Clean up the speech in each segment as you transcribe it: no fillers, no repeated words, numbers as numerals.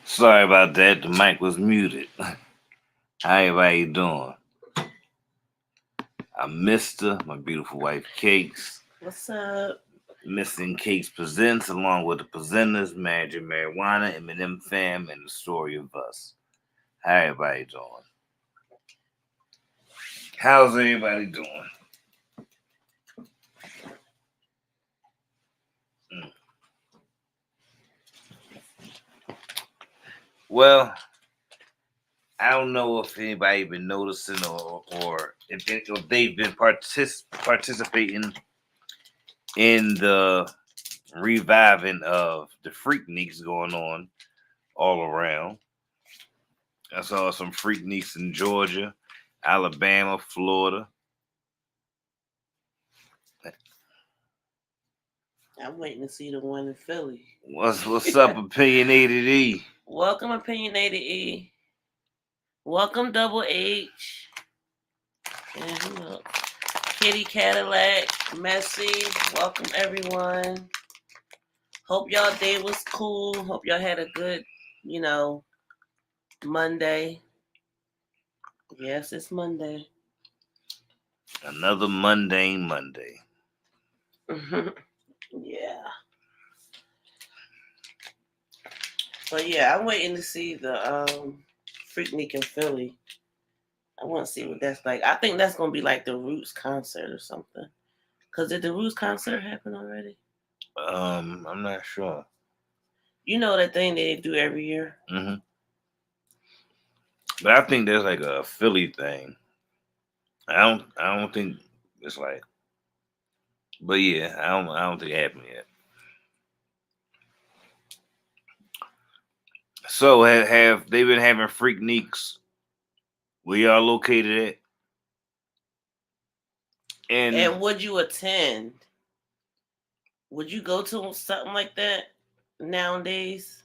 Sorry about that. The mic was muted. How everybody doing? I'm Mister, my beautiful wife Cakes. What's up? Mista&Cakz presents, along with the presenters, Magic Marijuana, Eminem Fam, and the Story of Us. How everybody doing? How's everybody doing? Mm. Well, I don't know if anybody been noticing or if they've been participating in the reviving of the Freakniks going on all around. I saw some Freakniks in Georgia, Alabama, Florida. I'm waiting to see the one in Philly. What's up, opinionated E? Welcome, Opinionated E. Welcome, Double H. And who else? Kitty Cadillac, Messy. Welcome, everyone. Hope y'all day was cool. Hope y'all had a good, Monday. Yes, it's Monday. Another mundane Monday. Yeah. But yeah, I'm waiting to see the Freaknik in Philly. I want to see what that's like. I think that's gonna be like the Roots concert or something. Cause did the Roots concert happen already? I'm not sure. You know that thing they do every year. hmm But I think there's like a Philly thing. I don't think it's like. But yeah, I don't think it happened yet. So have they been having Freakniks where y'all located at? And And would you attend? Would you go to something like that nowadays?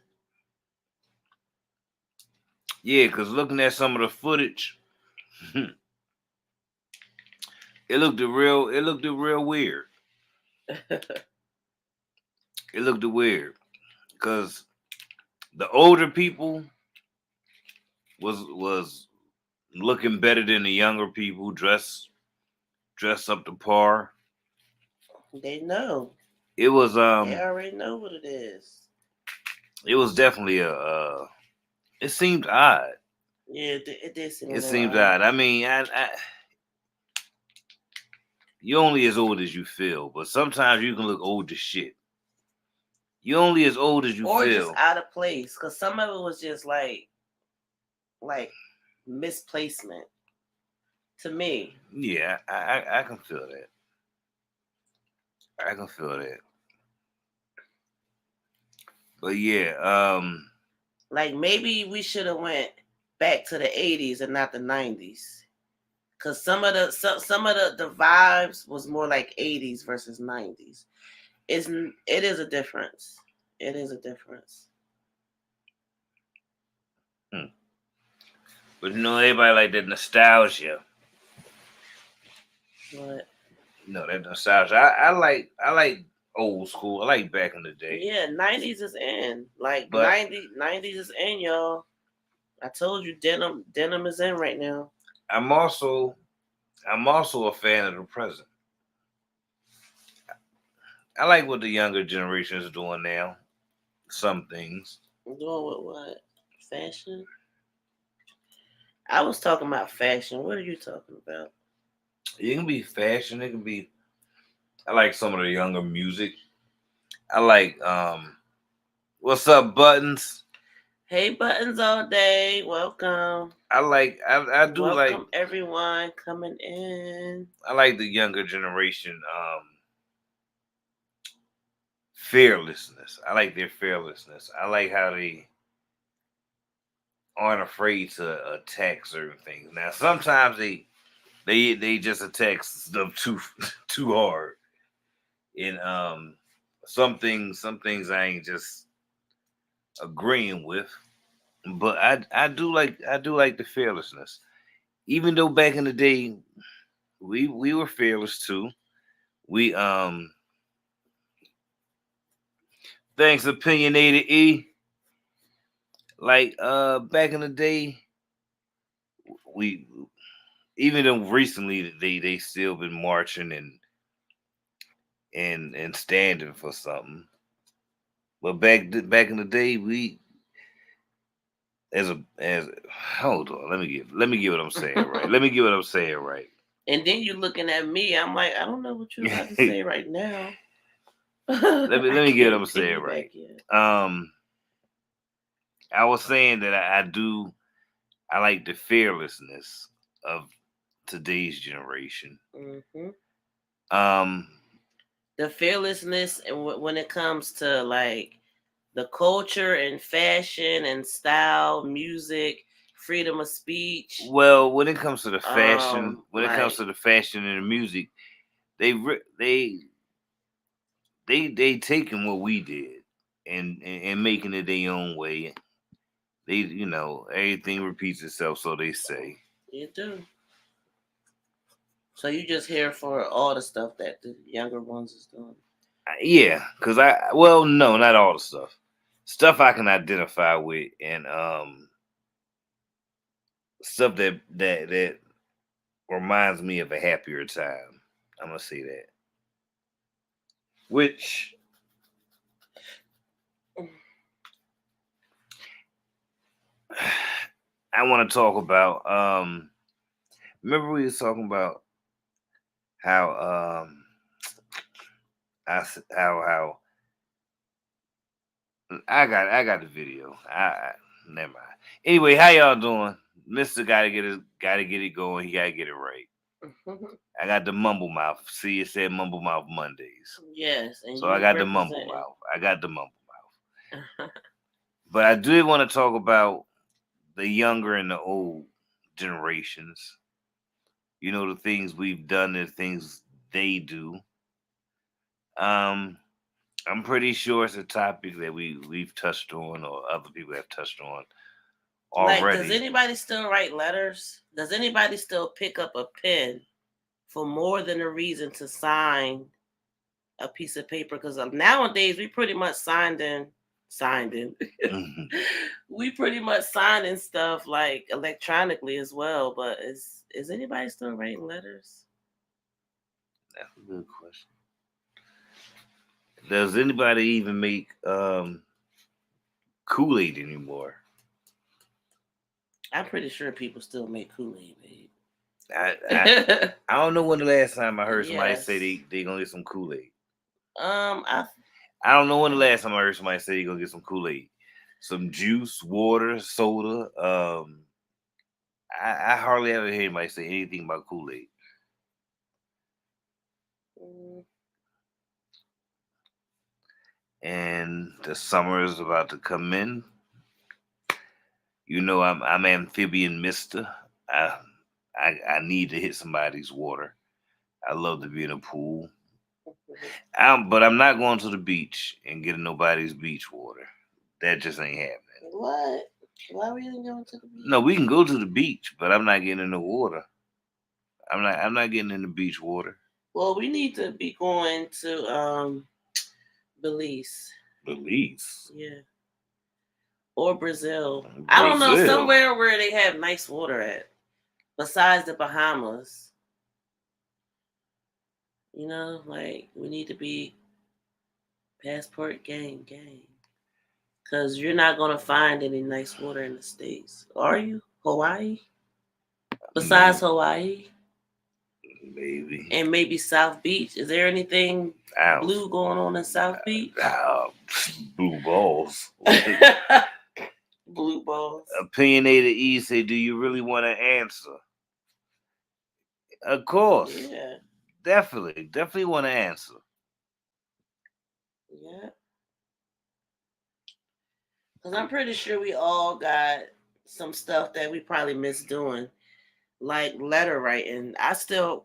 yeah, because looking at some of the footage, it looked real weird. It looked weird because the older people was looking better than the younger people, dressed up to par. They know. It was They already know what it is. it was definitely it seemed odd. Yeah, it did seem a It little seemed odd. odd. I mean, you're only as old as you feel, but sometimes you can look old as shit. You're only as old as you Or just feel. out of place. Cause some of it was just like misplacement to me. Yeah, I can feel that. I can feel that. But yeah, Like maybe we should have went back to the 80s and not the 90s. Cause some of the vibes was more like 80s versus 90s. It is a difference. It is a difference. hmm. But everybody like that nostalgia. But That nostalgia. I like old school. I like back in the day. yeah, 90s is in. Like But 90s is in, y'all. I told you denim is in right now. I'm also I'm also a fan of the present. I like what the younger generation is doing now. Some things. Doing with what? Fashion? I was talking about fashion. What are you talking about? It can be fashion. It can be. I like some of the younger music. I like what's up, Buttons? Hey, buttons all day. Welcome. I do like Welcome everyone coming in. I like the younger generation fearlessness. I like their fearlessness. I like how they aren't afraid to attack certain things. Now sometimes they just attack stuff too too hard. And some things I ain't just agreeing with. But I do like the fearlessness. Even though back in the day we were fearless too. We thanks opinionated E. Like back in the day, we even though recently they still been marching and standing for something. But back in the day, we as hold on, let me get what I'm saying right. Let me get what I'm saying right. And then you looking at me, I'm like, I don't know what you're about to let say right now. let me get what I'm Take saying me right. back yet. I was saying that I like the fearlessness of today's generation. Hmm. Um, The fearlessness, and when it comes to like the culture and fashion and style, music, freedom of speech, well, when it comes to the fashion, when it comes like to the fashion and the music, they taking what we did and making it their own way. They everything repeats itself, so they say. you do. So you just here for all the stuff that the younger ones is doing. Yeah, cause no, not all the stuff I can identify with, and stuff that reminds me of a happier time. I'm gonna say that. Which I want to talk about. Remember we was talking about how how I got the video. Never mind. Anyway, how y'all doing? Mister gotta get it going. He gotta get it right. I got the mumble mouth. See, it said mumble mouth Mondays. Yes, and So I you got the mumble representing. mouth. I got the mumble mouth. But I do want to talk about the younger and the old generations. The things we've done, the things they do. Um, I'm pretty sure it's a topic that we've touched on, or other people have touched on Like, does already. anybody still write letters? Does anybody still pick up a pen for more than a reason to sign a piece of paper? Because nowadays we pretty much signed in. Mhm. We pretty much signing stuff like electronically as well. But is anybody still writing letters? That's a good question. Does anybody even make Kool-Aid anymore? I'm pretty sure people still make Kool-Aid, I, babe. I don't know when the last time I heard somebody say Yes. they gonna get some Kool-Aid. I I don't know when the last time I heard somebody say they gonna get some Kool-Aid. Some juice, water, soda. I hardly ever hear anybody say anything about Kool-Aid. mm, And the summer is about to come in. I'm amphibian mister. I I need to hit somebody's water. I love to be in a pool. But I'm not going to the beach and getting nobody's beach water. That just ain't happening. what? Why are we even going to the No, beach? we can go to the beach, but I'm not getting in the water. I'm not getting in the beach water. Well, we need to be going to Belize. Belize. Yeah. Or Brazil. I don't know, Brazil. somewhere where they have nice water at. Besides the Bahamas. Like we need to be passport gang. Cause you're not gonna find any nice water in the States. Are you? Hawaii? Besides Maybe. Hawaii? Maybe. And maybe South Beach. Is there anything Ow. blue going on in South Beach? Blue balls. Blue balls. Opinionated E say, do you really want to answer? Of course. Yeah. Definitely want to answer. Yeah. Because I'm pretty sure we all got some stuff that we probably miss doing, like letter writing. I still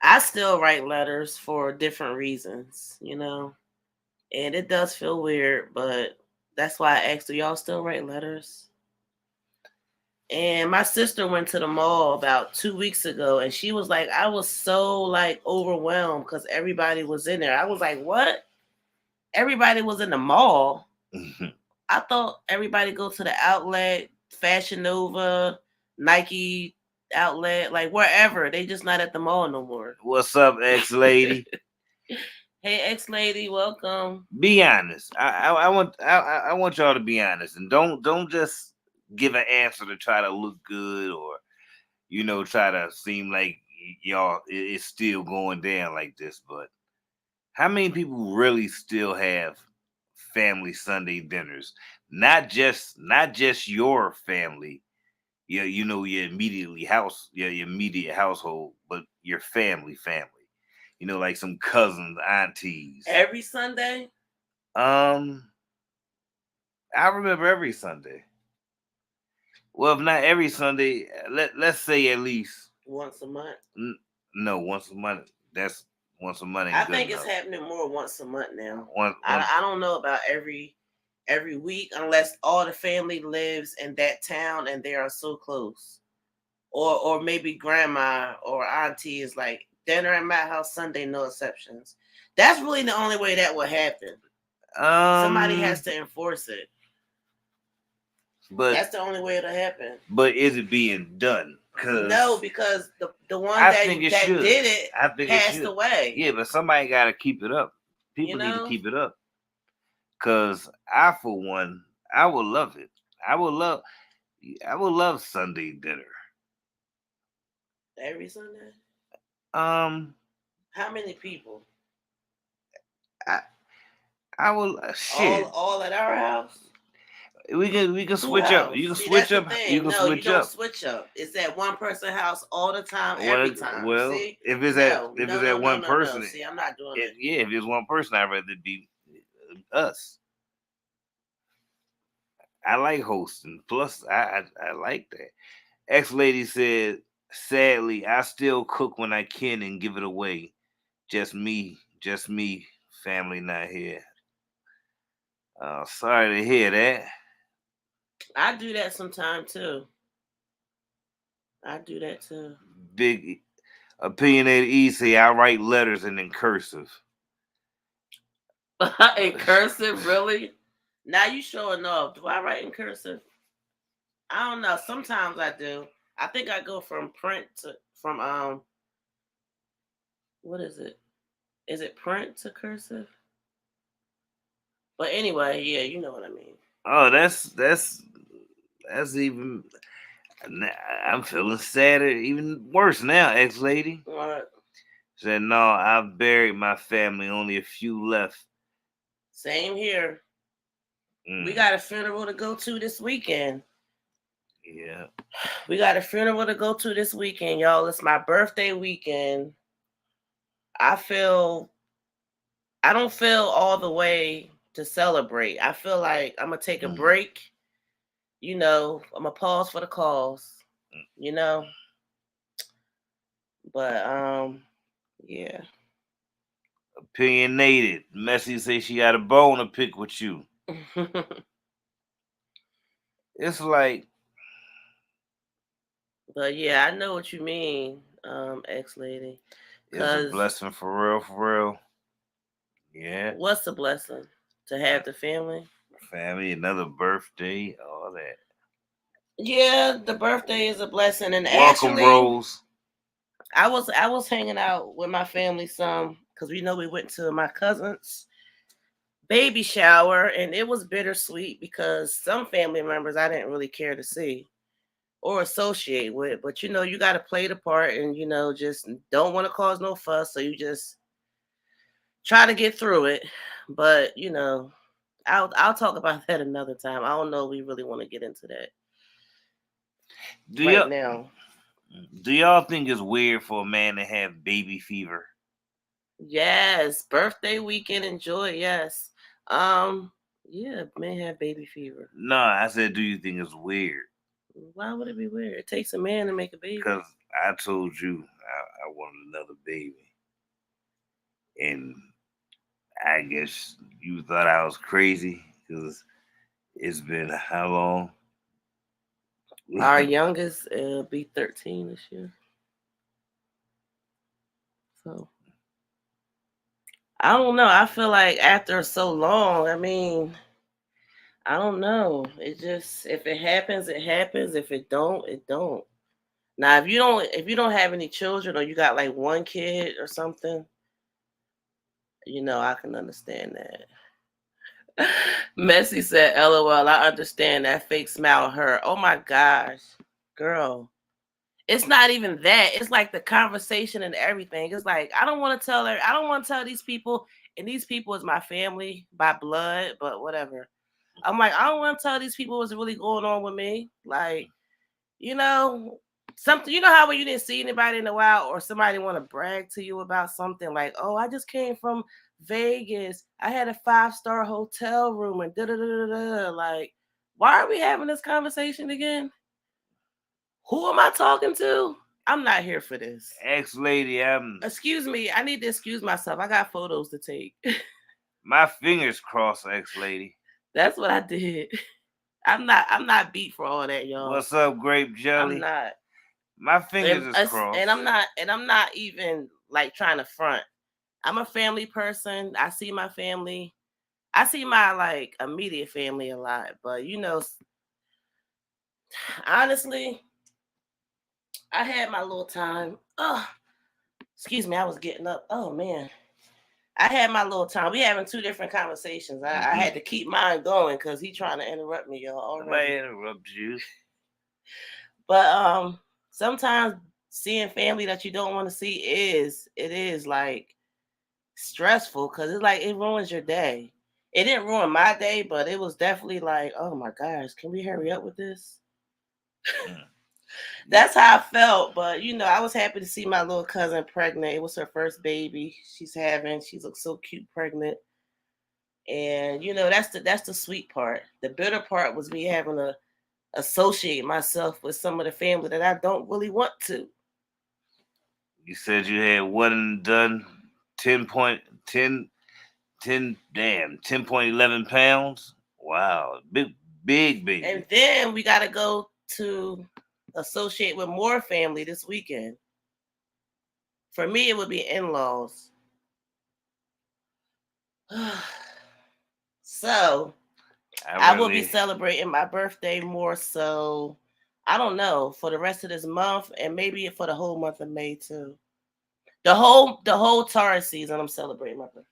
write letters for different reasons. And it does feel weird, but that's why I asked, do y'all still write letters? And my sister went to the mall about 2 weeks ago, and she was like, I was so like overwhelmed because everybody was in there. I was like, what? Everybody was in the mall. I thought everybody go to the outlet, Fashion Nova, Nike outlet, like wherever. They just not at the mall no more. What's up, ex-lady? Hey, ex-lady, welcome. Be honest. I want y'all to be honest, and don't just give an answer to try to look good, or try to seem like y'all it's still going down like this. But how many people really still have family Sunday dinners? Not just your family, your your immediate household, but your family. Like some cousins, aunties. Every Sunday? Um, I remember every Sunday. Well, if not every Sunday, let's say at least Once a month. no, once a month. That's once a month. I Ain't good think it's enough. happening more once a month now. Once, I don't know about every week unless all the family lives in that town and they are so close. Or maybe grandma or auntie is like dinner at my house Sunday, no exceptions. That's really the only way that would happen. Somebody has to enforce it. But that's the only way it'll happen. But is it being done? No, because the one that did it passed away. Yeah, but somebody got to keep it up. People need to keep it up. Cause I, for one, I would love it. I would love Sunday dinner. Every Sunday. How many people? I will shit. All at our house. We can switch up. You can switch up. You can switch up. Switch up. It's at one person's house all the time, every time. Well, see? if it's at one person, see, I'm not doing it. Yeah, if it's one person, I'd rather it be us. I like hosting. Plus, I like that. Ex-lady said, sadly, I still cook when I can and give it away. Just me. Family not here. Sorry to hear that. I do that sometime too. Big opinionated E say I write letters and in cursive. In cursive, really? Now you showing off. Do I write in cursive? I don't know. Sometimes I do. I think I go from what is it? Is it print to cursive? But anyway, yeah, you know what I mean. Oh, that's even. I'm feeling sadder, even worse now, ex-lady. What? Said, no, I've buried my family, only a few left. Same here. We got a funeral to go to this weekend. Yeah. We got a funeral to go to this weekend, y'all. It's my birthday weekend. I don't feel all the way to celebrate. I feel like I'm going to take a break. I'm going to pause for the cause. But, yeah. Opinionated. Messy say she got a bone to pick with you. It's like. But yeah, I know what you mean, ex-lady. It's a blessing for real. Yeah. What's a blessing? To have the family? Family, another birthday, all that. Yeah, the birthday is a blessing. And welcome, actually, Rose. I was hanging out with my family some because we went to my cousin's baby shower, and it was bittersweet because some family members I didn't really care to see or associate with. But you got to play the part, and just don't want to cause no fuss, so you just try to get through it. But I'll talk about that another time. I don't know if we really want to get into that now. Do y'all think it's weird for a man to have baby fever? Yes, birthday weekend, enjoy. Yes, yeah, men have baby fever. No, I said, do you think it's weird? Why would it be weird? It takes a man to make a baby. Because I told you I wanted another baby, and I guess you thought I was crazy because it's been how long? Our youngest be 13 this year. So I don't know. I feel like after so long, I don't know. It just if it happens, it happens. If it don't, it don't. Now, if you don't have any children or you got like one kid or something, I can understand that. Messi said, "LOL, I understand that fake smile hurt." Oh my gosh, girl. It's not even that. It's like the conversation and everything. It's like I don't want to tell her. I don't want to tell these people, and these people is my family by blood, but whatever. I'm like, I don't want to tell these people what's really going on with me. Like, you know, something. You know how when you didn't see anybody in a while, or somebody want to brag to you about something, like, oh, I just came from Vegas. I had a 5-star hotel room and da da da da da. Like, why are we having this conversation again? Who am I talking to? I'm not here for this. Ex-lady, Excuse me. I need to excuse myself. I got photos to take. my fingers crossed, ex-lady. That's what I did. I'm not beat for all that, y'all. What's up, grape jelly? I'm not. My fingers is crossed. And I'm not even like trying to front. I'm a family person. I see my family. I see my like immediate family a lot, but honestly, I had my little time. Oh, excuse me, I was getting up. Oh man. I had my little time. We having two different conversations. I had to keep mine going because he trying to interrupt me, y'all. Already. Nobody interrupt you. But sometimes seeing family that you don't want to see is like stressful because it's like it ruins your day. It didn't ruin my day, but it was definitely like, oh my gosh, can we hurry up with this? That's how I felt. But I was happy to see my little cousin pregnant. It was her first baby she looks so cute pregnant. And that's the sweet part. The bitter part was me having to associate myself with some of the family that I don't really want to. You said you had one and done 10.11 pounds. Wow, big baby. And then we got to go to associate with more family this weekend. For me, it would be in-laws. So I will be celebrating my birthday more so. I don't know, for the rest of this month and maybe for the whole month of May too. The whole Taurus season, I'm celebrating my birthday.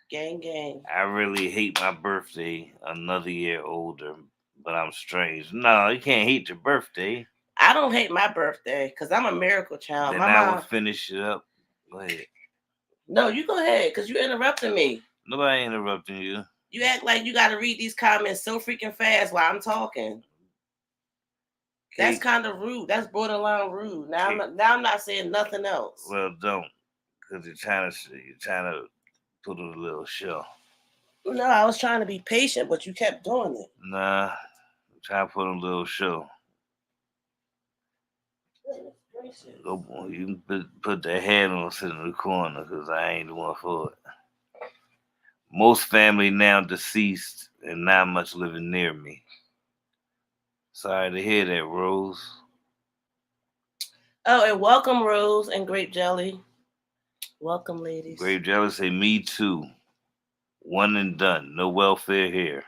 Gang. I really hate my birthday. Another year older, but I'm strange. No, you can't hate your birthday. I don't hate my birthday because I'm a miracle child. Then I will finish it up. Go ahead. No, you go ahead because you interrupting me. Nobody interrupting you. You act like you got to read these comments so freaking fast while I'm talking. That's kind of rude. That's borderline rude. Now I'm not saying nothing else. Well, don't, because you're trying to put on a little show. No, I was trying to be patient, but you kept doing it. Nah, I'm trying to put on a little show. Go, you can put that head on, sit in the corner, because I ain't the one for it. Most family now deceased and not much living near me. Sorry to hear that, Rose. Oh, and welcome, Rose and Grape Jelly. Welcome, ladies. Grape Jelly say, me too. One and done. No welfare here.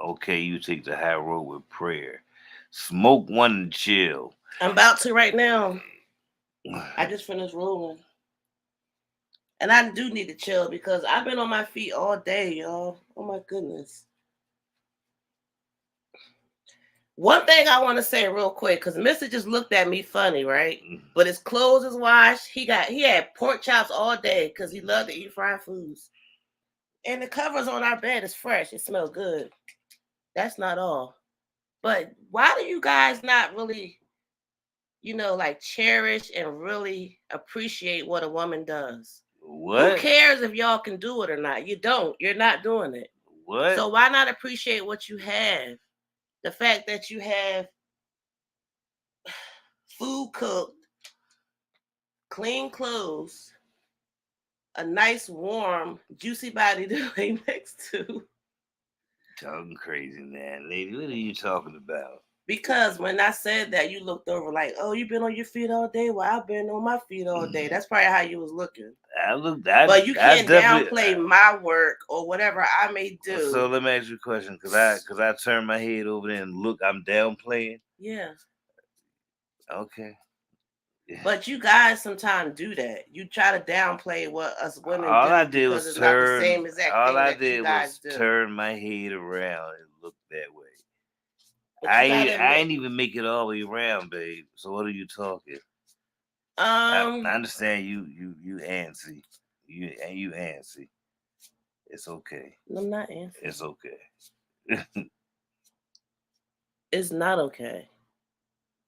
Okay, you take the high road with prayer. Smoke one and chill. I'm about to right now. I just finished rolling. And I do need to chill because I've been on my feet all day, y'all. Oh my goodness. One thing I want to say real quick, because Mr. just looked at me funny, right? But his clothes is washed. He had pork chops all day because he loved to eat fried foods. And the covers on our bed is fresh. It smells good. That's not all. But why do you guys not really, like cherish and really appreciate what a woman does? What? Who cares if y'all can do it or not? You don't. You're not doing it. What? So why not appreciate what you have? The fact that you have food cooked, clean clothes, a nice, warm, juicy body to lay next to. Talking crazy, man. Lady, what are you talking about? Because when I said that, you looked over like, "Oh, you been on your feet all day? Well, I've been on my feet all day." That's probably how you was looking. But you can't downplay my work or whatever I may do. So let me ask you a question, cause I turn my head over there and look. I'm downplaying. Yeah. Okay. But you guys sometimes do that. You try to downplay what us women All do I did because was it's not the turn. same exact All thing I that you did guys was do. turn my head around and look that way. But you gotta I admit, ain't even make it all the way around, babe. So what are you talking? I um, understand you antsy. You antsy. It's okay. I'm not answering. It's okay. It's not okay.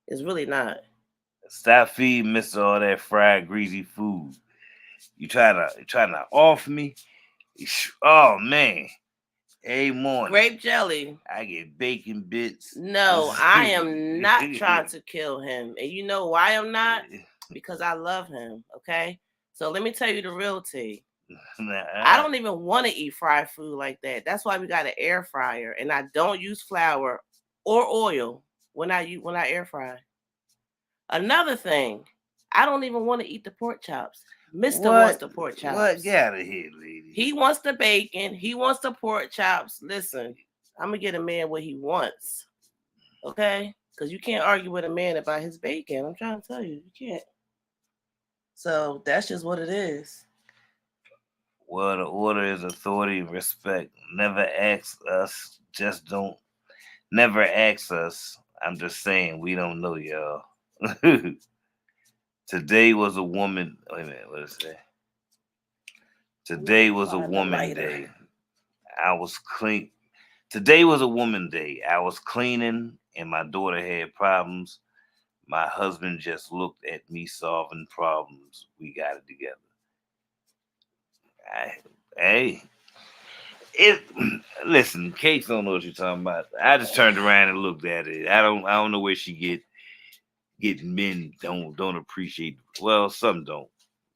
It's really not. Stop feeding Mister all that fried greasy food. You trying to off me? Oh man. Every morning Grape jelly. I get bacon bits. No, I am not trying to kill him. And you know why I'm not? Because I love him, okay? So let me tell you the real tea. I don't even want to eat fried food like that. That's why we got an air fryer, and I don't use flour or oil when I air fry. Another thing, I don't even want to eat the pork chops. Mister wants the pork chops. What? Get out of here, lady. He wants the bacon. He wants the pork chops. Listen, I'm gonna get a man what he wants, okay? Because you can't argue with a man about his bacon. I'm trying to tell you, you can't. So that's just what it is. Well, the order is authority and respect. Never ask us. Just don't. Never ask us. I'm just saying we don't know y'all. Today was a woman. Wait a minute. What is that? Today was a woman day. I was clean. Today was a woman day. I was cleaning and my daughter had problems. My husband just looked at me solving problems. We got it together. Hey, it. Listen, Cakz don't know what you're talking about. I just turned around and looked at it. I don't know where she get men don't appreciate. Well, some don't.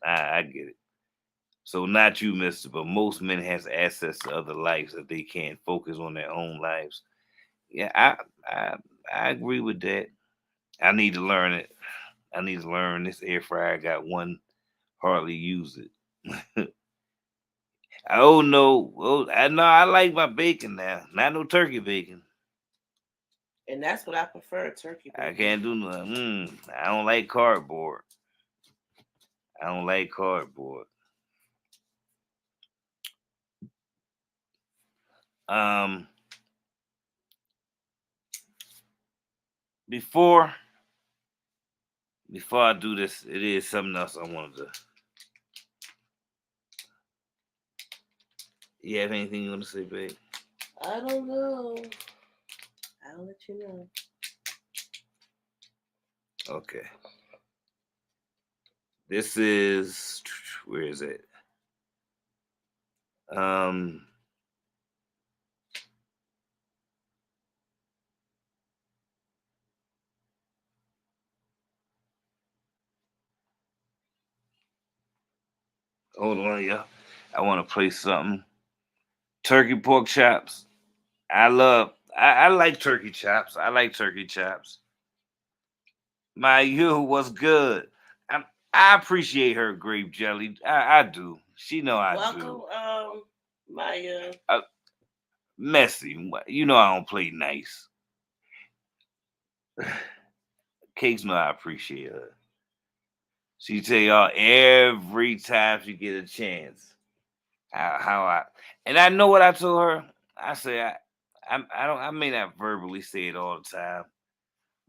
I get it. So not you, Mister, but most men has access to other lives that they can't focus on their own lives. Yeah, I I agree with that. I need to learn it. I need to learn this air fryer. I got one, hardly use it. Oh no, I know I like my bacon now. Not no turkey bacon. And that's what I prefer, turkey bacon. I can't do nothing. I don't like cardboard. I don't like cardboard. Um, before before I do this, it is something else I wanted to. You have anything you want to say, babe? I don't know. I'll let you know. Okay. This is where is it? Um, hold on, y'all. I want to play something. Turkey pork chops. I like turkey chops. I like turkey chops. My you was good. I appreciate her grape jelly. I do. She know I Welcome, do. Maya. Messy. You know I don't play nice. Cakes know I appreciate her. She tell y'all every time she get a chance how I and I know what I told her. I say I don't I may not verbally say it all the time,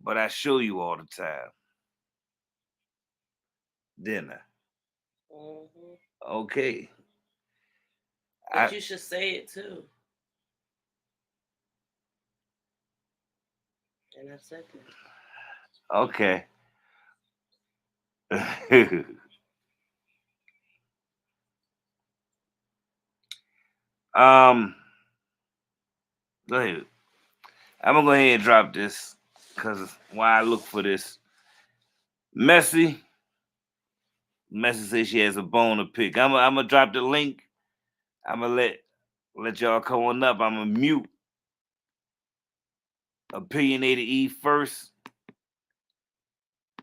but I show you all the time. Dinner. Mm-hmm. Okay. But you should say it too. And I said that. Okay. um Go ahead. I'm gonna go ahead and drop this because while I look for this. Messy. Messy says she has a bone to pick. I'm gonna drop the link. I'm gonna let y'all come on up. I'm gonna mute. opinionated E first.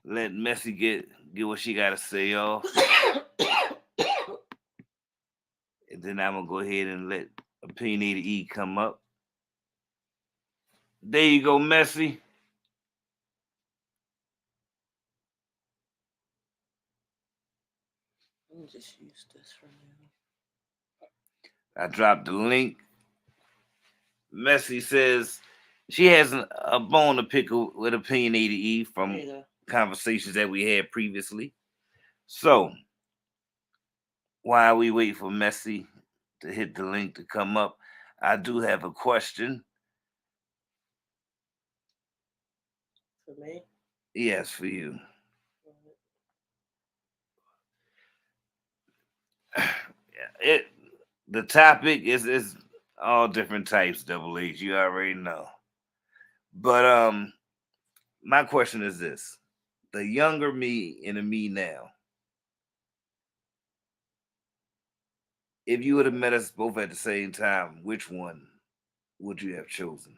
Let Messy get what she gotta say off. And then I'm gonna go ahead and let opinionated E come up. There you go, Messy. Let me just use this for I dropped the link. Messy says she has a bone to pick with opinionated E now. from There you go. conversations that we had previously. So while we wait for Messy to hit the link to come up, I do have a question. For me? Yes, for you. It the topic is all different types, double H. You already know. But my question is this: the younger me and the me now. If you would have met us both at the same time, which one would you have chosen?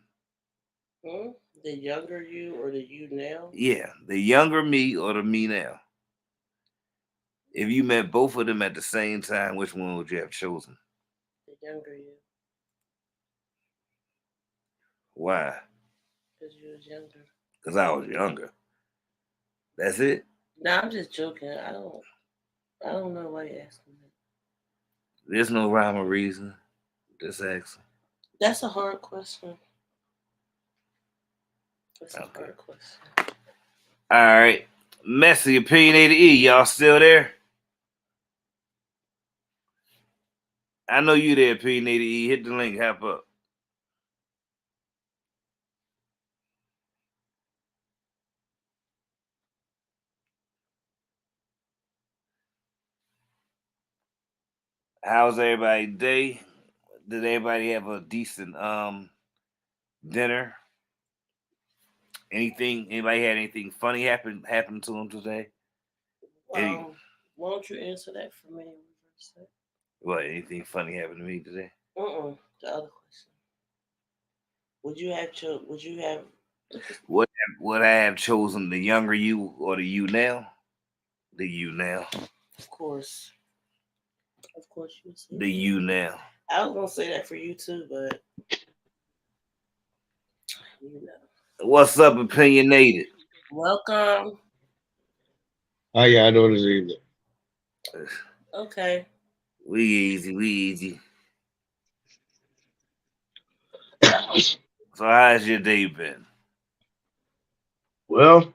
Hmm? The younger you or the you now? Yeah, the younger me or the me now. If you met both of them at the same time, which one would you have chosen? The younger you. Why? Because you was younger. Because I was younger. That's it. No, I'm just joking. I don't know why you're asking that. There's no rhyme or reason. Just asking. That's a hard question. That's a Okay. hard question. All right. Messy opinionated E. Y'all still there? I know you there, opinionated E. Hit the link. Hop up. How's everybody's day? Did everybody have a decent dinner? Anything? Anybody had anything funny happen to them today? Any, Why don't you answer that for me? what? Anything funny happened to me today? The other question. Would you have? What would I have chosen? The younger you or the you now? The you now. Of course, you would say The you now. I was gonna say that for you too, but you know. What's up, opinionated? Welcome. How y'all doing this evening? Okay. We easy, we easy. So how's your day been? Well,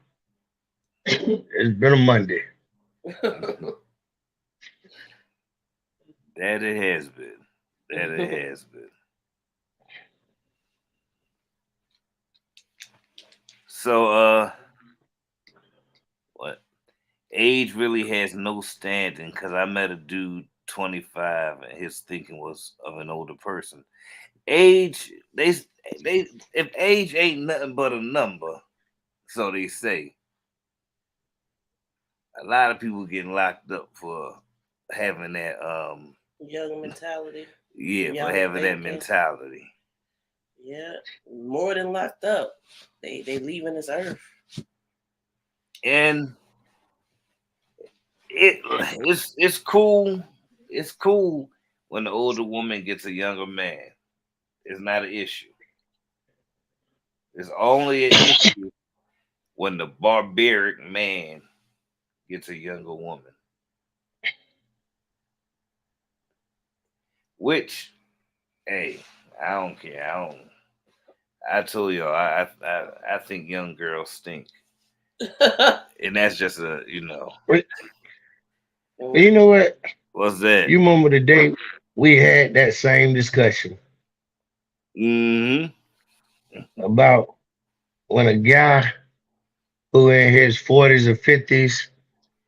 it's been a Monday. That it has been. That it has been. So what? Age really has no standing because I met a dude 25 and his thinking was of an older person. Age they if age ain't nothing but a number, so they say. A lot of people getting locked up for having that Young mentality. yeah, for Young having that thinking. mentality. Yeah. More than locked up. They leaving this earth. And it's cool. It's cool when the older woman gets a younger man. It's not an issue. It's only an issue when the barbaric man gets a younger woman. Which, hey, I don't care. I told y'all I think young girls stink. And that's just a But you know what? what's that? You remember the day we had that same discussion Mm-hmm. about when a guy who in his 40s or 50s,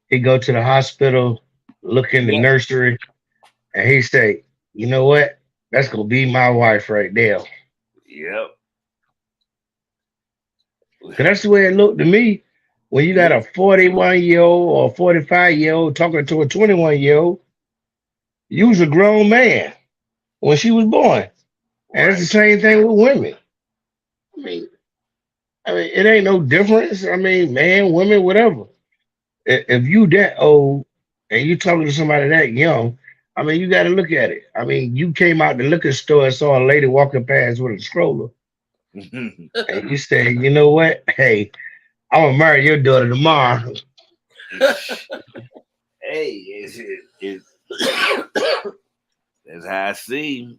he go to the hospital, look in the Yep. nursery, and he say, you know what? That's gonna be my wife right there. Yep. 'Cause that's the way it looked to me. When you got a 41-year-old or 45-year-old talking to a 21-year-old, you was a grown man when she was born. And it's the Right. same thing with women. I mean, I mean, it ain't no difference. I mean, man, women, whatever. If you that old and you talking to somebody that young, I mean, you got to look at it. I mean, you came out the liquor store and saw a lady walking past with a stroller, and you say, you know what? Hey, I'm gonna marry your daughter tomorrow. Hey, that's how I see.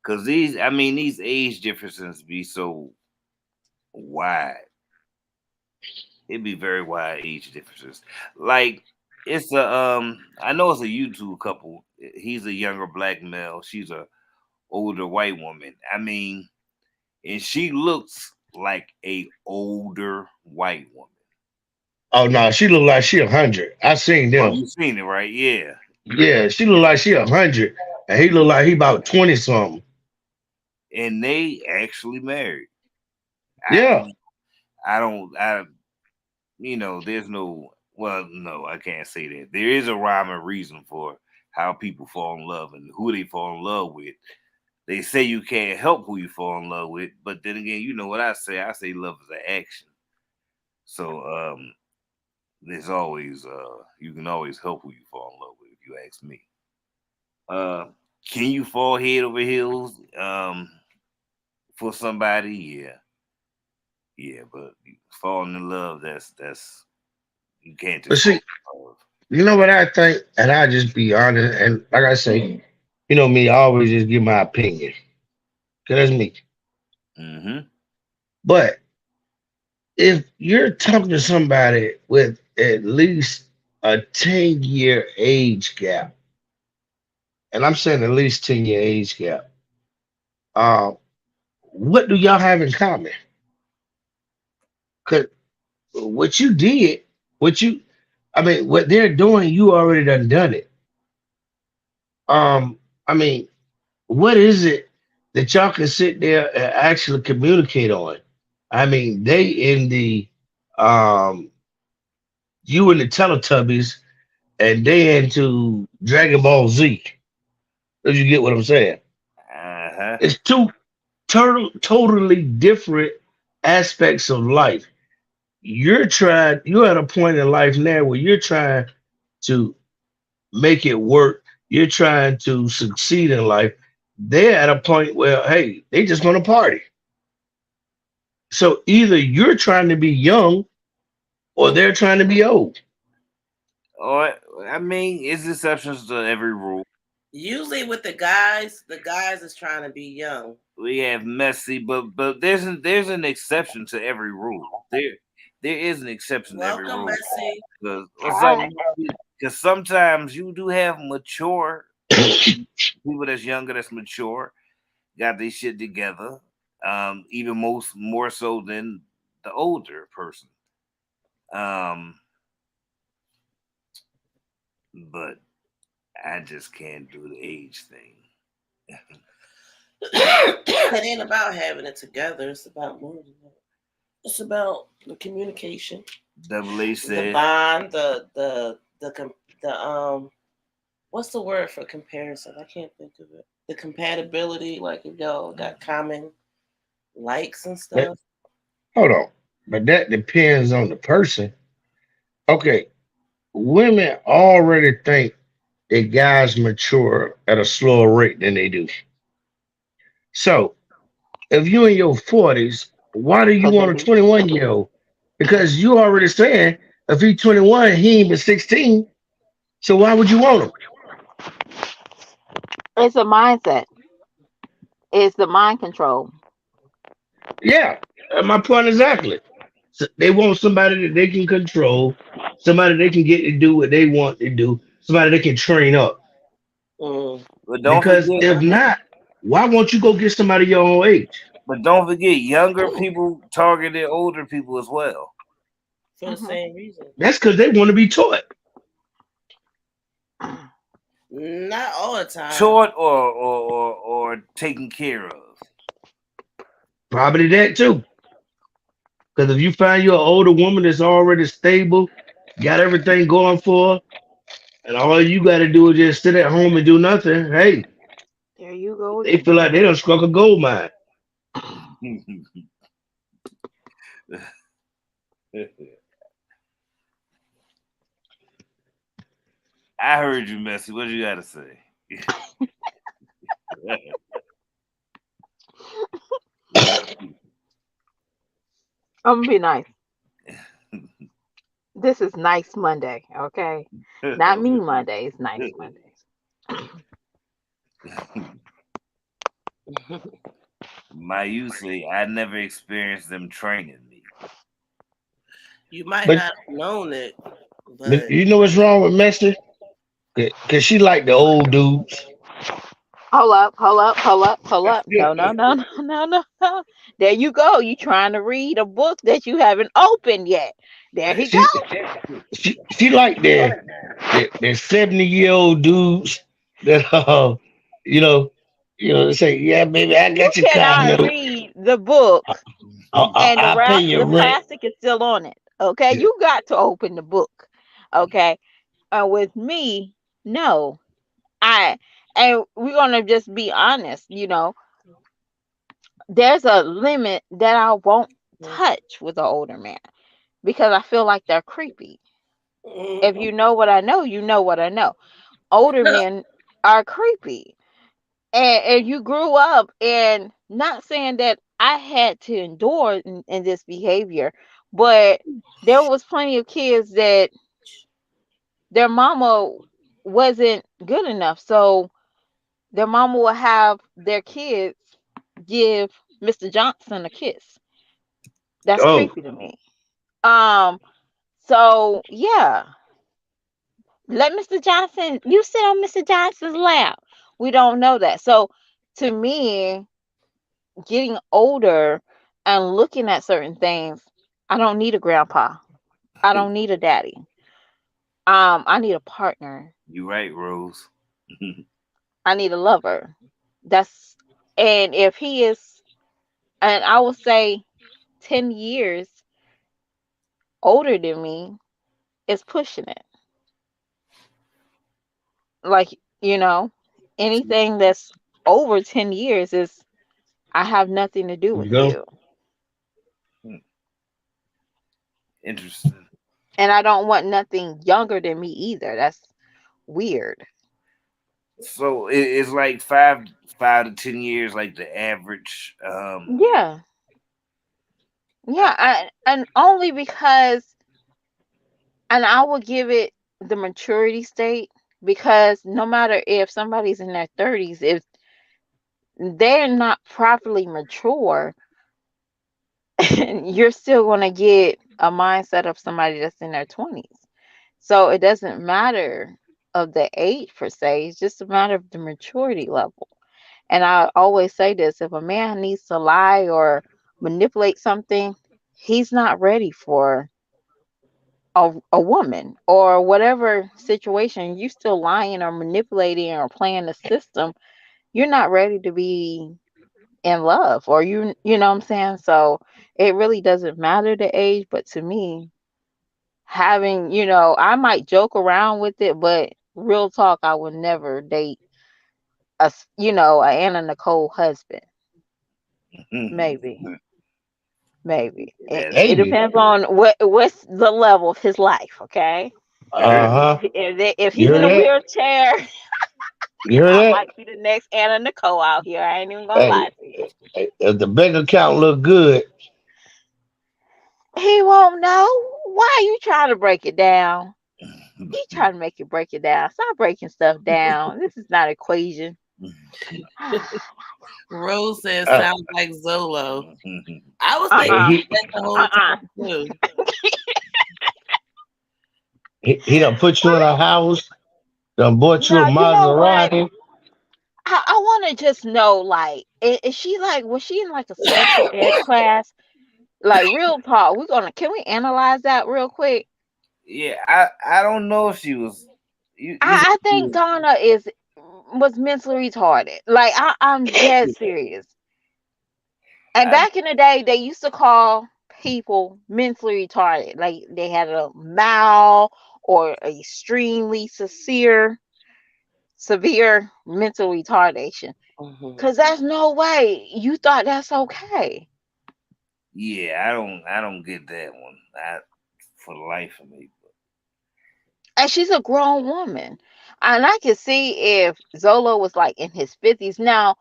Cause these age differences be so wide. It'd be very wide age differences. Like it's I know it's a YouTube couple. He's a younger black male. She's a older white woman. I mean, and she looks like a older white woman. Oh no, she look like she 100. I seen Oh, them. you seen it, right? Yeah. Yeah, she look like she 100, and he look like he about 20 something. And they actually married. I Yeah, I don't I there's no, well, no, I can't say that. There is a rhyme and reason for how people fall in love and who they fall in love with. They say you can't help who you fall in love with, but then again, you know what I say? I say love is an action. So there's always you can always help who you fall in love with if you ask me. Uh can you fall head over heels for somebody? Yeah. Yeah, but falling in love, that's you can't but just see, fall in love. you know what I think, and I just be honest, and like I say, you know me, I always just give my opinion, cause that's me. Mm-hmm. But if you're talking to somebody with at least a 10-year age gap, and I'm saying at least 10-year age gap, uh, what do y'all have in common? Cause what you did, what you, I mean, what they're doing, you already done it. Um, I mean, what is it that y'all can sit there and actually communicate on? I mean, they in the um you in the Teletubbies and they into Dragon Ball Z. If you get what I'm saying. Uh-huh. It's two totally different aspects of life. You're at a point in life now where you're trying to make it work. You're trying to succeed in life. They're at a point where, hey, they just want to party. So either you're trying to be young or they're trying to be old. Or I mean, it's exceptions to every rule. Usually with the guys is trying to be young. We have messy, but there's an exception to every rule. There is an exception to every Welcome, rule. Messi. Because what's up? Because sometimes you do have mature people that's younger, that's mature, got their shit together. Even most more so than the older person. Um, but I just can't do the age thing. It ain't about having it together. It's about more than that. It's about the communication, Double A the said, bond, the what's the word for comparison? I can't think of it. The compatibility, like if y'all got common likes and But stuff. hold on. But that depends on the person. Okay, women already think that guys mature at a slower rate than they do. So if you in your 40s, why do you want a 21-year-old? Because you already saying if he's 21, he ain't but 16. So why would you want him? It's a mindset. It's the mind control. Yeah, my point exactly. So they want somebody that they can control, somebody they can get to do what they want to do, somebody they can train up. Mm. but don't Because forget, if not, why won't you go get somebody your own age? younger people targeted older people as well. For the Hmm. same reason. That's because they want to be taught. Not all the time. Taught or taken care of. Probably that too. Because if you find you an older woman that's already stable, got everything going for her, and all you got to do is just sit at home and do nothing, hey, There you go they again. feel like they done struck a gold mine. I heard you, Messy. What you got to say? I'm gonna be nice. This is nice Monday, okay? Not me Monday. It's nice Monday. My you say I never experienced them training me. You might But not have known it, but but you know what's wrong with Messi? Cause she like the old dudes. Hold up, hold up, hold up, hold up. No, no, no, no, no, no, no. There you go. You trying to read a book that you haven't opened yet. There he go. She she like the 70-year-old dudes that you know they say, yeah, baby, I You got your car cannot note. read the book and I pay your the rent. plastic is still on it. Okay, you got to open the book. Okay, with me, no. I and we're gonna just be honest. There's a limit that I won't touch with an older man because I feel like they're creepy. If you know what I know, you know what I know. Older men are creepy. And you grew up, and not saying that I had to endure in this behavior, but there was plenty of kids that their mama wasn't good enough. So their mama will have their kids give Mr. Johnson a kiss. That's Oh, creepy to me. Um, so yeah, let Mr. Johnson, you sit on Mr. Johnson's lap. We don't know that. So to me, getting older and looking at certain things, I don't need a grandpa. I don't need a daddy. I need a partner. You right, Rose. I need a lover. That's and if he is, and I will say 10 years older than me, is pushing it. Like, you know, anything that's over 10 years is I have nothing to do you with go. you. Interesting. And I don't want nothing younger than me either. That's weird. So it's like 5 to 10 years, like the average. Yeah. Yeah, and only because, and I will give it the maturity state, because no matter if somebody's in their 30s, if they're not properly mature, you're still going to get a mindset of somebody that's in their 20s. So it doesn't matter of the age per se, it's just a matter of the maturity level. And I always say this, if a man needs to lie or manipulate something, he's not ready for a woman or whatever situation. You still lying or manipulating or playing the system, you're not ready to be in love, or you know what I'm saying? So it really doesn't matter the age, but to me, having, I might joke around with it, but real talk, I would never date a Anna Nicole husband. Maybe. Maybe. It, That's it Maybe. depends on what's the level of his life, okay? Uh huh. If You he's in heard a that? wheelchair, You heard I that? might be the next Anna Nicole out here. I ain't even gonna Hey, lie to you. if the bank account look good, He won't know. Why are you trying to break it down? He trying to make you break it down. Stop breaking stuff down. This is not equation. Rose says uh, sounds like Zolo. I was thinking Uh-uh. he that the whole Uh-uh. time too. he done put you in a house, done bought you a Now, you know what? Maserati. I want to just know, like, is she like, was she in like a special ed class? Like, real talk. Can we analyze that real quick? yeah. I don't know if she was. You said I she think was. Donna was mentally retarded. Like, I'm dead serious. And I, back in the day, they used to call people mentally retarded. Like, they had a mild or extremely severe mental retardation. Mhm. Because that's no way you thought that's okay. Yeah, I don't get that one. I for the life of me. And she's a grown woman. And I can see if Zolo was like in his 50s. Now,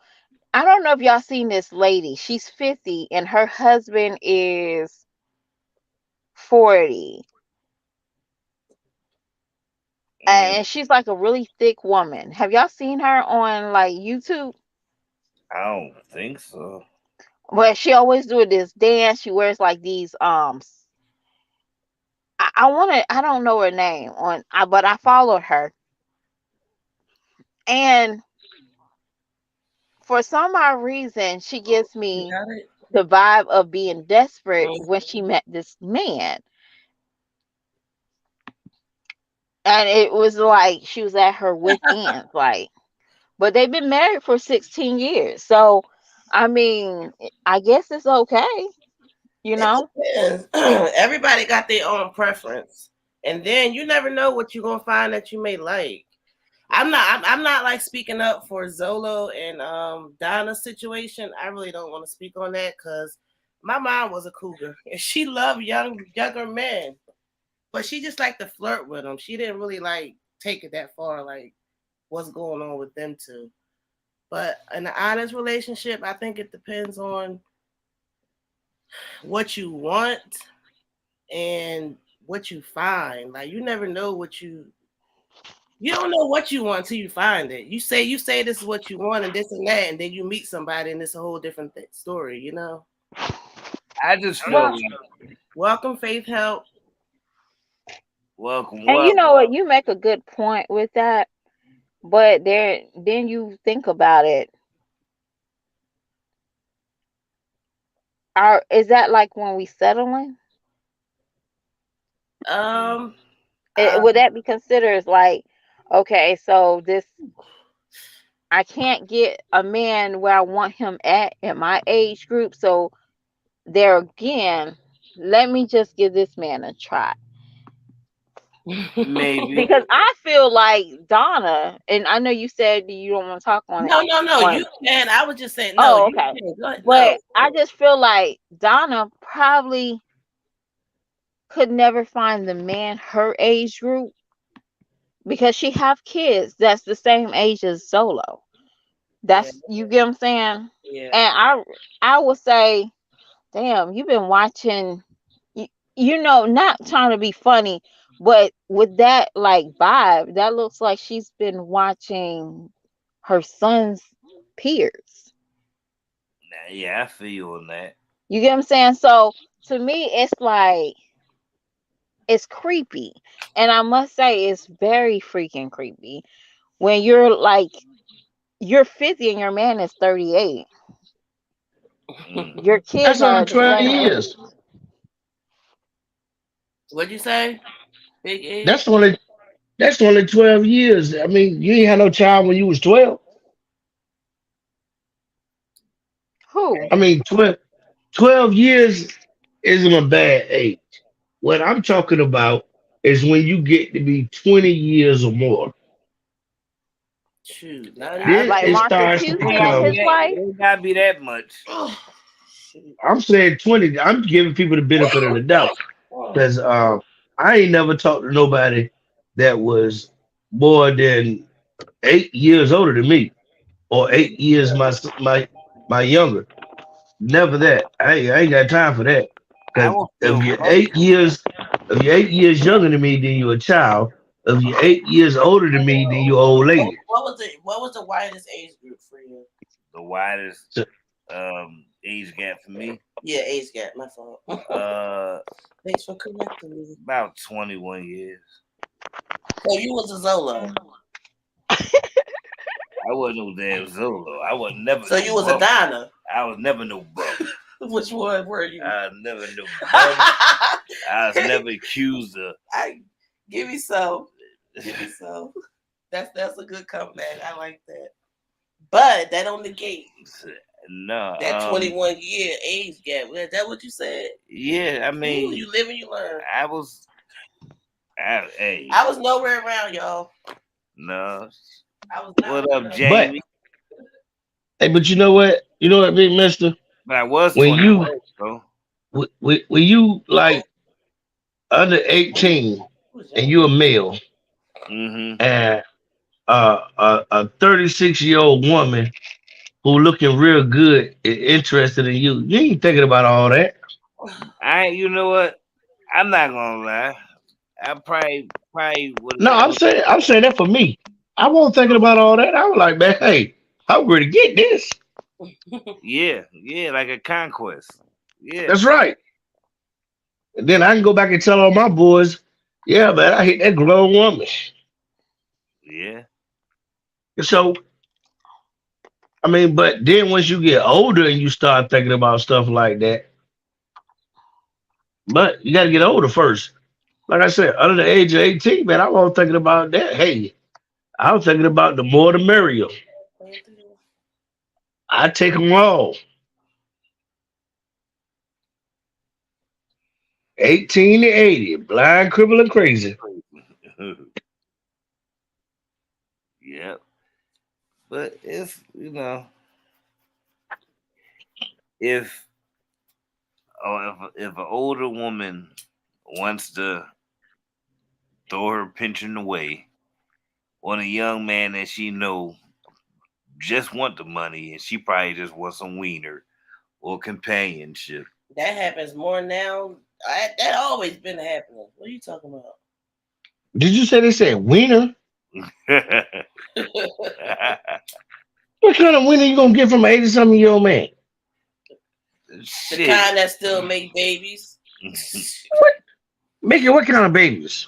I don't know if y'all seen this lady. She's 50 and her husband is 40. Mm, And she's like a really thick woman. Have y'all seen her on like YouTube? I don't think so. Well, she always do this dance. She wears like these I want to I don't know her name but I followed her. And for some odd reason, she gives You me got it? the vibe of being desperate Mm. when she met this man. And it was like she was at her wit end, like, but they've been married for 16 years. So, I mean, I guess it's okay, you It know? depends. Everybody got their own preference, and then you never know what you're gonna find that you may like. I'm not like speaking up for Zolo and Donna's situation. I really don't want to speak on that because my mom was a cougar and she loved younger men, but she just liked to flirt with them. She didn't really like take it that far, like what's going on with them two. But in an honest relationship, I think it depends on what you want and what you find. Like you never know what you don't know what you want until you find it. You say this is what you want and this and that, and then you meet somebody and it's a whole different story. You know. I just feel Well, like Welcome, Faith Help. welcome, and you welcome. know what? You make a good point with that, but then you think about it. Is that like when we settling? Um, uh, Would that be considered as like, okay, so this I can't get a man where I want him at my age group. So there again, let me just give this man a try. Maybe. Because I feel like Donna, and I know you said you don't want to talk on it. no. On You can. I was just saying no. Oh, You okay. can. Go ahead. No. But I just feel like Donna probably could never find the man her age group because she have kids that's the same age as Solo. Yeah. That's you get what I'm saying? Yeah. And I would say, damn, you've been watching not trying to be funny, but with that like vibe, that looks like she's been watching her son's peers. Nah, yeah, I feel you on that. You get what I'm saying? So to me, it's like it's creepy. And I must say it's very freaking creepy when you're 50 and your man is 38. Mm. Your That's kids only are the 12 same age. years. What'd you say? Big E. That's only that's only 12 years. I mean, you ain't had no child when you was 12. Who? I mean, 12 years isn't a bad age. What I'm talking about is when you get to be 20 years or more. Shoot. Not I Then even. Like it Marcus starts to it Houston ain't gotta and be become, his that. wife? It ain't gotta be that much. Oh, shoot. I'm saying 20. I'm giving people the benefit of the doubt Oh, because I ain't never talked to nobody that was more than 8 years older than me or 8 years my younger. Never that. I ain't got time for that. I Because will feel comfortable. if you're 8 years younger than me, then you're a child. If you're 8 years older than me, then you're an old lady. what was the widest age group for you? The widest So age gap for me. Yeah, age gap. My fault. Uh, Thanks for correcting me. about 21 years. So you was a Zolo. I wasn't no damn Zolo. I was never So no you was a bum. Donna. I was never no bum. Which one were you? I was never no bum. I was never accused of. I give me some. Give me some. That's a good comeback. I like that. But that don't negate No. that 21-year age gap. Is that what you said? Yeah, I mean, Ooh, you live and you learn. I was. Hey, I was nowhere around, y'all. no. I was not What up, around. but Jamie? hey, but you know what? You know what, big mister? But I was When 21, you bro. when you like under 18 Who's and y'all? you a male Mm-hmm. and a 36-year-old woman who looking real good is interested in you, you ain't thinking about all that. You know what? I'm not gonna lie. I probably No, I'm saying that for me. I wasn't thinking about all that. I was like, man, hey, I'm ready to get this. yeah, like a conquest. Yeah, That's right. And then I can go back and tell all my boys, yeah, man, I hit that grown woman. yeah. And so, I mean, but then once you get older and you start thinking about stuff like that, but you got to get older first. Like I said, under the age of 18, man, I wasn't thinking about that. Hey, I was thinking about the more the merrier. I take them all. 18 to 80, blind, cripple, and crazy. Yeah, but it's if if an older woman wants to throw her pension away on a young man that she know just want the money and she probably just wants some wiener or companionship. That happens more now. That always been happening. What are you talking about? Did you say they said wiener? Shit. What kind of wiener you gonna get from an 80-something-year-old man? The kind that still make babies. What? Making what kind of babies?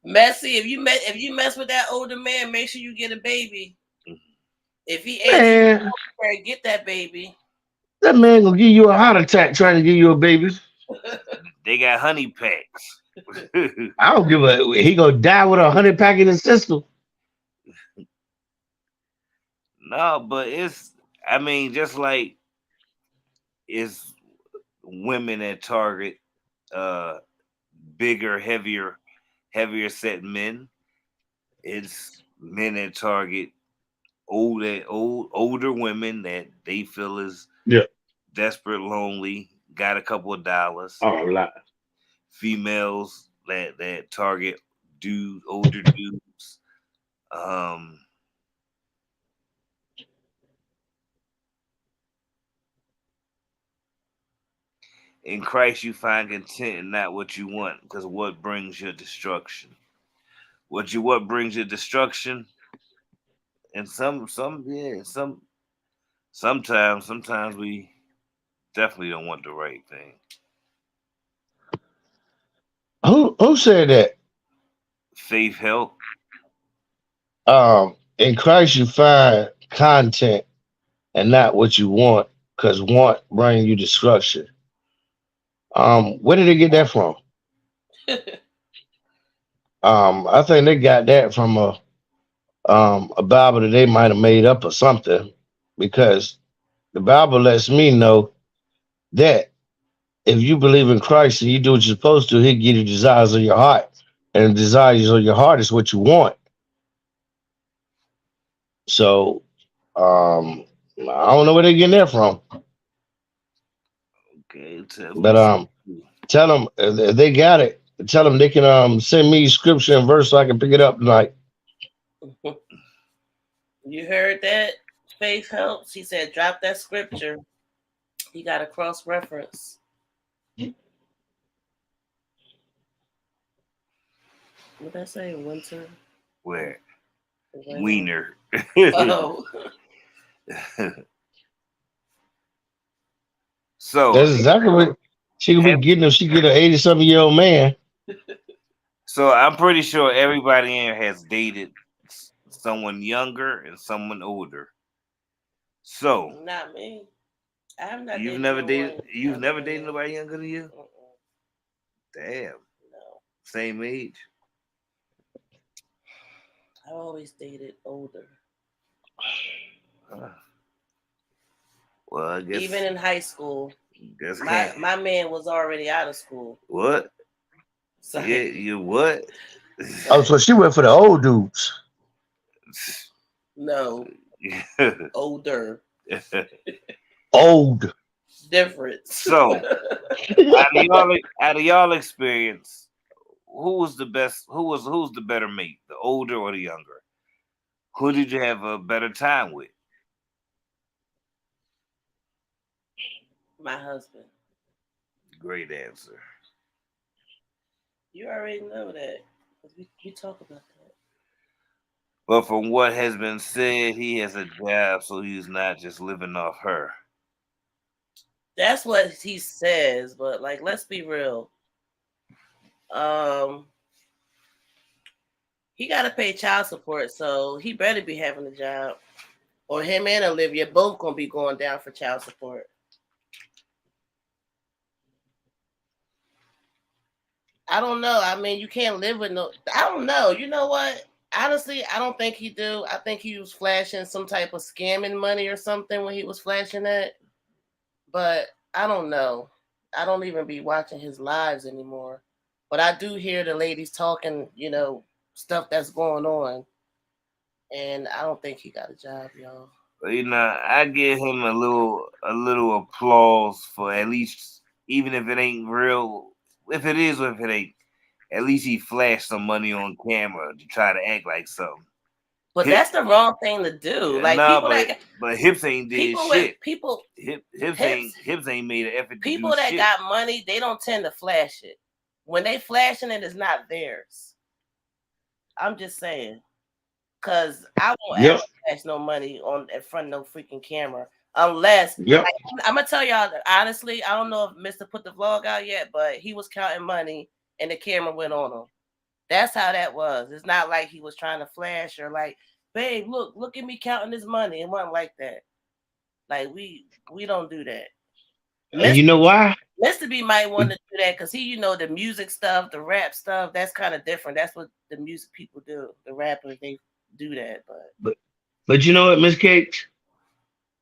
Messy. If you mess with that older man, make sure you get a baby. If he 80, Man, get that baby. that man gonna give you a heart attack trying to give you a baby. They got honey packs. I don't give a. He gonna die with a 100 pack in his system. No, but I mean, just like it's women that target uh bigger, heavier set men. It's men that target older women that they feel is Yeah. desperate, lonely, got a couple of dollars. Oh, lot. Females that target older dudes. Um, in Christ, you find content and not what you want, because what brings your destruction. What brings your destruction? And sometimes we definitely don't want the right thing. Who said that? Faith help. In Christ you find content and not what you want, because want bring you destruction. Where did they get that from? I think they got that from a Bible that they might have made up or something, because the Bible lets me know that if you believe in Christ and you do what you're supposed to, He'll give you desires of your heart, and the desires of your heart is what you want. So, I don't know where they're getting that from, Okay, tell me but tell them if they got it. Tell them they can send me scripture and verse so I can pick it up tonight. You heard that? Faith helps. He said, drop that scripture. He got a cross reference. What did I say? Winter? where wiener. Oh. So That's exactly what she could be getting if she get an 80-something-year-old man. So I'm pretty sure everybody in here has dated someone younger and someone older. So Not me. I have not you've dated never no dated. one You've younger never than dated me. nobody younger than you. Damn. No. Same age. I've always dated older. Well, I guess Even in high school, guess my man was already out of school. what? So Yeah, you what? Oh, so she went for the old dudes. no, older. Old. difference. So, out of y'all experience, who was the best? Who's the better mate, the older or the younger? Who did you have a better time with? My husband. Great answer. You already know that. 'Cause we talk about that. But from what has been said, he has a job, so he's not just living off her. That's what he says, but like, let's be real. Um, he got to pay child support, so he better be having a job. Or him and Olivia both gonna be going down for child support. I don't know. I mean, you can't live with no. I don't know. You know what? Honestly, I don't think he do. I think he was flashing some type of scamming money or something when he was flashing that. But I don't know. I don't even be watching his lives anymore. But I do hear the ladies talking, stuff that's going on. And I don't think he got a job, y'all. But I give him a little applause for at least, even if it ain't real, if it is or if it ain't, at least he flashed some money on camera to try to act like something. But Hip, that's the wrong thing to do. Like nah, people that but Hips ain't did people shit. with people Hips hips ain't made an effort to do people that shit. got money, they don't tend to flash it. When they flashing it, it's not theirs. I'm just saying. Cause I won't ever Yep. flash no money on in front of no freaking camera. Unless Yep. like, I'm gonna tell y'all that honestly, I don't know if Mr. put the vlog out yet, but he was counting money and the camera went on him. That's how that was. It's not like he was trying to flash or like, babe, look at me counting this money. It wasn't like that. Like we don't do that. And you know why? Mr. B might want to do that because he, the music stuff, the rap stuff, that's kind of different. That's what the music people do. The rappers, they do that. But But but you know what, Miss Cakes?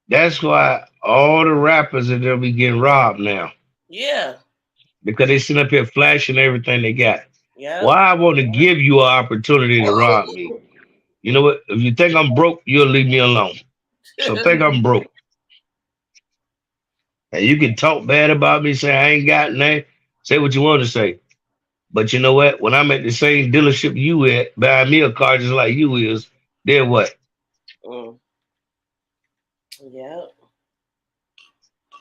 That's why all the rappers are gonna be getting robbed now yeah, because they sit up here flashing everything they got. yep. Why I want to give you an opportunity to rob me? You know what? If you think I'm broke, you'll leave me alone. So think I'm broke. And you can talk bad about me, say I ain't got nothing, say what you want to say. But you know what? When I'm at the same dealership you at, buying me a car just like you is, then what? Mm, yep.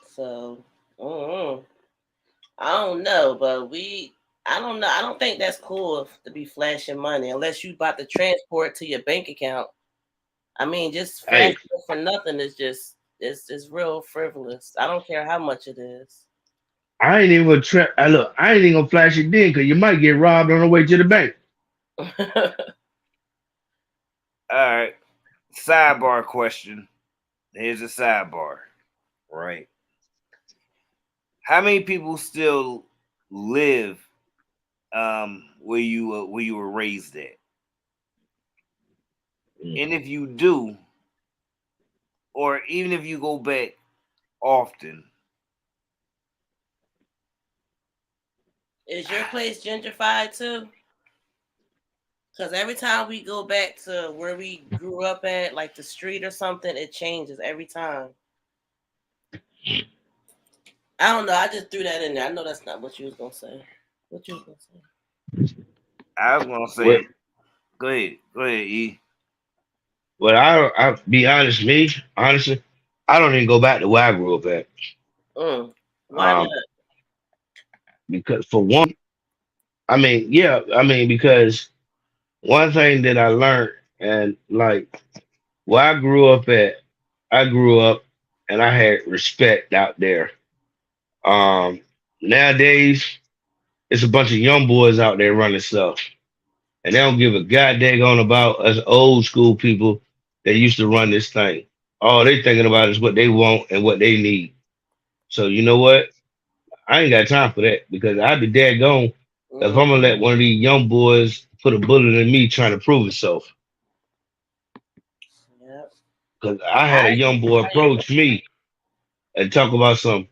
So, mm, I don't know, but I don't know. I don't think that's cool to be flashing money unless you about to transport to your bank account. I mean, just Hey, flashing it for nothing is just it's real frivolous. I don't care how much it is. I ain't even gonna look, I ain't even gonna flash it then because you might get robbed on the way to the bank. All right. Sidebar question. Here's a sidebar. Right. How many people still live where you were raised at? Mm. And if you do, or even if you go back often, Is your place gentrified too? Because every time we go back to where we grew up at, like the street or something, it changes every time. I don't know. I just threw that in there. I know that's not what you was gonna say. What you was gonna say? I was gonna Well, say, go ahead, E. well, I be honest, me honestly, I don't even go back to where I grew up at. Why not? Um, because for one, I mean, yeah, I mean because one thing that I learned and like where I grew up at, I grew up and I had respect out there. Um, Nowadays, it's a bunch of young boys out there running stuff, and they don't give a goddamn on about us old school people that used to run this thing. All they thinking about is what they want and what they need. So you know what? I ain't got time for that because I'd be dead gone if I'm Mm, gonna let one of these young boys put a bullet in me trying to prove itself. yep. Because I I had a young boy agree. approach me and talk about some,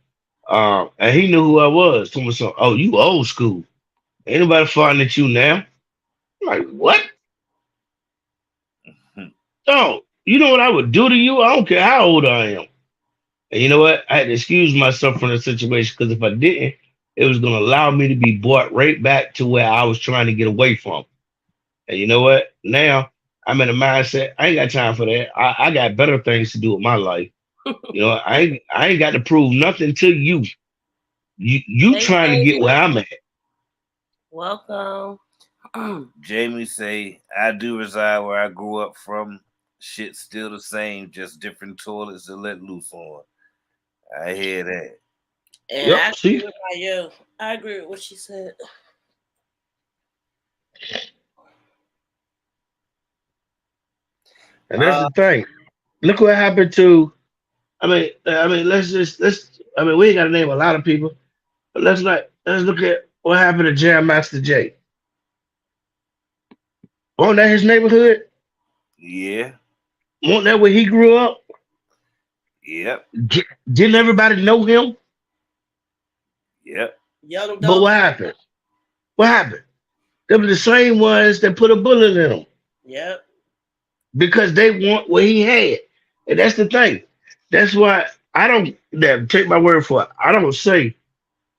and he knew who I was. Told me some, oh, you old school. Ain't nobody fighting at you now. I'm like, what? Oh, you know what I would do to you? I don't care how old I am. And you know what? I had to excuse myself from the situation because if I didn't, it was going to allow me to be brought right back to where I was trying to get away from. And you know what? Now I'm in a mindset. I ain't got time for that. I got better things to do with my life. You know, I ain't got to prove nothing to you. You Hey, trying to get where Jamie. I'm at. Welcome. Jamie say, I do reside where I grew up from. Shit's still the same, just different toilets to let loose on. I hear that. And I Yep. agree See, with my yo. I agree with what she said. and that's Uh, the thing. Look what happened to. Let's. I mean, we ain't got to name a lot of people, but let's look at what happened to Jam Master Jay. Wasn't that his neighborhood? yeah, Wasn't that where he grew up? yep, Didn't everybody know him? yep. Young But Dolph. what happened? What happened? They were the same ones that put a bullet in him Yep. because they want what he had. And that's the thing. That's why I don't take my word for it. I don't say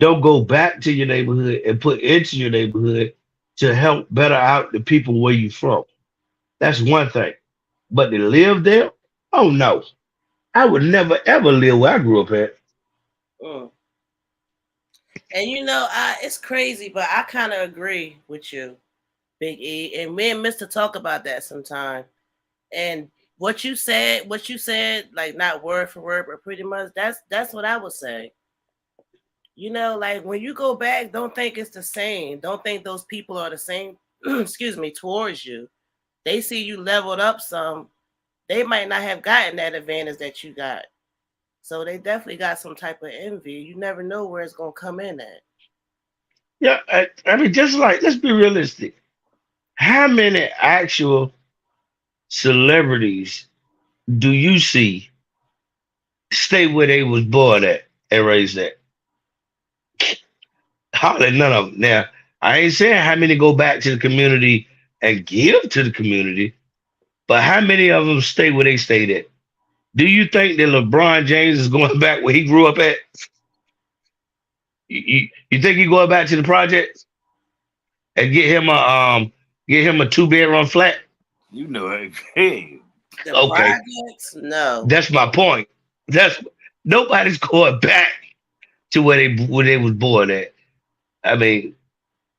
don't go back to your neighborhood and put into your neighborhood to help better out the people where you from. That's one thing. But to live there, oh no. I would never ever live where I grew up at. Mm. And it's crazy, but I kind of agree with you, Big E. And me and Mister talk about that sometime. And what you said, like not word for word, but pretty much that's what I would say. Like when you go back, don't think it's the same. Don't think those people are the same. Excuse me, towards you. They see you leveled up some. They might not have gotten that advantage that you got. So they definitely got some type of envy. You never know where it's gonna come in at. Yeah, I mean, just like let's be realistic. How many actual celebrities do you see stay where they was born at and raised at? Hardly none of them. Now, I ain't saying how many go back to the community and give to the community, but how many of them stay where they stayed at? Do you think that LeBron James is going back where he grew up at? You think he going back to the projects and get him a 2 bedroom flat? You know it. Hey, The Okay, projects, no. that's my point. That's nobody's going back to where they was born at. I mean,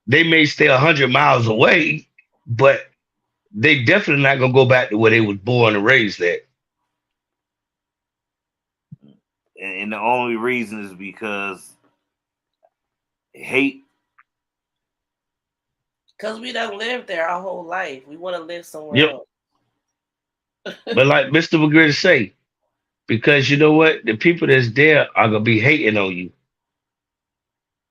they may stay 100 miles away, but they definitely not gonna go back to where they was born and raised at. and the only reason is because hate. Because we don't live there our whole life. We want to live somewhere Yep. else. But like Mr. McGregor say, because you know what, the people that's there are gonna be hating on you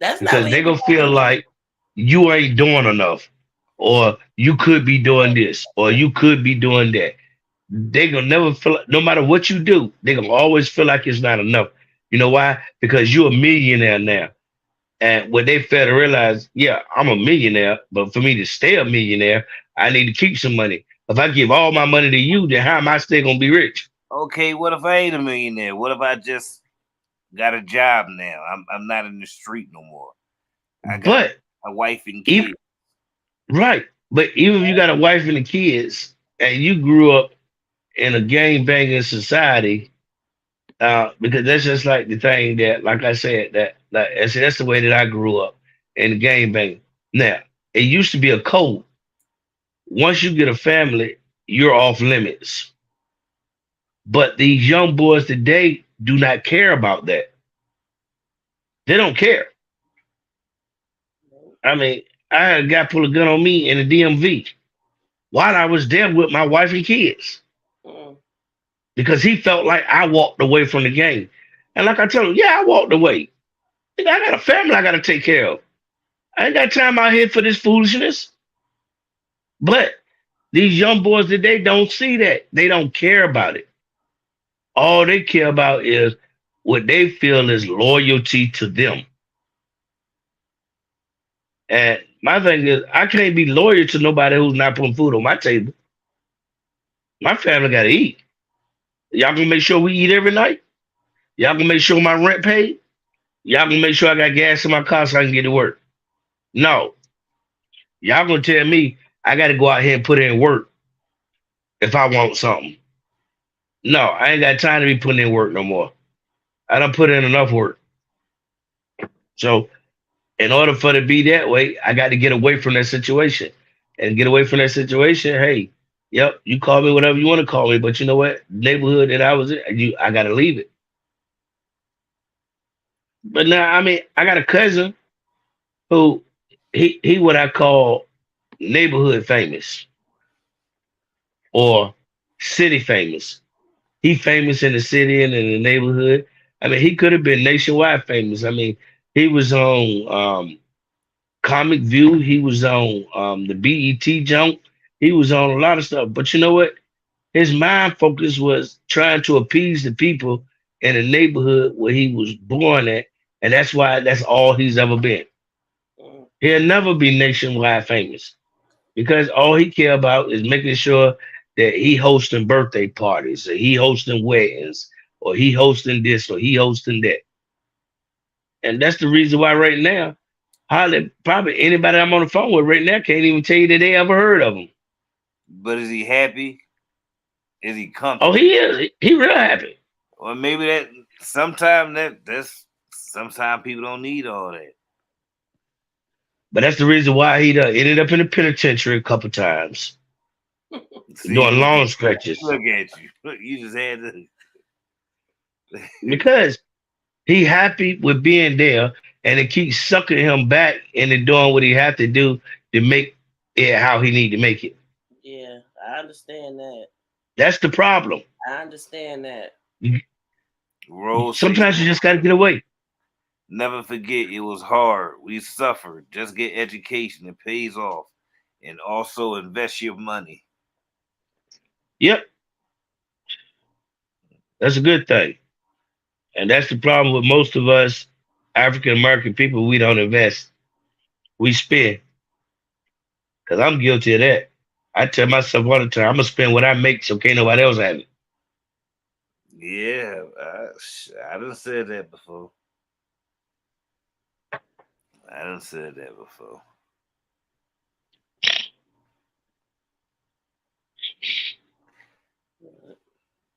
That's not because what they he gonna feel like you ain't doing enough, or you could be doing this, or you could be doing that. They gonna never feel like, no matter what you do, they gonna always feel like it's not enough. You know why? Because you're a millionaire now. And what they fail to realize, yeah, I'm a millionaire, but for me to stay a millionaire, I need to keep some money. If I give all my money to you, then how am I still gonna be rich? Okay, what if I ain't a millionaire? What if I just got a job now? I'm not in the street no more. I got But a wife and even kids. right, but even if you got a wife and the kids, and you grew up in a gang banging society, because that's just like the thing that, like I said, that's the way that I grew up in the gang banging. Now, it used to be a code. Once you get a family, you're off limits. But these young boys today do not care about that. They don't care. I mean, I had a guy pull a gun on me in the DMV while I was there with my wife and kids Mm. because he felt like I walked away from the game. And like I tell him, yeah, I walked away. I got a family I got to take care of. I ain't got time out here for this foolishness. But these young boys today don't see that. They don't care about it. All they care about is what they feel is loyalty to them. And my thing is, I can't be loyal to nobody who's not putting food on my table. My family got to eat. Y'all gonna make sure we eat every night? Y'all gonna make sure my rent paid? Y'all gonna make sure I got gas in my car so I can get to work? No. Y'all gonna tell me I gotta go out here and put in work if I want something. No, I ain't got time to be putting in work no more. I done put in enough work. So in order for it to be that way, I got to get away from that situation. And get away from that situation, hey, yep, you call me whatever you want to call me, but you know what? Neighborhood that I was in, I gotta leave it. But now, I mean, I got a cousin who he what I call neighborhood famous or city famous. He famous in the city and in the neighborhood. I mean, he could have been nationwide famous. I mean, he was on Comic View. He was on the BET junk. He was on a lot of stuff. But you know what? His mind focus was trying to appease the people in the neighborhood where he was born at. And that's why that's all he's ever been. Mm. He'll never be nationwide famous because all he care about is making sure that he hosting birthday parties or he hosting weddings or he hosting this or he hosting that. And that's the reason why right now, hardly probably anybody I'm on the phone with right now can't even tell you that they ever heard of him. But is he happy? Is he Oh, comfortable? he is. He real happy. Or maybe that's sometimes people don't need all that. But that's the reason why he done ended up in the penitentiary a couple times, See, doing long stretches. look at you. Look, you just had to. Because he happy with being there and it keeps sucking him back into doing what he have to do to make it how he need to make it. Yeah, I understand that. That's the problem. I understand that. Rose said, Sometimes you just got to get away. never forget it was hard. We suffered. Just get education. It pays off. And also invest your money. Yep, that's a good thing. And that's the problem with most of us African American people. We don't invest. We spend. Because I'm guilty of that. I tell myself all the time, I'm going to spend what I make so can't nobody else have it. Yeah, I done said that before. I done said that before.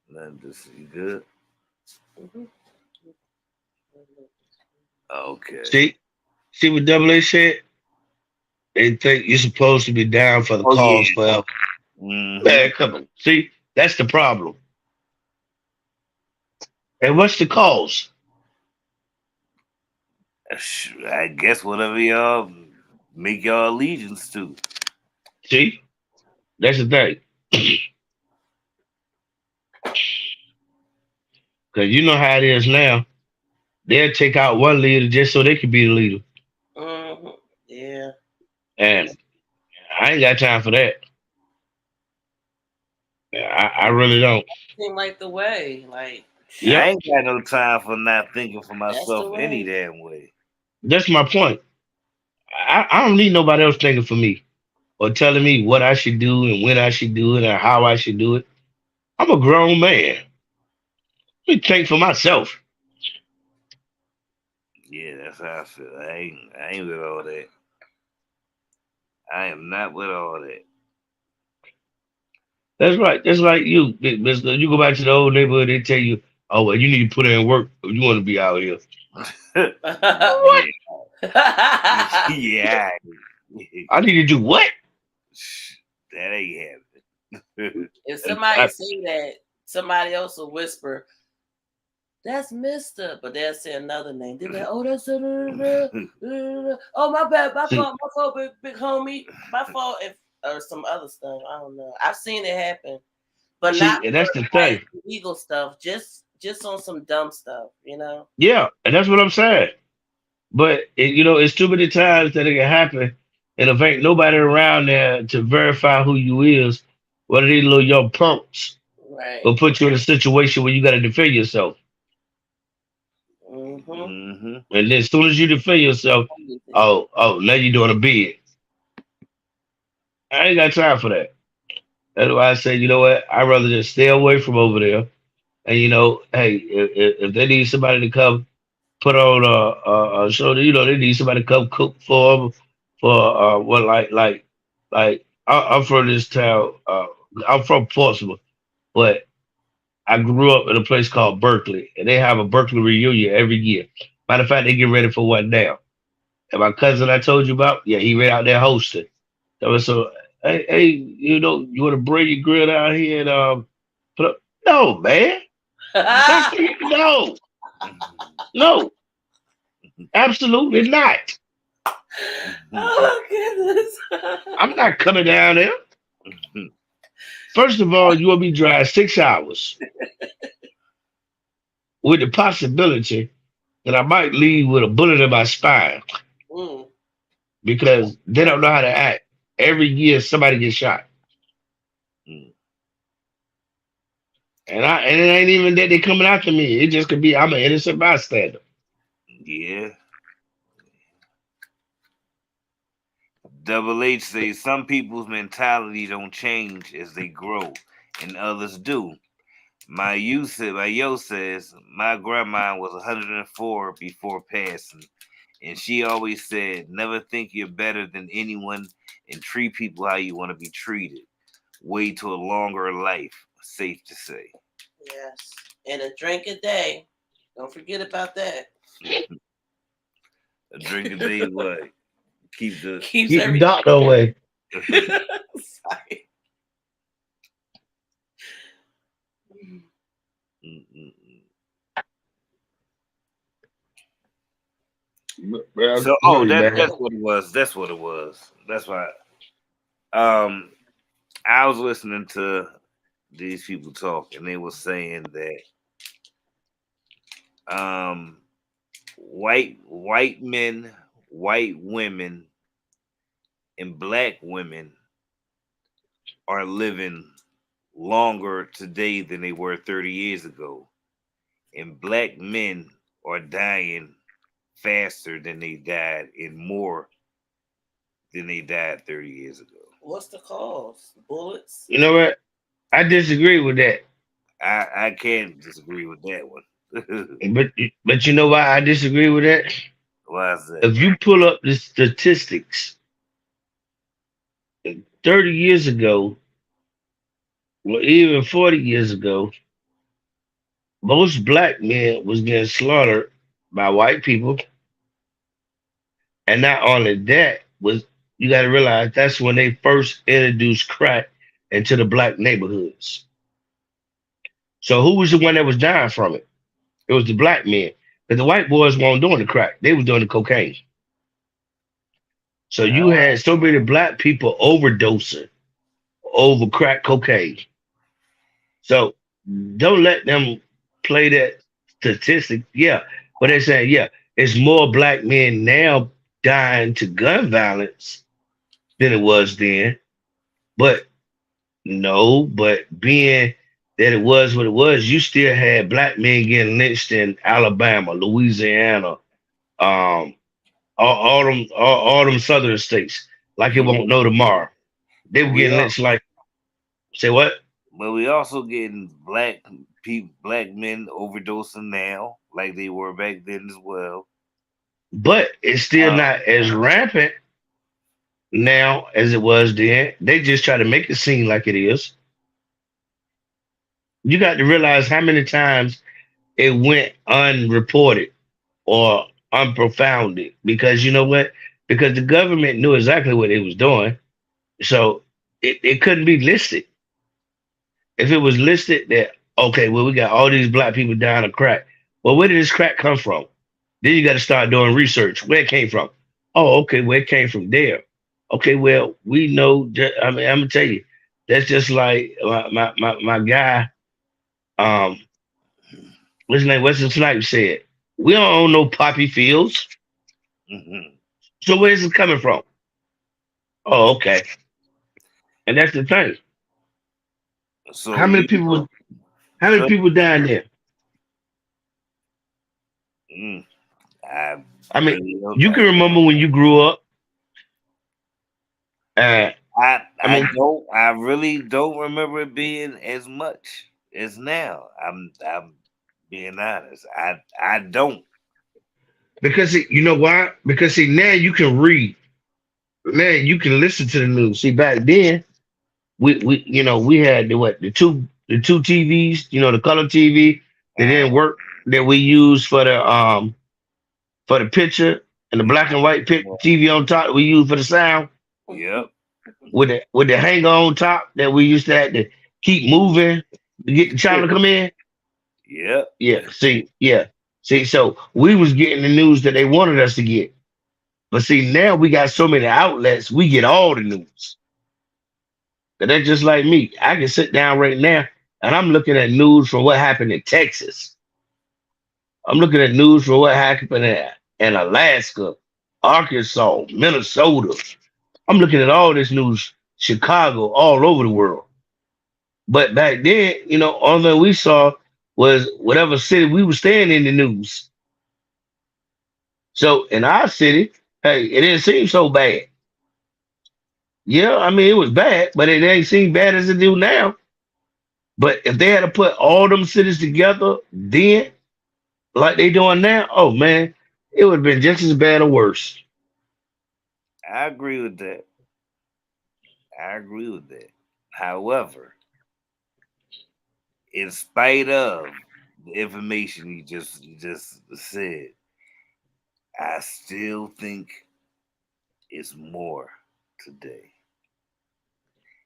Nothing just you good? Mhm. Okay. See what Double A said? They think you're supposed to be down for the Oh yeah. cause forever. Mm-hmm. Man, come on. See, that's the problem. And what's the cause? I guess whatever y'all make y'all allegiance to. See, that's the thing. Because you know how it is now. They'll take out one leader just so they can be the leader. Mhm. Yeah. And I ain't got time for that. I really don't. Seem like the way. Like I Yep, ain't got no time for not thinking for that's the myself any way. damn way. that's my point. I don't need nobody else thinking for me or telling me what I should do and when I should do it and how I should do it. I'm a grown man. Let me think for myself. Yeah, that's how I feel. I ain't with all that. I am not with all That's right. That's like you. You go back to the old neighborhood, they tell you, oh, well, you need to put in work if you want to be out here. that. What? Yeah. I need to do what? That ain't happening. If somebody say that, somebody else will whisper, "That's Mister," but they'll say another name. They'll be like, "Oh, that's oh my bad, my fault, big homie, my fault." If or some other stuff, I don't know. I've seen it happen, but See, not and for that's the like thing. legal stuff. Just on some dumb stuff, you know. Yeah, and that's what I'm saying. But it's too many times that it can happen, and if ain't nobody around there to verify who you is, one of these little young punks Right. will put you in a situation where you got to defend yourself. Mm-hmm. Mm-hmm. And then as soon as you defend yourself, oh, now you're doing a bid. I ain't got time for that. That's why I say, you know what? I'd rather just stay away from over there And hey, if they need somebody to come put on a show, they need somebody to come cook for them. For what I'm from this town. I'm from Portsmouth, but I grew up in a place called Berkeley, and they have a Berkeley reunion every year. Matter of fact, they get ready for one now. And my cousin I told you about, yeah, he right out there hosting. So, hey, you want to bring your grill out here and put up? No, man, no, no, absolutely not. Oh my I'm goodness. not coming down there. First of all, you want me to drive 6 hours with the possibility that I might leave with a bullet in my spine Mm. because they don't know how to act. Every year, somebody gets shot. And it ain't even that they coming after me. It just could be I'm an innocent bystander. Yeah. Double H says some people's mentality don't change as they grow, and others do. My yo says my grandma was 104 before passing, and she always said, "Never think you're better than anyone, and treat people how you want to be treated. Way to a longer life." Safe to say. Yes. And a drink a day. Don't forget about that. A drink a day, what? Keep the. Keeps Keep the every doctor away. sorry. Mm-mm-mm. Well, So, I feel you, that's man. what it was. That's what it was. That's why. Um, I was listening to these people talk, and they were saying that um, white men, white women, and black women are living longer today than they were 30 years ago, and black men are dying faster than they died and more than they died 30 years ago. What's the cause? Bullets? You know what? I disagree with that. I can't disagree with that one. But you know why I disagree with that? Why is that? If you pull up the statistics, 30 years ago, or even 40 years ago, most black men was getting slaughtered by white people. And not only that, was you gotta realize that's when they first introduced crack into the black neighborhoods. So who was the one that was dying from it? It was the black men. Because the white boys weren't doing the crack. They was doing the cocaine. So you had so many black people overdosing over crack cocaine. So don't let them play that statistic. Yeah. But they're saying, yeah, it's more black men now dying to gun violence than it was then. But no, but being that it was what it was, you still had black men getting lynched in Alabama, Louisiana, um, all them southern states, like it won't know tomorrow. They But were we getting all, lynched like say what? but we also getting black men overdosing now, like they were back then as well. But it's still Uh, not as rampant now as it was then. They just try to make it seem like it is. You got to realize how many times it went unreported or unprofounded because you know what? Because the government knew exactly what it was doing. So it couldn't be listed. If it was listed that, okay, well, we got all these black people dying of crack. Well, where did this crack come from? Then you got to start doing research. Where it came from? Oh, okay, well, it came from there. Okay, well, we know. I mean, I'm gonna tell you, that's just like my guy. Um, what's his name? Wesley Snipes said, "We don't own no poppy fields. mhm. So where's it coming from?" Oh, okay, and that's the thing. So How many you, people? How many so, people dying there? mm, I I mean, really don't. you can remember when you grew up. Uh, I I mean, don't. I really don't remember it being as much. is now. I'm being honest. I don't. Because you know why? Because see, now you can read, now you can listen to the news. See, back then we we had the two TVs, the color TV that Uh, didn't work, that we used for the picture, and the black and white TV on top we used for the sound, yep. with the hanger on top that we used to have to keep moving to get the channel to come in. Yep. Yeah, see, yeah. See, so we was getting the news that they wanted us to get. But see, now we got so many outlets, we get all the news. But that's just like me. I can sit down right now and I'm looking at news from what happened in Texas. I'm looking at news from what happened in Alaska, Arkansas, Minnesota. I'm looking at all this news, Chicago, all over the world. But back then, all that we saw was whatever city we were staying in the news. So in our city, hey, it didn't seem so bad. Yeah, I mean it was bad, but it ain't seem bad as it do now. But if they had to put all them cities together then, like they doing now, oh man, it would have been just as bad or worse. I agree with that. I agree with that. However, in spite of the information you just said, I still think it's more today.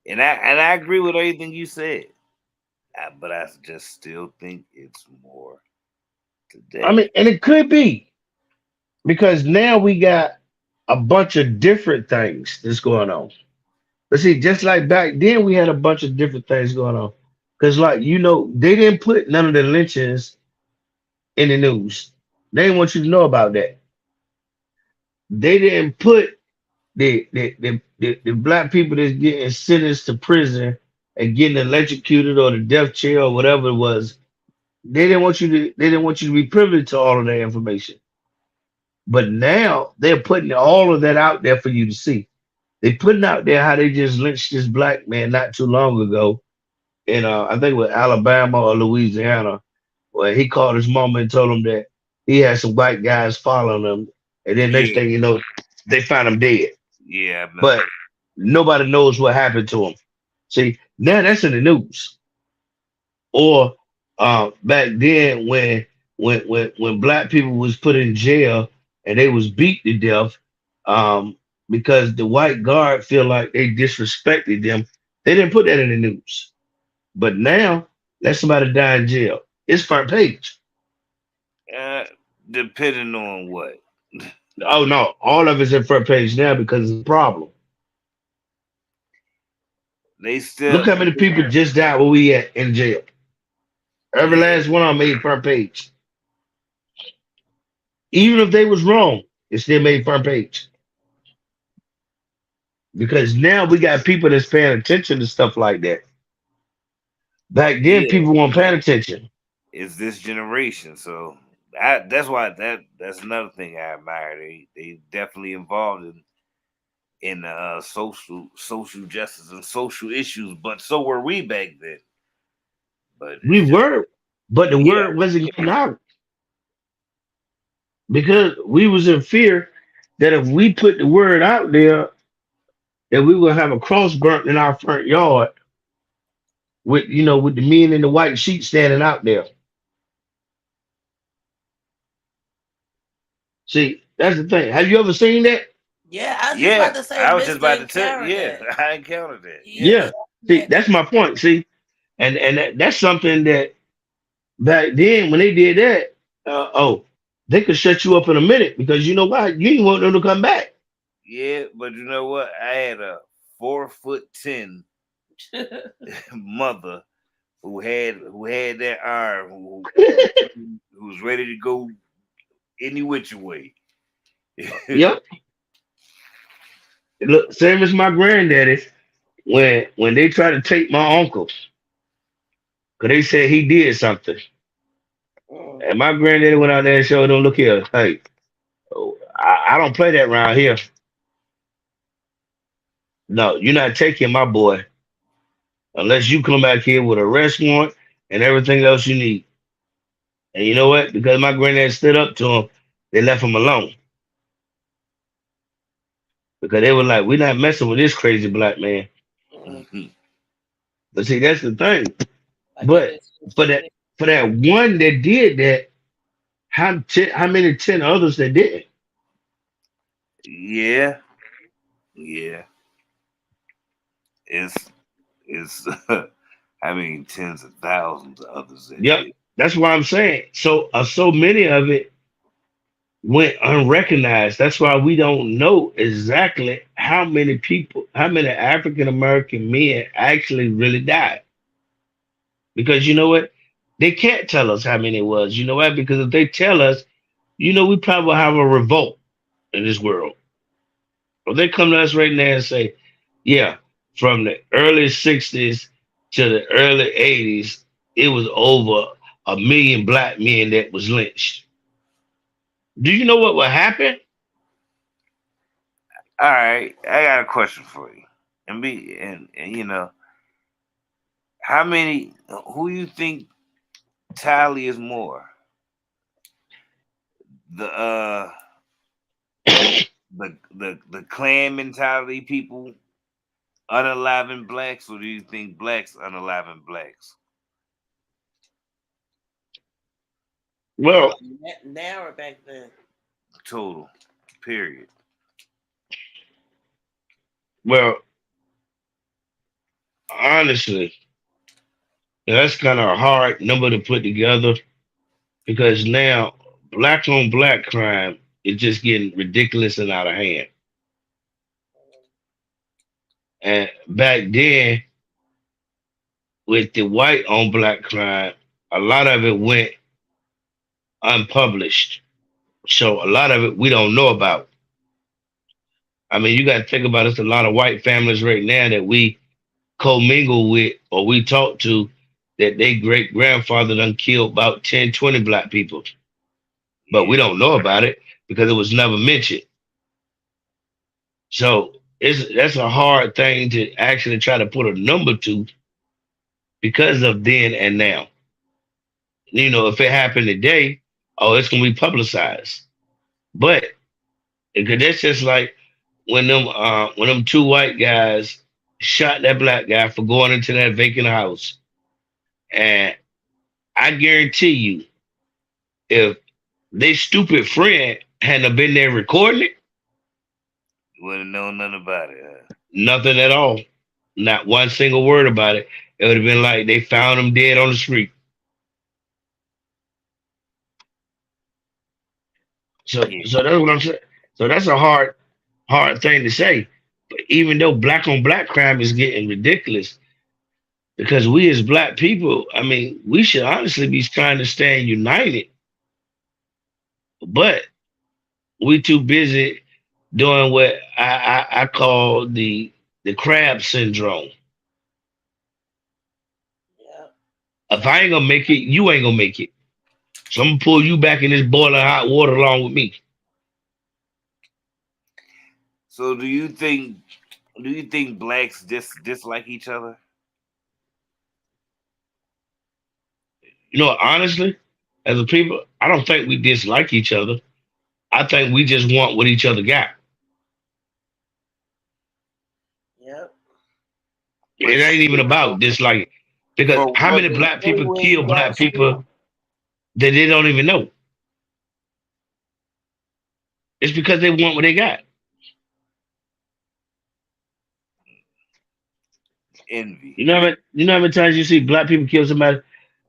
And I agree with everything you said. But I just still think it's more I today. mean, and it could be because now we got a bunch of different things that's going on. But see, just like back then, we had a bunch of different things going on. Because, like, they didn't put none of the lynchings in the news. They didn't want you to know about that. They didn't put the black people that's getting sentenced to prison and getting electrocuted or the death chair or whatever it was. They didn't want you to be privileged to all of that information. But now they're putting all of that out there for you to see. They putting out there how they just lynched this black man not too long ago in I think it was Alabama or Louisiana, where he called his mama and told him that he had some white guys following him, and then next Yeah, thing you know, they found him dead. yeah, I remember. But nobody knows what happened to him. See, now that's in the news. Or back then when black people was put in jail and they was beat to death, um, because the white guard feel like they disrespected them, they didn't put that in the news. But now, let somebody die in jail. It's front page. Uh, Depending on what Oh no, all of it's in front page now because it's a problem. they still, Look how many people just died where we at in jail. Every yeah, last one of them made front page. Even if they was wrong, it still made front page. Because now we got people that's paying attention to stuff like that. Back then, yeah, people weren't paying attention. it's this generation. So that's why that's another thing I admire. They definitely involved in social justice and social issues, but so were we back then. But We it's just were, but the yeah, word wasn't getting out because we was in fear that if we put the word out there, that we will have a cross burnt in our front yard with the men in the white sheet standing out there. See, that's the thing. Have you ever seen that? Yeah, I was just yeah. about to say I was just Mister about to and tell. Karen Yeah, that. I encountered that. Yeah, Yeah, Yeah. See, that's my point. See, and that's something that back then when they did that, they could shut you up in a minute because you know why? You didn't want them to come back. yeah. But you know what? I had a 4'10" mother who had that arm who was ready to go any which way. Yep. Look, same as my granddaddy when they tried to take my uncle because they said he did something, Mm. and my granddaddy went out there and showed them, look here, hey, oh, I don't play that around here. No, you're not taking my boy unless you come back here with a arrest warrant and everything else you need. And you know what? Because my granddad stood up to him, they left him alone. Because they were like, we're not messing with this crazy black man. Mm. Mhm. But see, that's the thing. Like it But is for taking that it. for that one that did that, how many 10 others that didn't? Yeah, yeah. It's I mean tens of thousands of others that Yep. did. That's why I'm saying. So many of it went unrecognized. That's why we don't know exactly how many people, how many African American men actually really died. Because you know what? They can't tell us how many it was. You know why? Because if they tell us, we probably will have a revolt in this world. If they come to us right now and say, yeah, from the early 60s to the early 80s, it was over 1 million black men that was lynched. Do you know what will happen? All right, I got a question for you. And how many who you think tally is more? The the clan mentality people unaliving blacks, or do you think blacks unaliving blacks? Well, Now or back then? Total. Period. well, honestly, that's kind of a hard number to put together because now black on black crime is just getting ridiculous and out of hand. And back then, with the white on black crime, a lot of it went unpublished. So a lot of it we don't know about. I mean, you got to think about it's a lot of white families right now that we commingle with or we talk to that they great grandfather done killed about 10, 20 black people. But we Yeah. don't know about it because it was never mentioned. So that's a hard thing to actually try to put a number to because of then and now. If it happened today, oh, it's gonna be publicized. But because that's just like when them two white guys shot that black guy for going into that vacant house. And I guarantee you, if they stupid friend hadn't have been there recording it, You wouldn't know nothing about it. nothing at all. Not one single word about it. It would have been like they found him dead on the street. So Yeah. so that's what I'm saying. So that's a hard thing to say. But even though black on black crime is getting ridiculous, because we as black people, I mean, we should honestly be trying to stand united, but we too busy doing what I call the crab syndrome. Yeah. If I ain't gonna make it, you ain't gonna make it. So I'm gonna pull you back in this boiling hot water along with me. So do you think blacks dislike each other? Honestly, as a people, I don't think we dislike each other. I think we just want what each other got. Yep. But It ain't even about disliking. Because for how what many But black then people when kill you black don't see, people that they don't even know? It's because they want what they got. envy. You know how many times you see black people kill somebody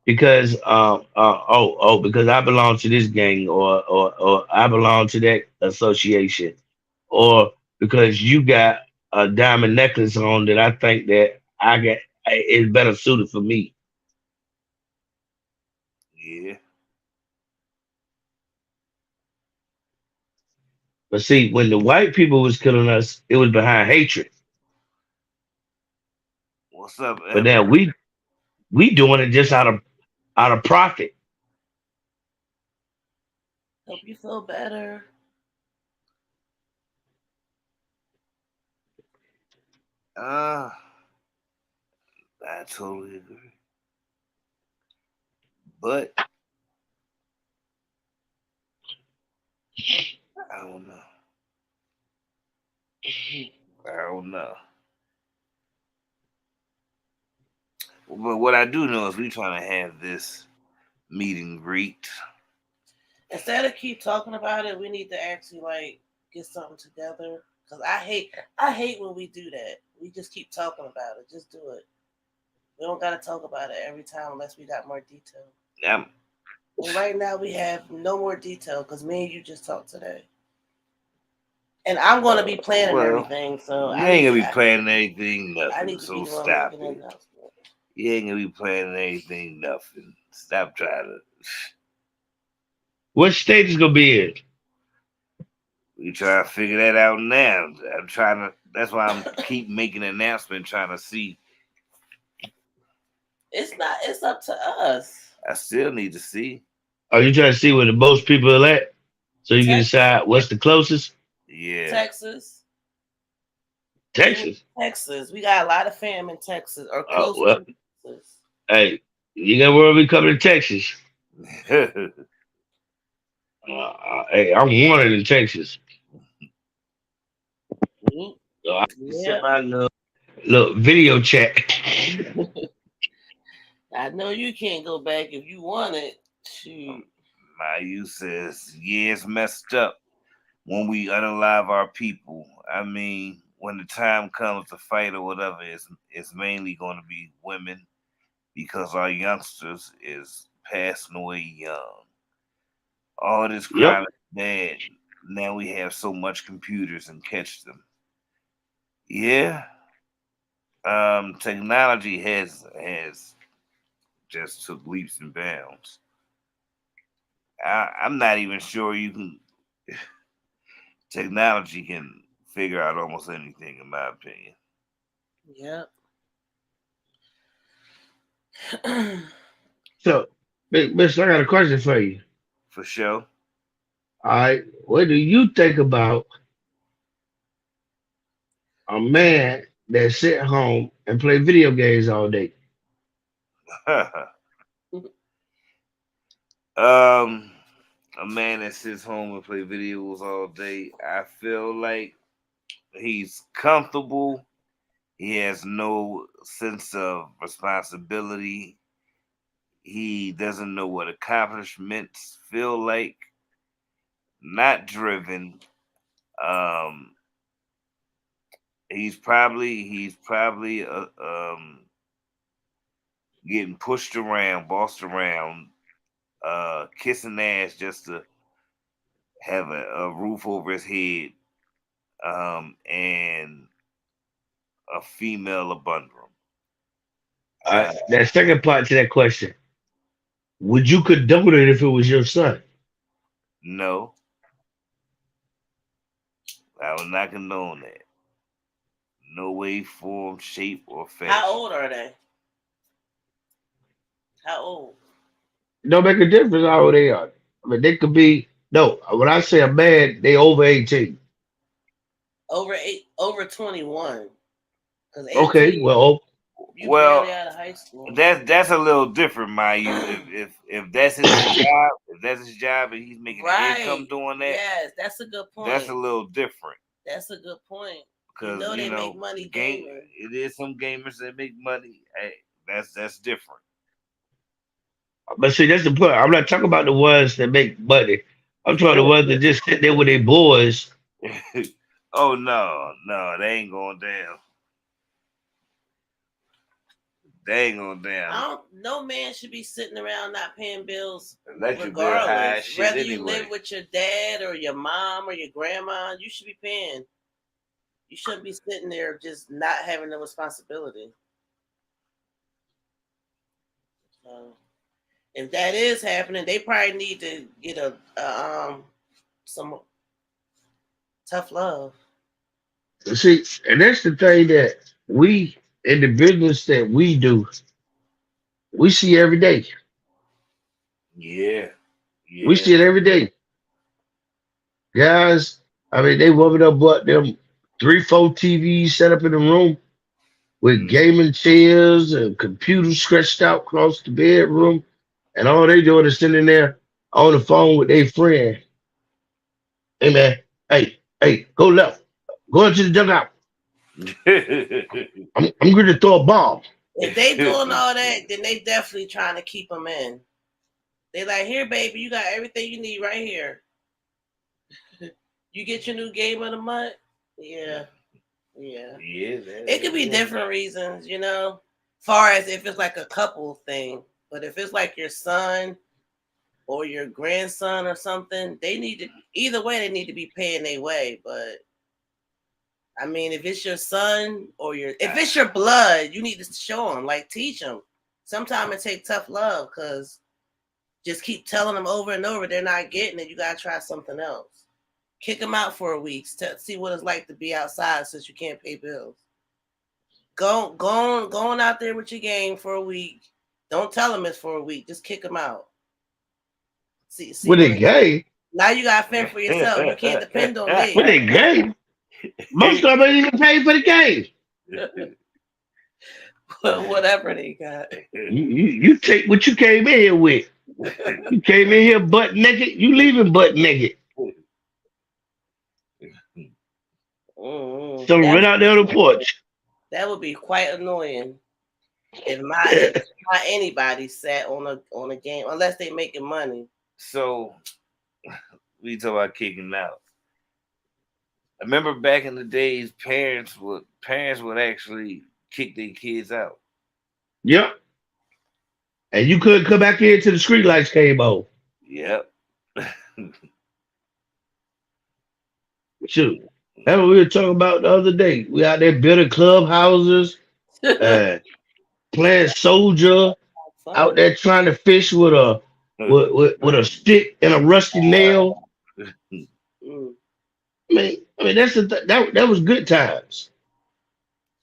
because because I belong to this gang or I belong to that association or because you got a diamond necklace on that I think that I got is better suited for me. Yeah. But see, when the white people was killing us, it was behind hatred. What's up, But Evan? now we doing it just out of profit. help you feel better. Uh, I totally agree. But I don't know. I don't know. But what I do know is we trying to have this meet and greet. Instead of keep talking about it, we need to actually like get something together. Cause I hate when we do that. We just keep talking about it. Just do it. We don't gotta talk about it every time unless we got more detail. I'm, And right now we have no more detail because me and you just talked today. And I'm gonna be planning well, everything, so you ain't gonna be planning anything, I nothing. need to be So the one stop making an it. announcement. You ain't gonna be planning anything, nothing. Stop trying to. What state is gonna be in? We trying to figure that out now. I'm trying to. That's why I'm keep making an announcement, trying to see. It's not. It's up to us. I still need to see. Are you trying to see where the most people are at? So you can Texas, decide what's the closest? Yeah. Texas, Texas. Texas. We got a lot of fam in Texas or close Well, to Texas. hey, you got where we coming to Texas? Hey, I'm wanted in Texas. Mhm. So I can send Yep. my little video chat. I know you can't go back if you want it. Shoot. My youth says, yeah, it's messed up when we unalive our people. I mean, when the time comes to fight or whatever, it's mainly going to be women because our youngsters is passing away young. All this Yep. crime is bad. Now we have so much computers and catch them. Yeah, technology has just took leaps and bounds. I'm not even sure you can. Technology can figure out almost anything, in my opinion. Yep. So, Mister, I got a question for you. For sure. All right, what do you think about a man that sit home and play video games all day? um, a man that sits home and play videos all day. I feel like he's comfortable. He has no sense of responsibility. He doesn't know what accomplishments feel like. Not driven. Um, he's probably getting pushed around, bossed around, kissing ass just to have a roof over his head, and a female abundant. Uh, That second part to that question: would you condone it if it was your son? no, I will not condone that. No way, form, shape, or How fashion. old are they? How old? Don't make a difference how old they are. I mean, they could be no. When I say a man, they over 18. Over 21. Because Okay, 18, well, you Well, barely out of high school. that's a little different, Mayu. If that's his job, if that's his job, and he's making an income Right. doing that, Yes, that's a good that's point. a little different. That's a good point. You Because know they make money game gaming. it is some gamers that make money. Hey, that's different. but see, that's the point. I'm not talking about the ones that make money. I'm talking the ones that just sit there with their boys. Oh no, they ain't going down. They ain't going down. No man should be sitting around not paying bills Electric bill high as regardless. shit Whether you anyway. live with your dad or your mom or your grandma, you should be paying. You shouldn't be sitting there just not having the responsibility. So if that is happening, they probably need to get some tough love. See, and that's the thing that we in the business that we do, we see every day. Yeah, We yeah. see it every day. Guys, I mean, they warming up what them 3, 4 TVs set up in the room with Mm. gaming chairs and computers stretched out across the bedroom, and all they doing is sitting there on the phone with their friend. Hey man, hey, go left, go into the dugout. I'm going to throw a bomb. If they doing all that, then they definitely trying to keep them in. They like, here, baby, you got everything you need right here. You get your new game of the month? Yeah. Yeah, It could be different reasons, you know, far as if it's like a couple thing. But if it's like your son or your grandson or something, they need to, either way, they need to be paying their way. But I mean, if it's your son or if it's your blood, you need to show them, like teach them. Sometimes it takes tough love because just keep telling them over and over they're not getting it. You got to try something else. Kick them out for a week to see what it's like to be outside since you can't pay bills. Going out there with your game for a week. Don't tell them it's for a week. Just kick them out. See With a game? Now you got to fend for yourself. You can't depend on me. With a game? Most of them ain't even paid for the game. Whatever they got. You take what you came in here with. You came in here butt naked. You leaving butt naked. So run out there on the porch. That would be quite annoying if my anybody sat on a game unless they making money. So we talk about kicking out. I remember back in the days, parents would actually kick their kids out. Yep. And you couldn't come back in till the street lights came on. Yep. Shoot. That's what we were talking about the other day. We out there building clubhouses, playing soldier, out there trying to fish with a stick and a rusty nail. I mean that's that was good times.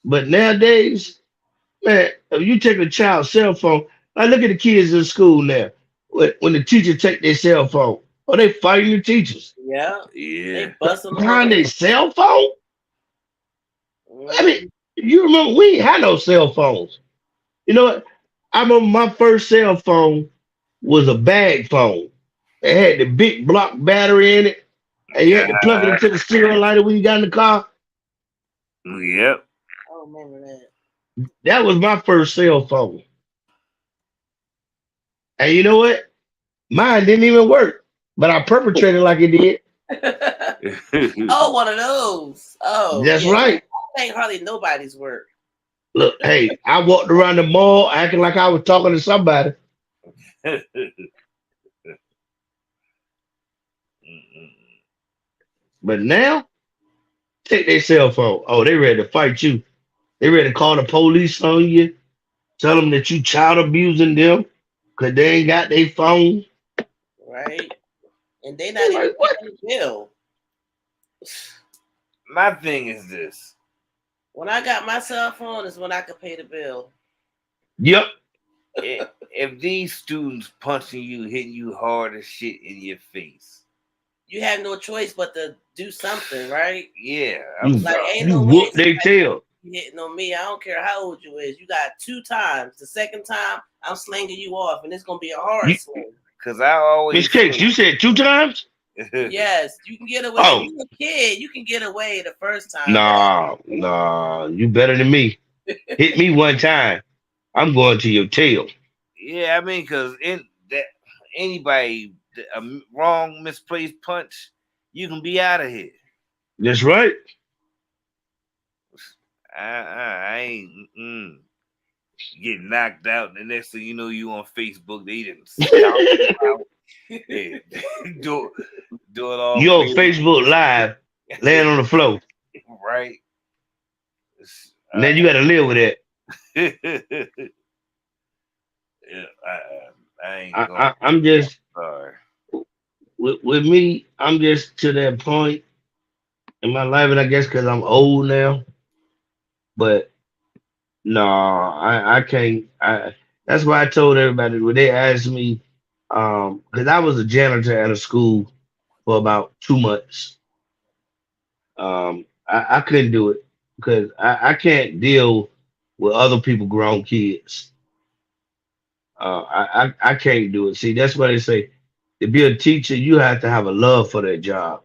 But nowadays, man, if you take a child's cell phone, I look at the kids in school now. When the teacher take their cell phone, they fighting the teachers. Yeah. They busting behind their cell phone. I mean, you remember we ain't had no cell phones. You know what? I remember my first cell phone was a bag phone. It had the big block battery in it, and you had to plug it into the serial lighter when you got in the car. Yep. I remember that. That was my first cell phone. And you know what? Mine didn't even work, but I perpetrated like it did. Oh, one of those. Oh, that's right. I think hardly nobody's work. Look, hey, I walked around the mall acting like I was talking to somebody. But now, take their cell phone. Oh, they ready to fight you. They ready to call the police on you. Tell them that you child abusing them because they ain't got their phone. Right. And they not even paying the bill. My thing is this. When I got my cell phone is when I could pay the bill. Yep. If these students punching you, hitting you hard as shit in your face, you have no choice but to do something, right? Yeah. I'm like, ain't no whoop they tail. Hitting on me. I don't care how old you is. You got 2 times. The second time, I'm slinging you off, and it's gonna be a hard swing. Because I always Mista&Cakz, you said 2 times? Yes, you can get away. Oh. If you're a kid, you can get away the first time. Nah, you better than me. Hit me 1 time, I'm going to your tail. Yeah, I mean, because anybody a wrong misplaced punch, you can be out of here. That's right. I ain't get knocked out, and the next thing you know, you on Facebook. They didn't do it all. You on Facebook Live, laying on the floor, right? And then you got to live with it. Yeah, I'm just sorry. With me. I'm just to that point in my life, and I guess because I'm old now. But no, I can't. That's why I told everybody when they asked me, because I was a janitor at a school for about 2 months. I couldn't do it because I can't deal with other people grown kids. I can't do it. See, that's why they say to be a teacher, you have to have a love for that job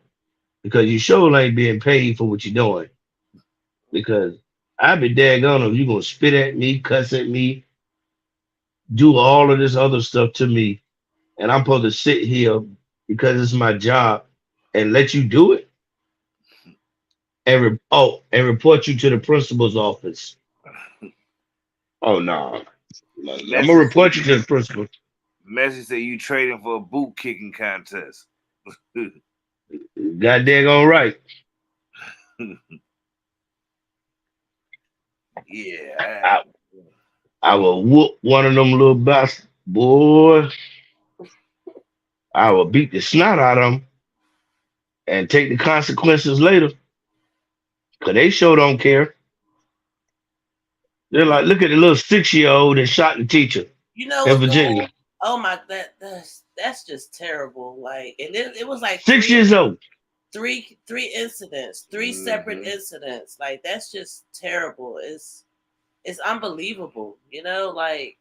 because you sure ain't being paid for what you're doing. Because I'd be daggone if you gonna spit at me, cuss at me, do all of this other stuff to me, and I'm supposed to sit here because it's my job and let you do it and and report you to the principal's office. Oh no, I'm gonna Message report you to the principal. message say you trading for a boot kicking contest. God daggone right. Yeah. I, I will whoop one of them little bastards, boy. I will beat the snot out of them and take the consequences later. Cause they sure don't care. They're like, look at the little 6-year-old that shot the teacher You know in what's Virginia. oh my that's just terrible. Like it was like 6 years old. three incidents, 3 separate incidents. Like that's just terrible. It's unbelievable. You know, like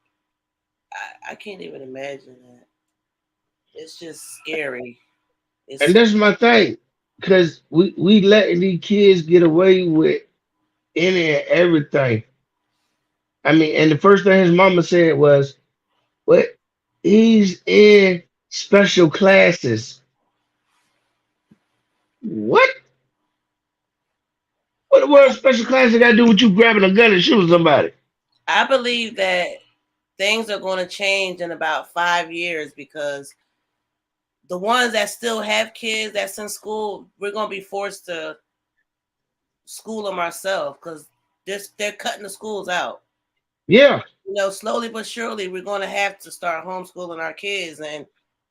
I can't even imagine that. It's just scary. And It's that's my thing. Cause we letting these kids get away with any and everything. I mean, and the first thing his mama said was, "What? He's in special classes." What? What the world special classes got to do with you grabbing a gun and shooting somebody? I believe that things are going to change in about 5 years because the ones that still have kids that's in school, we're going to be forced to school them ourselves because they're cutting the schools out. Yeah. You know, slowly but surely, we're going to have to start homeschooling our kids, and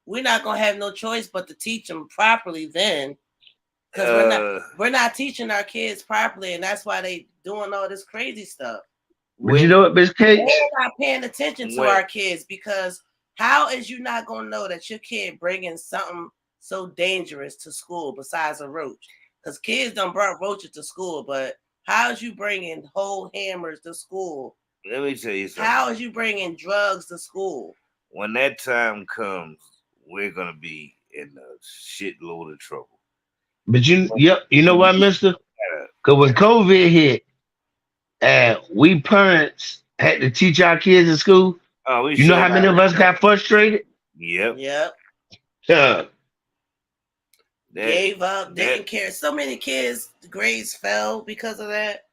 we're not going to have no choice but to teach them properly then, because we're not teaching our kids properly, and that's why they doing all this crazy stuff. But you know what, Miss Cakz? We're not paying attention to our kids because how is you not going to know that your kid bringing something so dangerous to school besides a roach? Because kids done brought roaches to school, but how is you bringing whole hammers to school? Let me tell you something. How is you bringing drugs to school? When that time comes, we're gonna be in a shitload of trouble. But you know what, Mister? Because when COVID hit, and we parents had to teach our kids in school, you know how many of us got frustrated? Yep. Yeah. Gave up, didn't care. So many kids' grades fell because of that.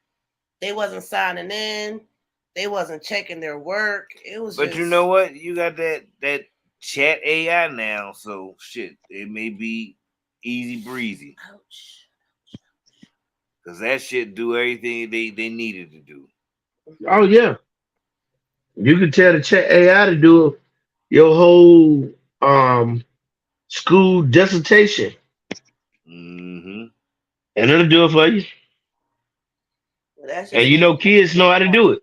They wasn't signing in. They wasn't checking their work. It was. But you know what? You got that chat AI now, so shit, it may be easy breezy. Ouch. Cause that shit do everything they needed to do. Oh yeah. You can tell the chat AI to do your whole school dissertation. And it'll do it for you. Well, and you know kids know how to do it.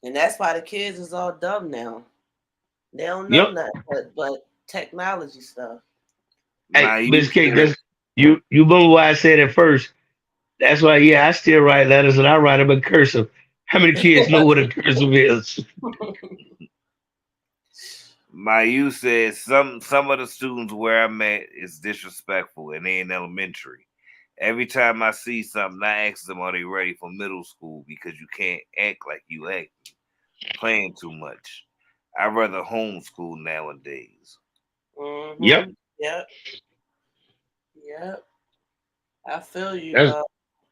And that's why the kids is all dumb now. They don't know nothing but technology stuff. Hey, Miss Cakz, that's you remember why I said it first. That's why, I still write letters and I write them in cursive. How many kids know what a cursive is? My youth said some of the students where I'm at is disrespectful and they in elementary. Every time I see something, I ask them, are they ready for middle school? Because you can't act like you act playing too much. I'd rather homeschool nowadays. Yep. I feel you.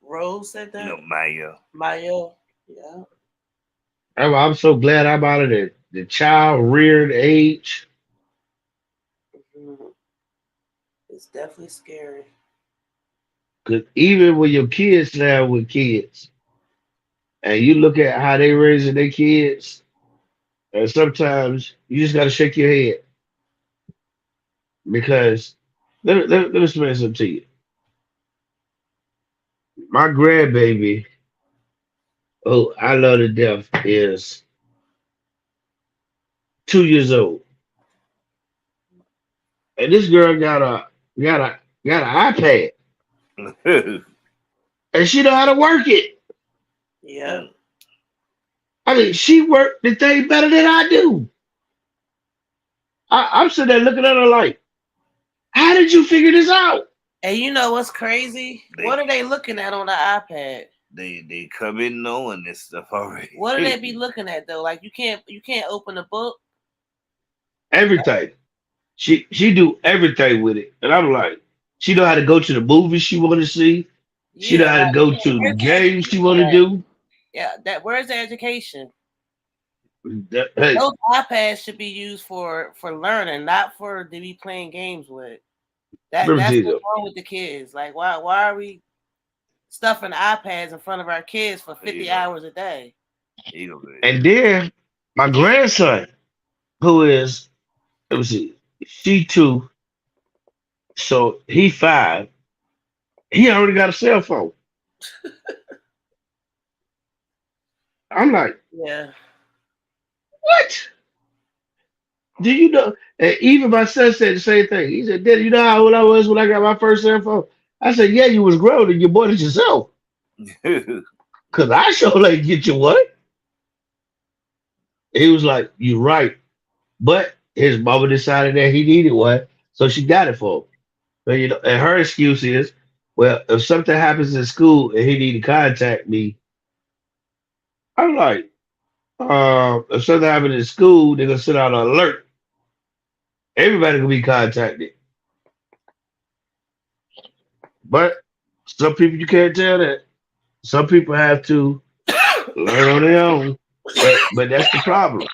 Rose said that? No, Maya. Yeah. I'm so glad I'm out of the child reared age. It's definitely scary. Because even when your kids now with kids, and you look at how they raising their kids, and sometimes you just got to shake your head. Because let me explain something to you. My grandbaby, oh, I love to death, is 2 years old. And this girl got an iPad. And she know how to work it. Yeah. I mean, she worked the thing better than I do. I'm sitting there looking at her like, how did you figure this out? And you know what's crazy? They What are they looking at on the iPad? they come in knowing this stuff already. What do they be looking at though? Like you can't open a book. Everything. She do everything with it. And I'm like, she know how to go to the movies she want to see. She know Yeah, how to like go to the where's the games she education want to at? do. Yeah, that where's the education? Hey, Those iPads should be used for learning, not for to be playing games with. remember That's what's Tito. wrong with the kids. Like why are we stuffing iPads in front of our kids for There you 50 go. hours a day? There you go, baby. And then my grandson, who is, let me see, she two, so he five. He already got a cell phone. I'm like, Yeah. what? Do you know? And even my son said the same thing. He said, Daddy, you know how old I was when I got my first cell phone? I said, yeah, you was grown and you bought it yourself. Cause I sure like get you one. He was like, you're right. But his mama decided that he needed one, so she got it for him. But you know, and her excuse is, well, if something happens in school and he need to contact me, I'm like, if something happens in school, they're gonna send out an alert. Everybody can be contacted. But some people you can't tell that. Some people have to learn on their own. But that's the problem.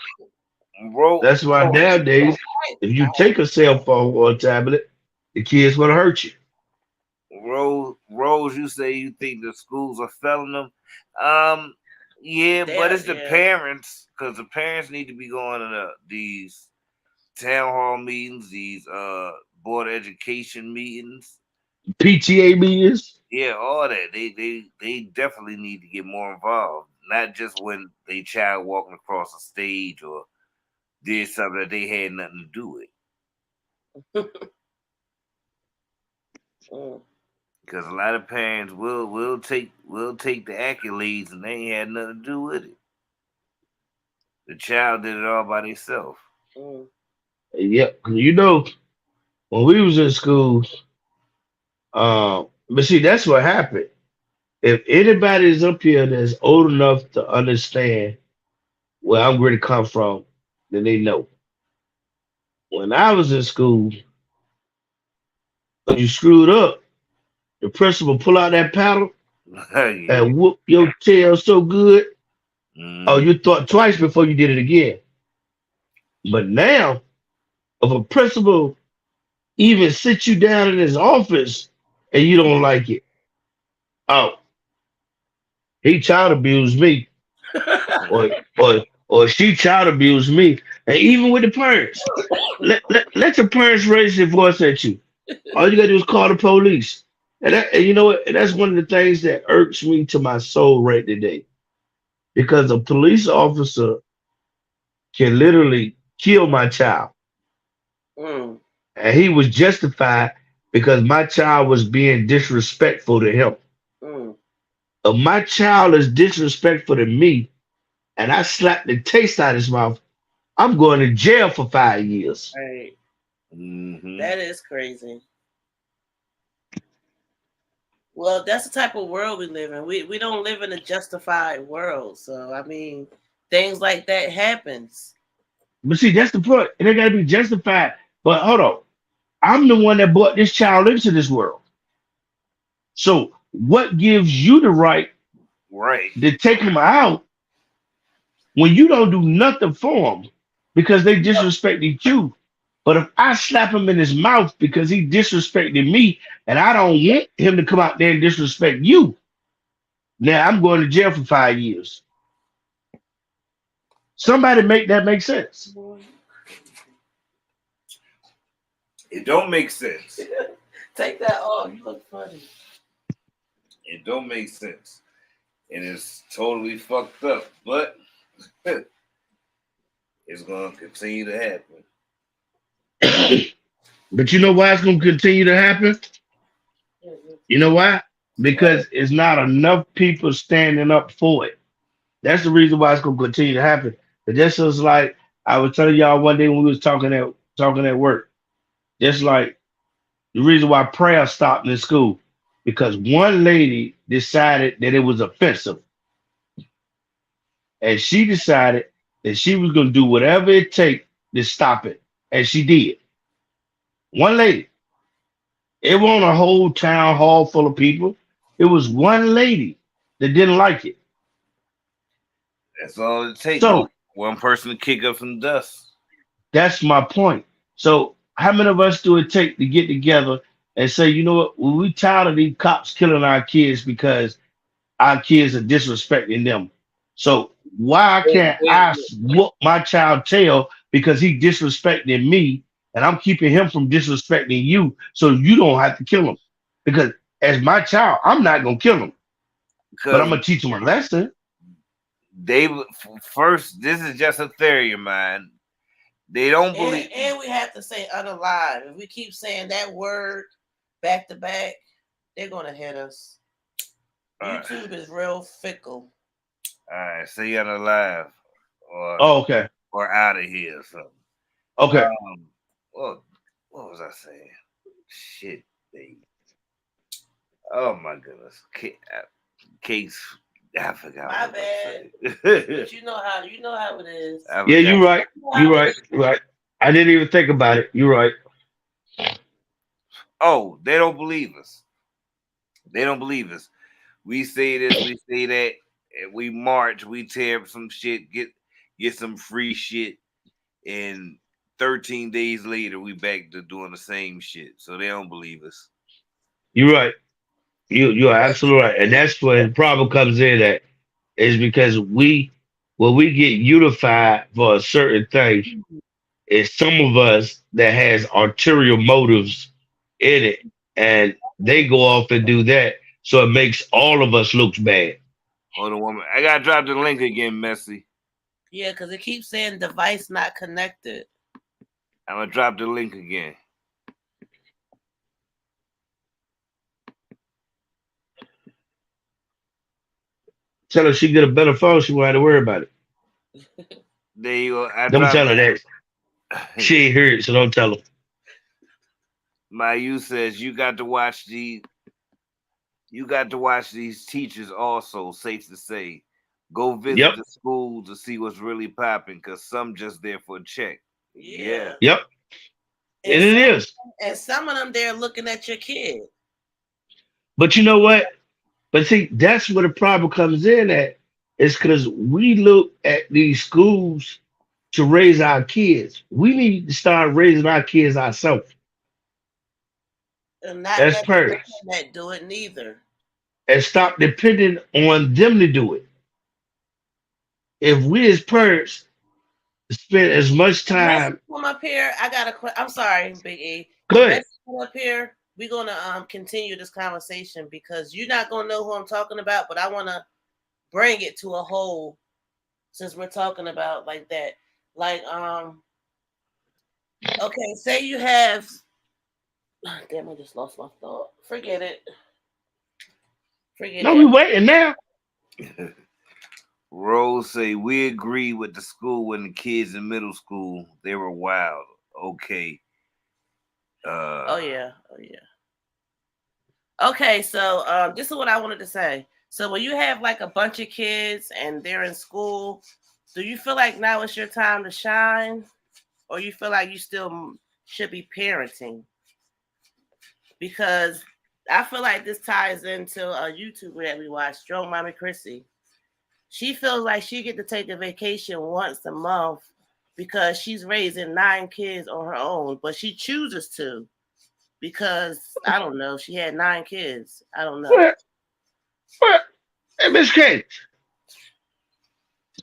Ro- That's why nowadays, if you take a cell phone or a tablet, the kids gonna hurt you. Rose, you say you think the schools are failing them. Um, yeah, but it's the Yeah. parents because the parents need to be going to these town hall meetings, these board of education meetings. PTA meetings. Yeah, all that. They definitely need to get more involved. Not just when they child walking across a stage or did something that they had nothing to do with. Mm. Because a lot of parents will take the accolades and they ain't had nothing to do with it. The child did it all by themselves. Mm. Yep. You know, when we was in school, but see, that's what happened. If anybody is up here that's old enough to understand where I'm going to come from, then they know. When I was in school, when you screwed up, the principal pull out that paddle Yeah. and whoop your tail so good, oh, Mm. you thought twice before you did it again. But now, if a principal even sits you down in his office and you don't like it, oh, he child abused me, or or she child abused me, and even with the parents, let your parents raise their voice at you. All you gotta do is call the police, and you know what? And that's one of the things that irks me to my soul right today, because a police officer can literally kill my child, Mm. and he was justified because my child was being disrespectful to him. Mm. If my child is disrespectful to me, and I slap the taste out of his mouth, I'm going to jail for 5 years. Right. Hmm. That is crazy. Well, that's the type of world we live in. We don't live in a justified world. So I mean, things like that happens. But see, that's the point. And they got to be justified. But hold on. I'm the one that brought this child into this world. So what gives you the right Right. to take him out when you don't do nothing for him because they disrespected you? But if I slap him in his mouth because he disrespected me and I don't want him to come out there and disrespect you, now I'm going to jail for 5 years. Somebody make that make sense. It don't make sense. Take that off. You look funny. It don't make sense. And it's totally fucked up. But it's gonna continue to happen. But you know why it's going to continue to happen? You know why? Because it's not enough people standing up for it. That's the reason why it's gonna continue to happen. But this was like I was telling y'all one day when we was talking at work. Just like the reason why prayer stopped in school, because one lady decided that it was offensive, and she decided that she was gonna do whatever it takes to stop it, and she did. One lady. It wasn't a whole town hall full of people. It was one lady that didn't like it. That's all it takes. So One person to kick up some dust. that's my point. So how many of us do it take to get together and say, you know what, well, we tired of these cops killing our kids because our kids are disrespecting them. So why can't I whoop my child tail because he disrespecting me and I'm keeping him from disrespecting you so you don't have to kill him? Because as my child, I'm not gonna kill him, but I'm Because gonna teach him a lesson. they first, this is just a theory of mine. They don't believe. And we have to say unalive. If we keep saying that word back to back, they're gonna hit us. YouTube is real fickle. All right, say you're alive, or Oh, okay. or out of here or something. Okay. Well, what was I saying? Shit, baby. Oh my goodness, Cakz. I forgot. My what bad. I was saying. But you know how it is. I Yeah, forgot. you're right. You're right. You're right. I didn't even think about it. You're right. Oh, they don't believe us. They don't believe us. We say this, we say that, and we march, we tear up some shit, get some free shit, and 13 days later we back to doing the same shit. So they don't believe us. You're right. You are absolutely right. And that's where the problem comes in at is because when we get unified for a certain thing, it's some of us that has arterial motives in it, and they go off and do that. So it makes all of us look bad. Hold on, woman. I gotta drop the link again, Messy. Yeah, because it keeps saying device not connected. I'm gonna drop the link again. Tell her she get a better phone, she won't have to worry about it. There you go. Don't tell her that. She ain't heard, so don't tell her. Mayu says you got to watch these teachers also, safe to say. Go visit the school to see what's really popping, because some just there for a check. Yeah. Yep. And it is. And some of them they're looking at your kid. But you know what? But see, that's where the problem comes in at. It's because we look at these schools to raise our kids. We need to start raising our kids ourselves. And not as parents. That do it neither. And stop depending on them to do it. If we as parents spend as much time. Come up here. I got a question. I'm sorry, Big E. Good. Come up here. We're gonna continue this conversation because you're not gonna know who I'm talking about, but I wanna bring it to a whole since we're talking about like that. Like okay, say you have damn, I just lost my thought. Forget it. No, we waiting now. Rose say we agree with the school when the kids in middle school they were wild. Okay. Oh yeah. Okay, so this is what I wanted to say. So when you have like a bunch of kids and they're in school, do you feel like now it's your time to shine, or you feel like you still should be parenting? Because I feel like this ties into a YouTuber that we watch, Strong Mommy Chrissy. She feels like she get to take a vacation once a month because she's raising 9 kids on her own, but she chooses to because, I don't know, she had 9 kids. I don't know. What? Hey, Miss Cakz,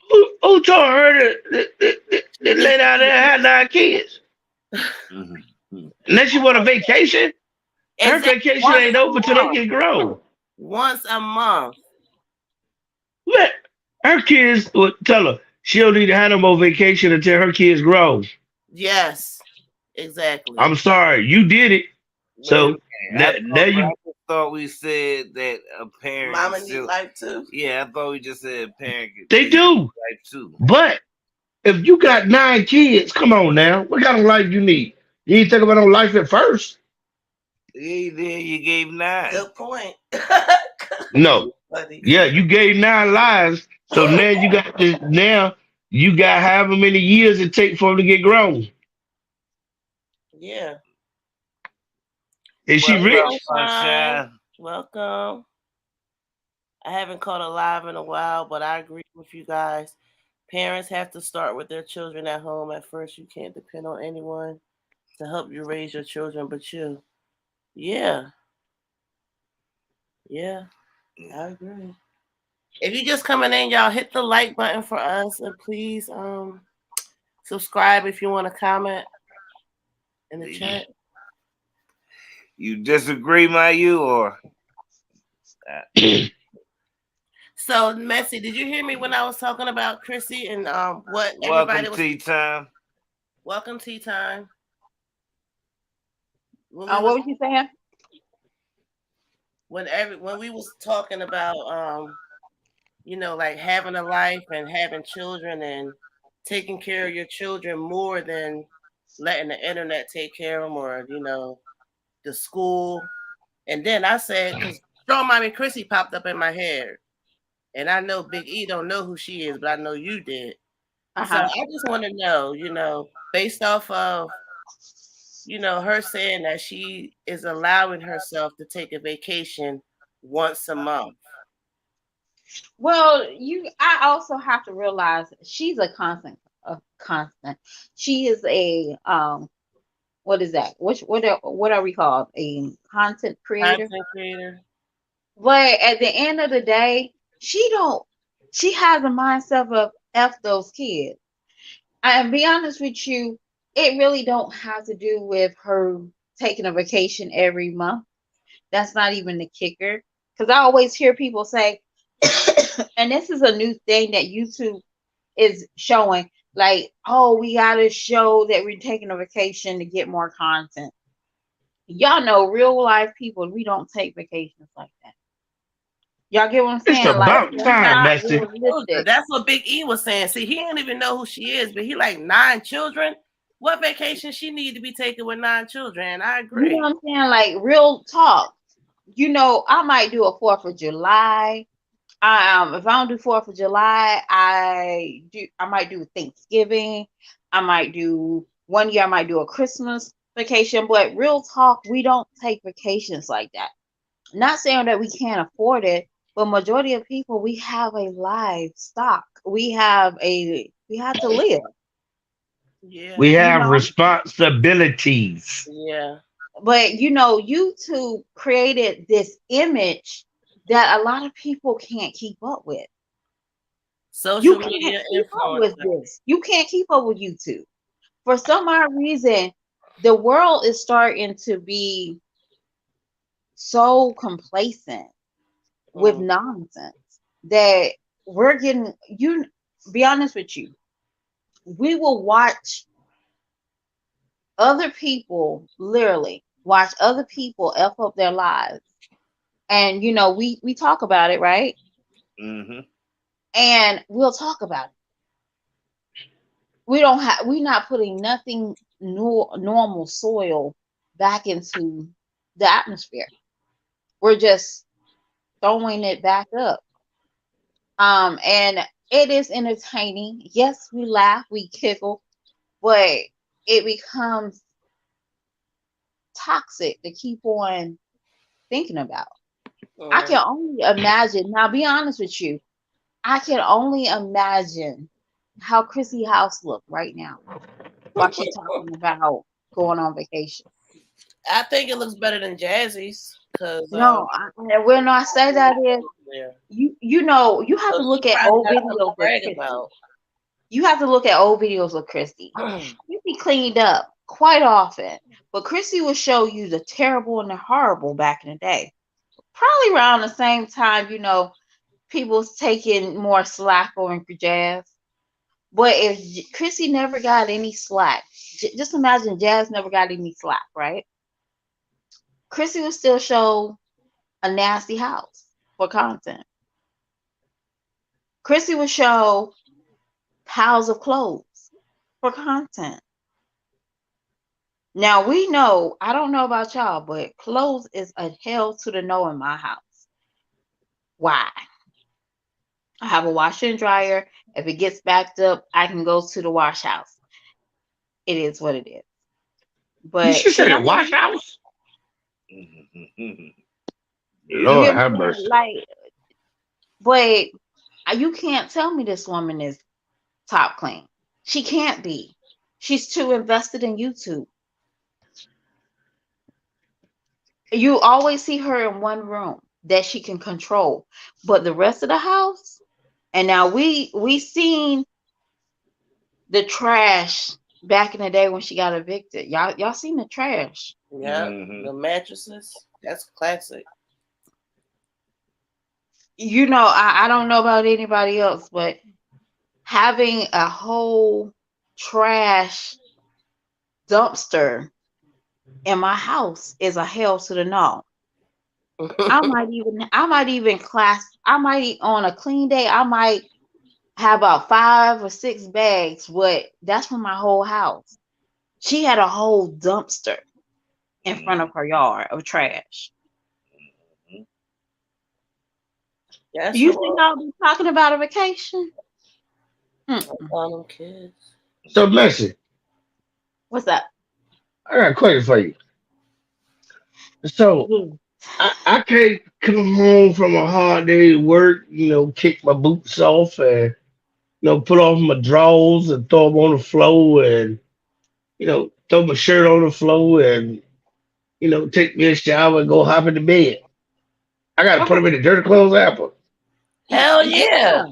who told her that lay down there and had 9 kids? Unless you want a vacation? Her vacation ain't over till they get grown. Once a month. Let her kids tell her she don't need to have no more vacation until her kids grow. Yes, exactly. I'm sorry, you did it. So now you thought we said that a parent can Mama need still. life too. Yeah, I thought we just said a parent can They live do. life too. But if you got 9 kids, come on now. What kind of life you need? You ain't think about no life at first? Yeah, then you gave 9. Good point. No. Buddy. Yeah, you gave 9 lives. So now you got this. Now you got however many years it takes for them to get grown. Yeah. Is she What's Hey, up, rich? Sunshine. sunshine? Welcome. I haven't caught a live in a while, but I agree with you guys. Parents have to start with their children at home at first. You can't depend on anyone to help you raise your children but you. Yeah. Yeah. I agree. If you just coming in, y'all hit the like button for us and please subscribe if you want to comment in the chat. You disagree, my you or So, Messi, did you hear me when I was talking about Chrissy and what everybody welcome was? tea time. Welcome tea time. When we was What was you saying? when we was talking about like having a life and having children and taking care of your children more than letting the internet take care of them or the school. And then I said, because Strong Mommy Chrissy popped up in my head. And I know Big E don't know who she is, but I know you did. So I just want to know, based off of, her saying that she is allowing herself to take a vacation once a month. Well, I also have to realize she's a constant. She is a what is that? What are we called? A content creator. Content creator. But at the end of the day, she has a mindset of F those kids. And be honest with you, it really don't have to do with her taking a vacation every month. That's not even the kicker. Because I always hear people say, and this is a new thing that YouTube is showing, like, oh, we gotta show that we're taking a vacation to get more content. Y'all know real life people, we don't take vacations like that. Y'all get what I'm It's saying? Like, about it's time, not Messi. realistic. That's what Big E was saying. See, he didn't even know who she is, but he like 9 children. What vacation she need to be taken with 9 children? I You know agree. what I'm saying? Like, real talk. I might do a 4th of July. If I don't do 4th of July, I might do Thanksgiving. I might do one year I might do a Christmas vacation, but real talk, we don't take vacations like that. Not saying that we can't afford it, but majority of people, we have a livestock. We have to live, Yeah, We you have know. responsibilities. yeah. But YouTube created this image that a lot of people can't keep up with. You Social can't media keep up with influencer. this. You can't keep up with YouTube. For some odd reason, the world is starting to be so complacent with Mm. nonsense that we're getting you be honest with you. We will watch other people literally watch other people F up their lives. And we talk about it, right? Mm-hmm. And we'll talk about it. We're not putting nothing normal soil back into the atmosphere. We're just throwing it back up. And it is entertaining. Yes, we laugh, we giggle, but it becomes toxic to keep on thinking about. I Mm. can only imagine. Now, be honest with you, I can only imagine how Chrissy House look right now while she talking about going on vacation. I think it looks better than Jazzy's because No, and when I say that is yeah. you have So to she look at probably old got something to videos of brag Chrissy. about. You have to look at old videos of Chrissy. Chrissy cleaned up quite often, but Chrissy will show you the terrible and the horrible back in the day. Probably around the same time, people's taking more slack on Jazz. But if Chrissy never got any slack, just imagine Jazz never got any slack, right? Chrissy would still show a nasty house for content. Chrissy will show piles of clothes for content. Now we know, I don't know about y'all, but clothes is a hell to the no in my house. Why? I have a washer and dryer. If it gets backed up, I can go to the wash house. It is what it is. You But should say can the I wash house. you Lord hear me have saying? mercy. Like, but you can't tell me this woman is top clean. She can't be. She's too invested in YouTube. You always see her in one room that she can control, but the rest of the house. And now we seen the trash back in the day when she got evicted. Y'all seen the trash. Yeah, the mattresses. That's classic. You know, I don't know about anybody else, but having a whole trash dumpster in my house is a hell to the no. I might even on a clean day, I might have about 5 or 6 bags, but that's from my whole house. She had a whole dumpster in front of her yard of trash. That's You think I'll be talking about a vacation? all them kids. So, Messi, What's up? I got a question for you. So, I can't come home from a hard day at work, kick my boots off and, put off my drawers and throw them on the floor and, throw my shirt on the floor and, take me a shower and go hop in the bed. I got to put them in the dirty clothes apple. Hell yeah.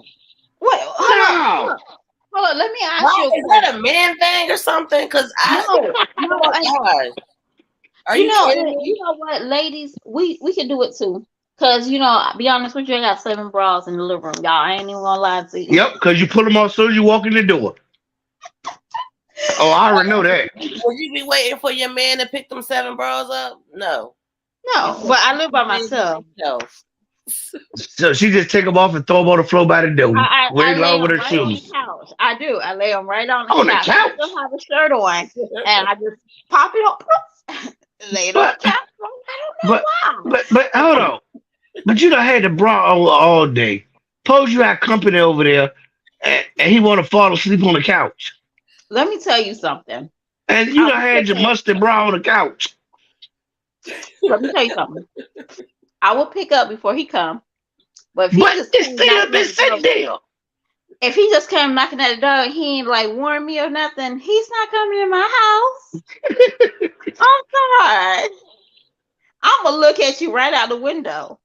Wait, No! hold on. Let me ask Why, you. is that a man thing or something? Because No, gosh. Are you you know, kidding me? you know what, ladies, we can do it too. Cause I'll be honest with you, I got 7 bras in the living room, y'all. I ain't even gonna lie to you. Yep, because you put them on as soon as you walk in the door. Oh, I already know that. Would you be waiting for your man to pick them 7 bras up? No. No, but I live by myself. So she just take them off and throw them on the floor by the door, I way lay along with them her right on the shoes. couch. I do. I lay them right on the On the couch. couch? I still have a shirt on, and I just pop it up, lay it on the But couch. I don't know but why. hold on. But you done had the bra on all day. Suppose you had company over there and he want to fall asleep on the couch. Let me tell you something. And you done had your mustard bra on the couch. Let me tell you something. I will pick up before he come. But if he But just it's came still knocking been at the sitting door, there. if he just came knocking at the door and he ain't like warn me or nothing, he's not coming in my house. I'm sorry. I'm gonna look at you right out the window.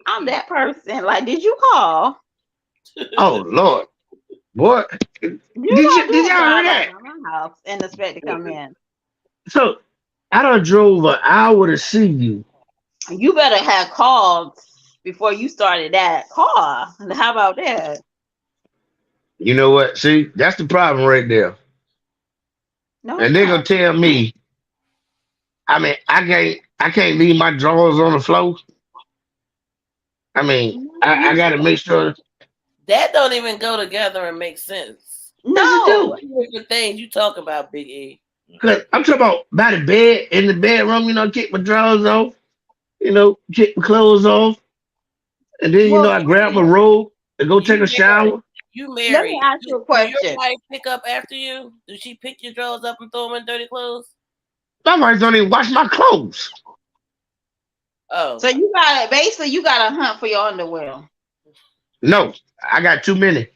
I'm that person. Like, did you call? Oh Lord. What? You Did don't do a y'all hear drive-by that? by my house and expect to come in. So I done drove an hour to see you. You better have called before you started that car. How about that? You know what? See, that's the problem right there. No, And it's they're gonna not. tell me, I mean, I can't leave my drawers on the floor. I mean, I gotta make sure. That don't even go together and make sense. Yes, it do. Different things you talk about, Big E. Cause I'm talking about by the bed, in the bedroom, kick my drawers off, kick my clothes off, and then Well, I grab my robe and go take You a shower. You let me married. ask you a Do your question. wife pick up after you? Does she pick your drawers up and throw them in dirty clothes? My wife don't even wash my clothes. Oh. So you got to hunt for your underwear. No, I got too many.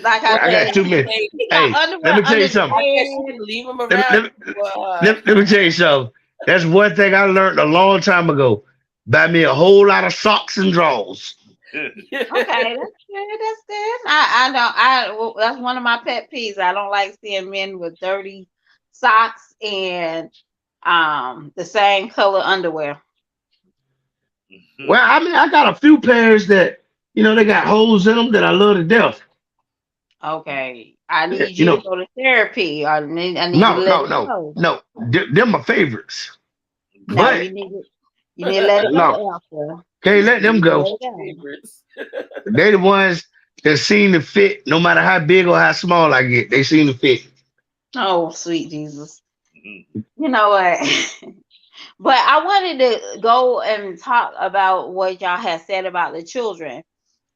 Like I got said, too many. he got Hey, underwear let me tell under you the something. bed. Leave them Let, around. let me tell you something. That's one thing I learned a long time ago. Buy me a whole lot of socks and drawers. Okay, that's good. That's good. I don't. Well, that's one of my pet peeves. I don't like seeing men with dirty socks and the same color underwear. Well, I mean, I got a few pairs that they got holes in them that I love to death. Okay, I need You you to know, go to therapy. I need you to no, let no, it no, go. no. They're my favorites. No, But You need to let it No, go after. can't let You them need to go. let it go. Favorites. They the ones that seem to fit, no matter how big or how small I get. They seem to fit. Oh, sweet Jesus. Mhm. You know what? But I wanted to go and talk about what y'all had said about the children.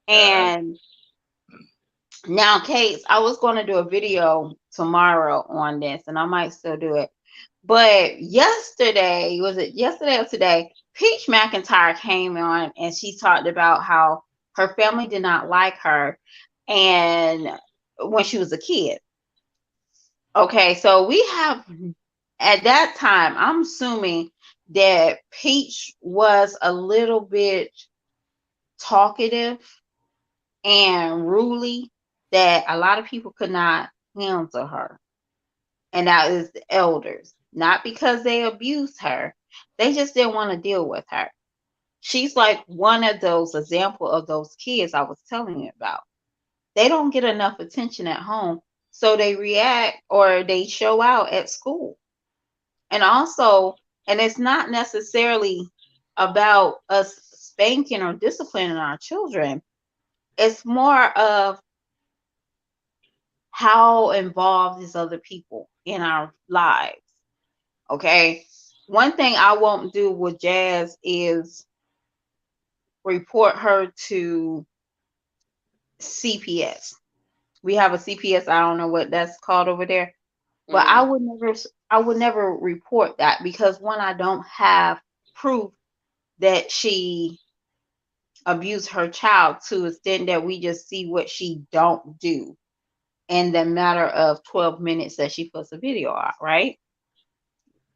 Uh, And now, Kate, I was going to do a video tomorrow on this, and I might still do it. But yesterday, was it yesterday or today? Peach McIntyre came on and she talked about how her family did not like her and when she was a kid. Okay, so we have at that time, I'm assuming that Peach was a little bit talkative and ruly, that a lot of people could not handle her. And that is the elders. Not because they abused her, they just didn't want to deal with her. She's like one of those example of those kids I was telling you about. They don't get enough attention at home, so they react or they show out at school. And also, and it's not necessarily about us spanking or disciplining our children. It's more of how involved is other people in our lives. Okay. One thing I won't do with Jazz is report her to CPS. We have a CPS. I don't know what that's called over there, but Mm. I would never report that because one, I don't have proof that she abused her child to the extent that we just see what she don't do in the matter of 12 minutes that she puts a video out, right?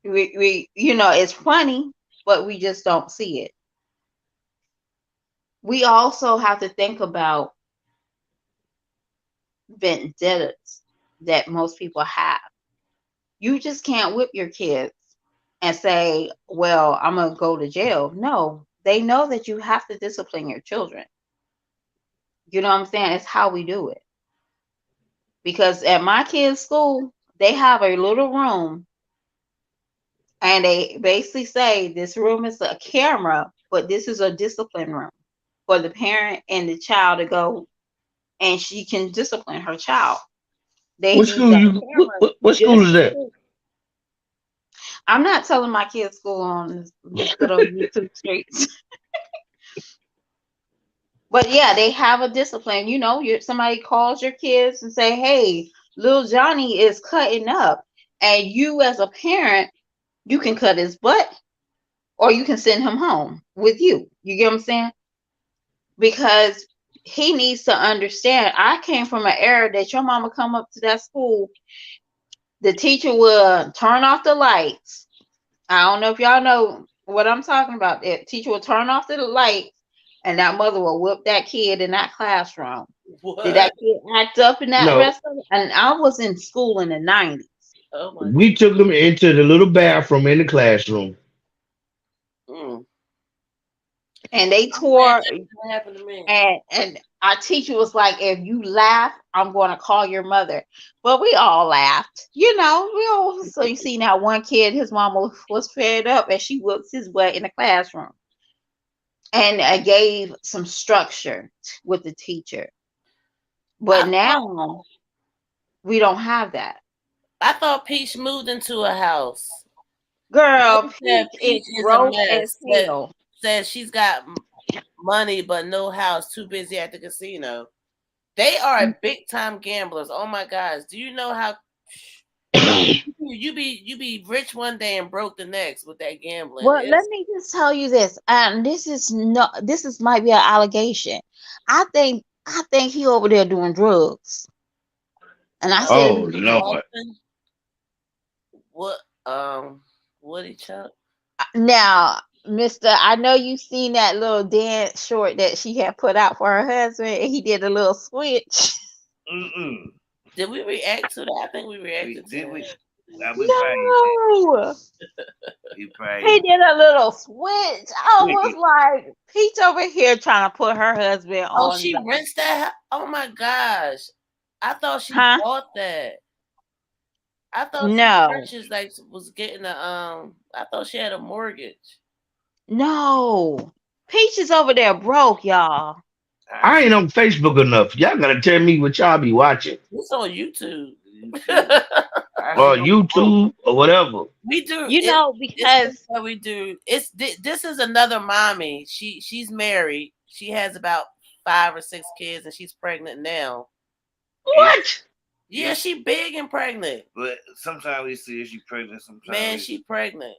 We it's funny, but we just don't see it. We also have to think about vendettas that most people have. You just can't whip your kids and say, well, I'm going to go to jail. No, they know that you have to discipline your children. You know what I'm saying? It's how we do it. Because at my kids' school, they have a little room and they basically say this room is a camera, but this is a discipline room for the parent and the child to go and she can discipline her child. They What leave school the you? camera What school just is in that? case. I'm not telling my kids' school on this good old YouTube streets. But yeah, they have a discipline. Somebody calls your kids and say, hey, little Johnny is cutting up. And you as a parent, you can cut his butt or you can send him home with you. You get what I'm saying? Because he needs to understand. I came from an era that your mama come up to that school, the teacher will turn off the lights. I don't know if y'all know what I'm talking about. The teacher will turn off the lights and that mother will whip that kid in that classroom. Did What? that kid act up in that No, rest of it? And I was in school in the 90s. Oh my we goodness. took them into the little bathroom in the classroom. Mm. And they I'm glad tore that what happened to me. and our teacher was like, if you laugh, I'm going to call your mother. But we all laughed. So you see now one kid, his mama was fed up and she whooped his butt in the classroom. And I gave some structure with the teacher. I But thought now we don't have that. I thought Peach moved into a house. Girl, They said Peach is Peach is a broke as mess. hell. Said she's got money but no house, too busy at the casino. They are big time gamblers. Oh my gosh. Do you know how you be rich one day and broke the next with that gambling? Well, let It's me just tell you this, and this is might be an allegation. I think he over there doing drugs, and I said, Oh um Lord. Austin, what Woody Chuck? now, Mister, I know you seen that little dance short that she had put out for her husband, and he did a little switch. mm-mm. Did we react to that? I think we We reacted to did that. we probably did. No, We probably he did a little switch. I was did. like, Peach over here trying to put her husband Oh, on she the, rents that? Oh my gosh. I thought she huh? bought that. I thought she No. purchased like was getting a I thought she had a mortgage. No. Peach is over there broke, y'all. I I see ain't on Facebook enough. Y'all gotta tell me what y'all be watching. It's on YouTube. YouTube. I Or see no book. YouTube or whatever. We do You it. know, It's this because what we do. This is another mommy. She's married. She has about 5 or 6 kids, and she's pregnant now. Is What? Yeah, is she big and pregnant. but sometimes we see she pregnant. Man, Sometimes she pregnant.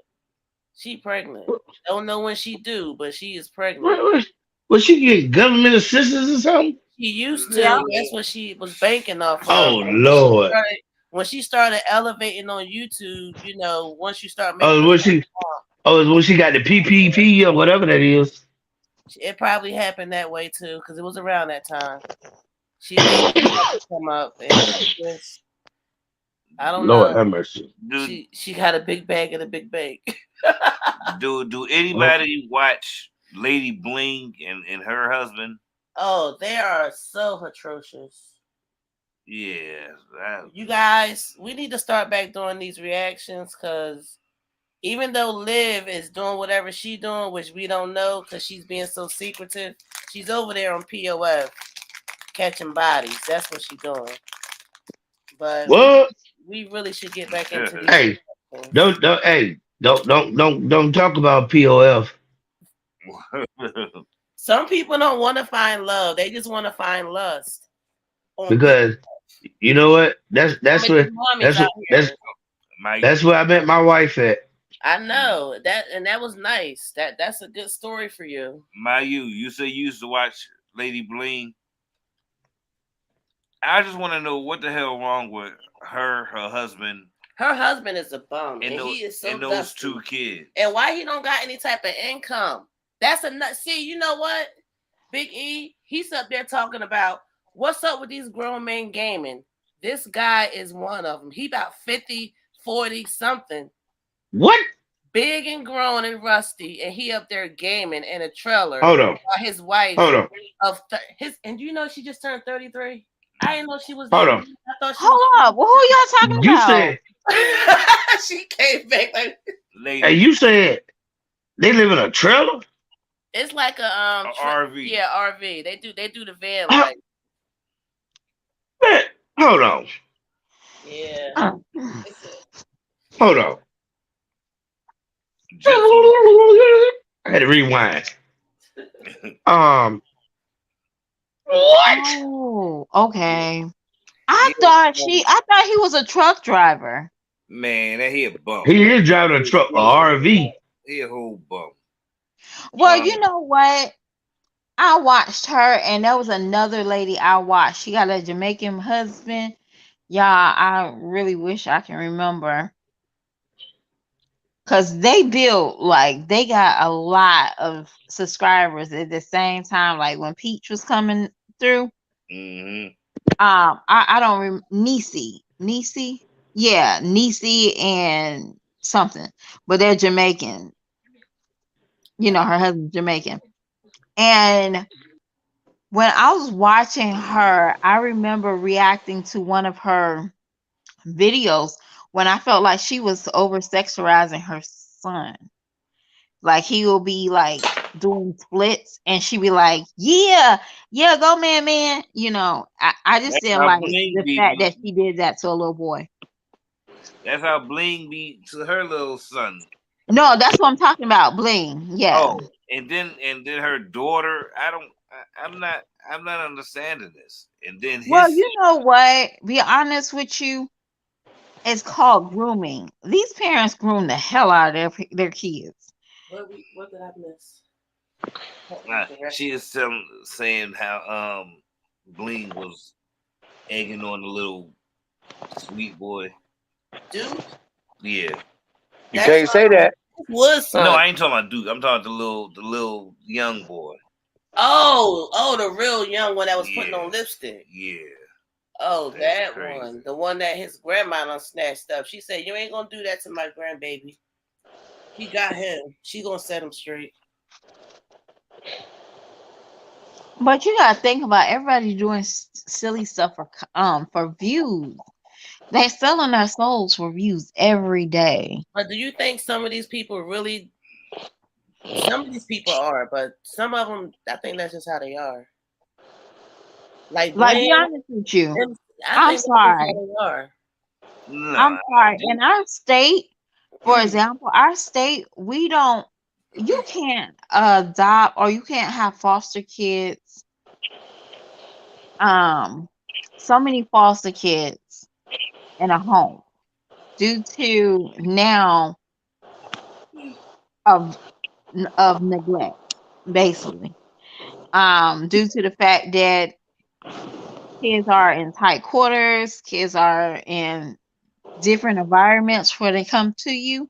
She pregnant. What, Don't know when she do, but she is pregnant. what, what she get government assistance or something? She used we, yeah. to. That's what she was banking off of. Oh Lord. When she started elevating on YouTube, once you start Oh, making a when she oh, it's when she got the PPP or whatever that is. it probably happened that way too, because it was around that time. She made the numbers come up, and she just, I don't Lord know. have mercy. do She got a big bag and a big bag. do Well, anybody watch Lady Bling and her husband? Oh, they are so atrocious. Yeah, You guys, we need to start back doing these reactions, because even though Liv is doing whatever she doing, which we don't know because she's being so secretive, she's over there on POF catching bodies. That's what she's doing. But what? we really should get back into these Hey, reactions. don't talk about POF Some people don't want to find love; they just want to find lust. On P- because you know what? Some of these mommies That's out what here. my that's where I met my wife at. I know that, and that was nice. That's a good story for you. you say you used to watch Lady Bling. I just want to know what the hell wrong with her husband, Her husband is a bum, and and those he is so those dusty. two kids. And why he don't got any type of income? That's a nut. See, you know what? Big E, he's up there talking about what's up with these grown men gaming. This guy is one of them. He about 50, 40 something, What? big and grown and rusty, and he up there gaming in a trailer Hold on. while his wife Hold on. and you know she just turned 33. I didn't know she was Hold that on. young. I thought she Hold up. Well, who y'all talking You about? said was she came back like hey, Lady you said they live in a trailer? it's like a RV. yeah, RV. They do the van Huh? life. Man, hold on. Yeah. Uh, It's Hold on. Just I had to rewind. Um, what? oh, yeah, okay. yeah, I thought he was a truck driver. man, that he a bum. He is driving a truck, a RV. He a whole bum. Well, Um, you know what? I watched her, and there was another lady I watched. She got a Jamaican husband. Yeah, I really wish I can remember. Because they built, like, they got a lot of subscribers at the same time. Like, when Peach was coming through, hmm I don't remember. Nisi? Yeah, Nisi and something. But they're Jamaican. You know, her husband's Jamaican. And when I was watching her, I remember reacting to one of her videos when I felt like she was over sexualizing her son. Like he will be like doing splits and she be like, yeah, yeah, go man, man. You know, I just That's didn't how like Bling the fact that be. she did that to a little boy. That's how Bling be to her little son. No, that's what I'm talking about. Bling. Yeah. Oh, and then her daughter. I'm not understanding this. And then Well, his you know what? Be honest with you, it's called grooming. These parents groom the hell out of their kids. what did I miss? she is saying how Bling was egging on the little sweet boy. Dude, Yeah. You that's can't say that. Wood's No, son. I ain't talking about Duke. I'm talking the little young boy. Oh, the real young one that was putting Yeah. on lipstick. Yeah. Oh, That's that crazy. one. The one that his grandma done snatched up. She said, you ain't gonna do that to my grandbaby. He got him. She gonna set him straight. But you gotta think about everybody doing silly stuff for views. They're selling their souls for views every day. But do you think some of these people really Some of these people are, but some of them, I think that's just how they are. Like Like, be Gwen, honest with you. I I'm think that's just sorry. how they are. No, I'm sorry. In our state, for example, our state, we don't. You can't adopt or you can't have foster kids. Um, so many foster kids in a home due to now of of neglect, basically. Due to the fact that kids are in tight quarters, kids are in different environments where they come to you.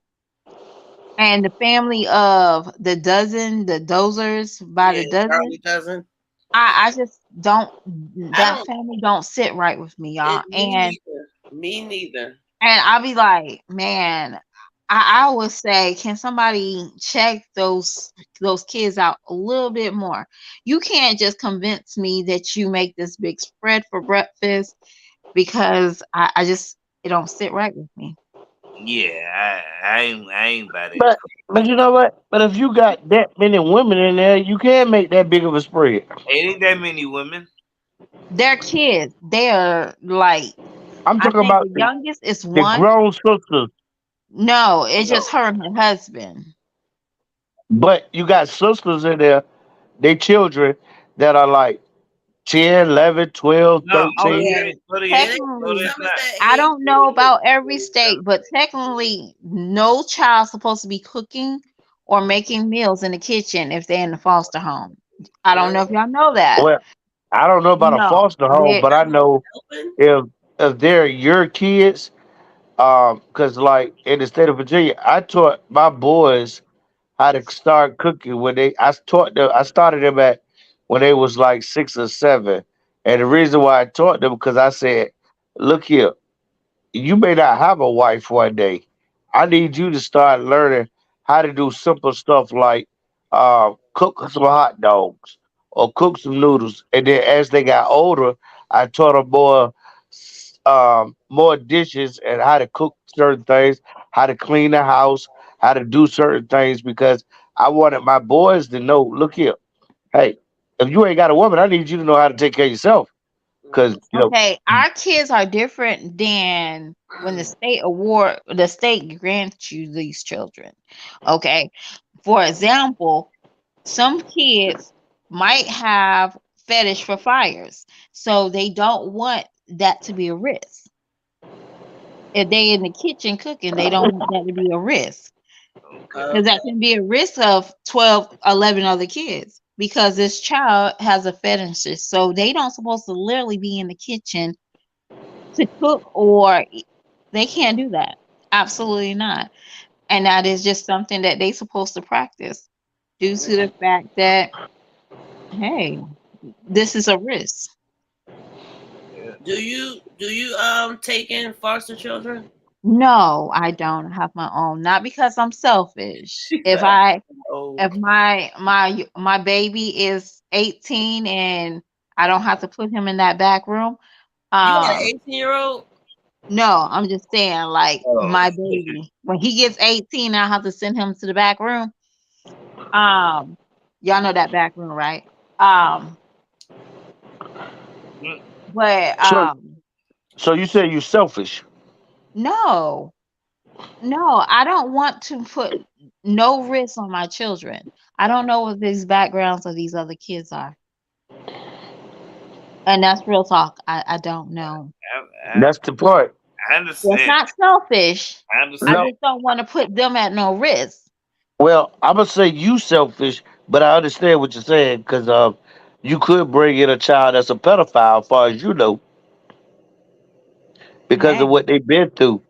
And the family of the dozers by Yeah, the dozen, Charlie doesn't. I just don't, I that don't. family don't sit right with me, y'all. Me neither. Me neither. And I'll be like, man, I would say, can somebody check those kids out a little bit more? You can't just convince me that you make this big spread for breakfast because I just it don't sit right with me. yeah, I ain't about it. But you know what? But if you got that many women in there, you can make that big of a spread. Ain't that many women. They're kids. They're like, I'm I talking think about the youngest is the one. grown sisters, No, it's No, just her and her husband. but you got sisters in there, they children that are like 10, 11, 12, no, Oh no, 13. yeah. they, no, they Yeah, ain't. they, No, Technically, that's some is not. that I age. don't know about every state, but technically, no child's supposed to be cooking or making meals in the kitchen if they're in the foster home. I don't know if Well, y'all know that. Well, I don't know about a No, foster home, they but I know helping. if they're your kids, because like in the state of Virginia, I taught my boys how to start cooking when I started them at when they was like 6 or 7. And the reason why I taught them because I said, look here, you may not have a wife one day. I need you to start learning how to do simple stuff like cook some hot dogs or cook some noodles. And then as they got older, I taught them more dishes and how to cook certain things, how to clean the house, how to do certain things because I wanted my boys to know, look here, hey, if you ain't got a woman, I need you to know how to take care of yourself. Cause Mhm. okay. Our kids are different than when the state grants you these children. Okay, for example, some kids might have fetish for fires, so they don't want that to be a risk. If they in the kitchen cooking, they don't want that to be a risk Okay. because Okay. that can be a risk of 12, 11 other kids because this child has a fetish, so they don't supposed to literally be in the kitchen to cook they can't do that. Absolutely not. And that is just something that they supposed to practice due to the fact that, hey, this is a risk. Yeah. Do you take in foster children? No, I don't have my own. Not because I'm selfish. If Oh, my baby is 18 and I don't have to put him in that back room, you got an um 18-year-old? no, I'm just saying like Oh, my baby when he gets 18, I have to send him to the back room. Um, y'all know that back room, right? Um, mm, but so so you say you selfish. no, no, I don't want to put no risk on my children. I don't know what these backgrounds of these other kids are. And that's real talk. I don't know. I, That's the part. I That's understand. not selfish. I I understand. No, just don't want to put them at no risk. well, I'm gonna say you selfish, but I understand what you're saying because you could bring in a child that's a pedophile, as far as you know, because Hey, of what they've been through.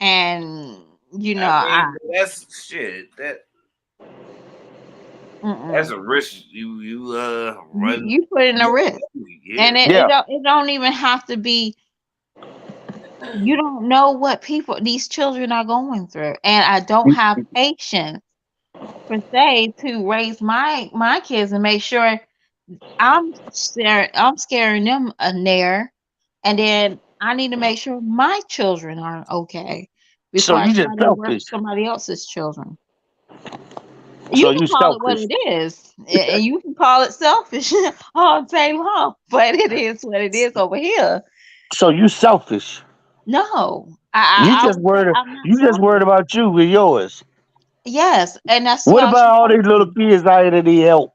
and you know, I I mean, that's shit. That's mm-mm. a risk you You run. you put in a risk, Yeah. and Yeah. it don't even have to be. You don't know what these children are going through, and I don't have patience per se to raise my kids and make sure I'm scaring them a nair, and then I need to make sure my children are okay So before I you just try to work selfish. somebody else's children. You So can you call it what selfish. it is, and you can call it selfish all day long, but it is what it is over here. So you selfish. No, You I just would say worried. I'm not You just worried selfish. about you with yours. Yes, and that's who What I about should all talk these little to. kids out here that need help?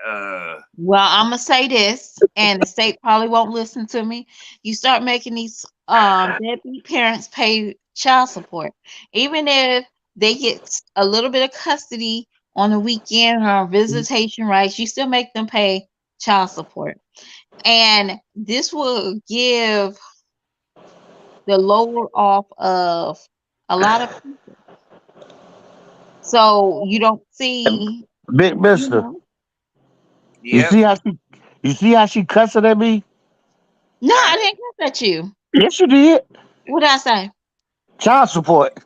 Uh, Well, I'm gonna say this, and the state probably won't listen to me. You start making these deadbeat parents pay child support, even if they get a little bit of custody on the weekend or visitation rights. You still make them pay child support, and this will give the lower off of a lot of people. So you don't see, Big you Mister. know. You yep. see how she? You see how she cussing at me? No, I, I didn't cuss at you. Yes, you did. What did I say? Child support.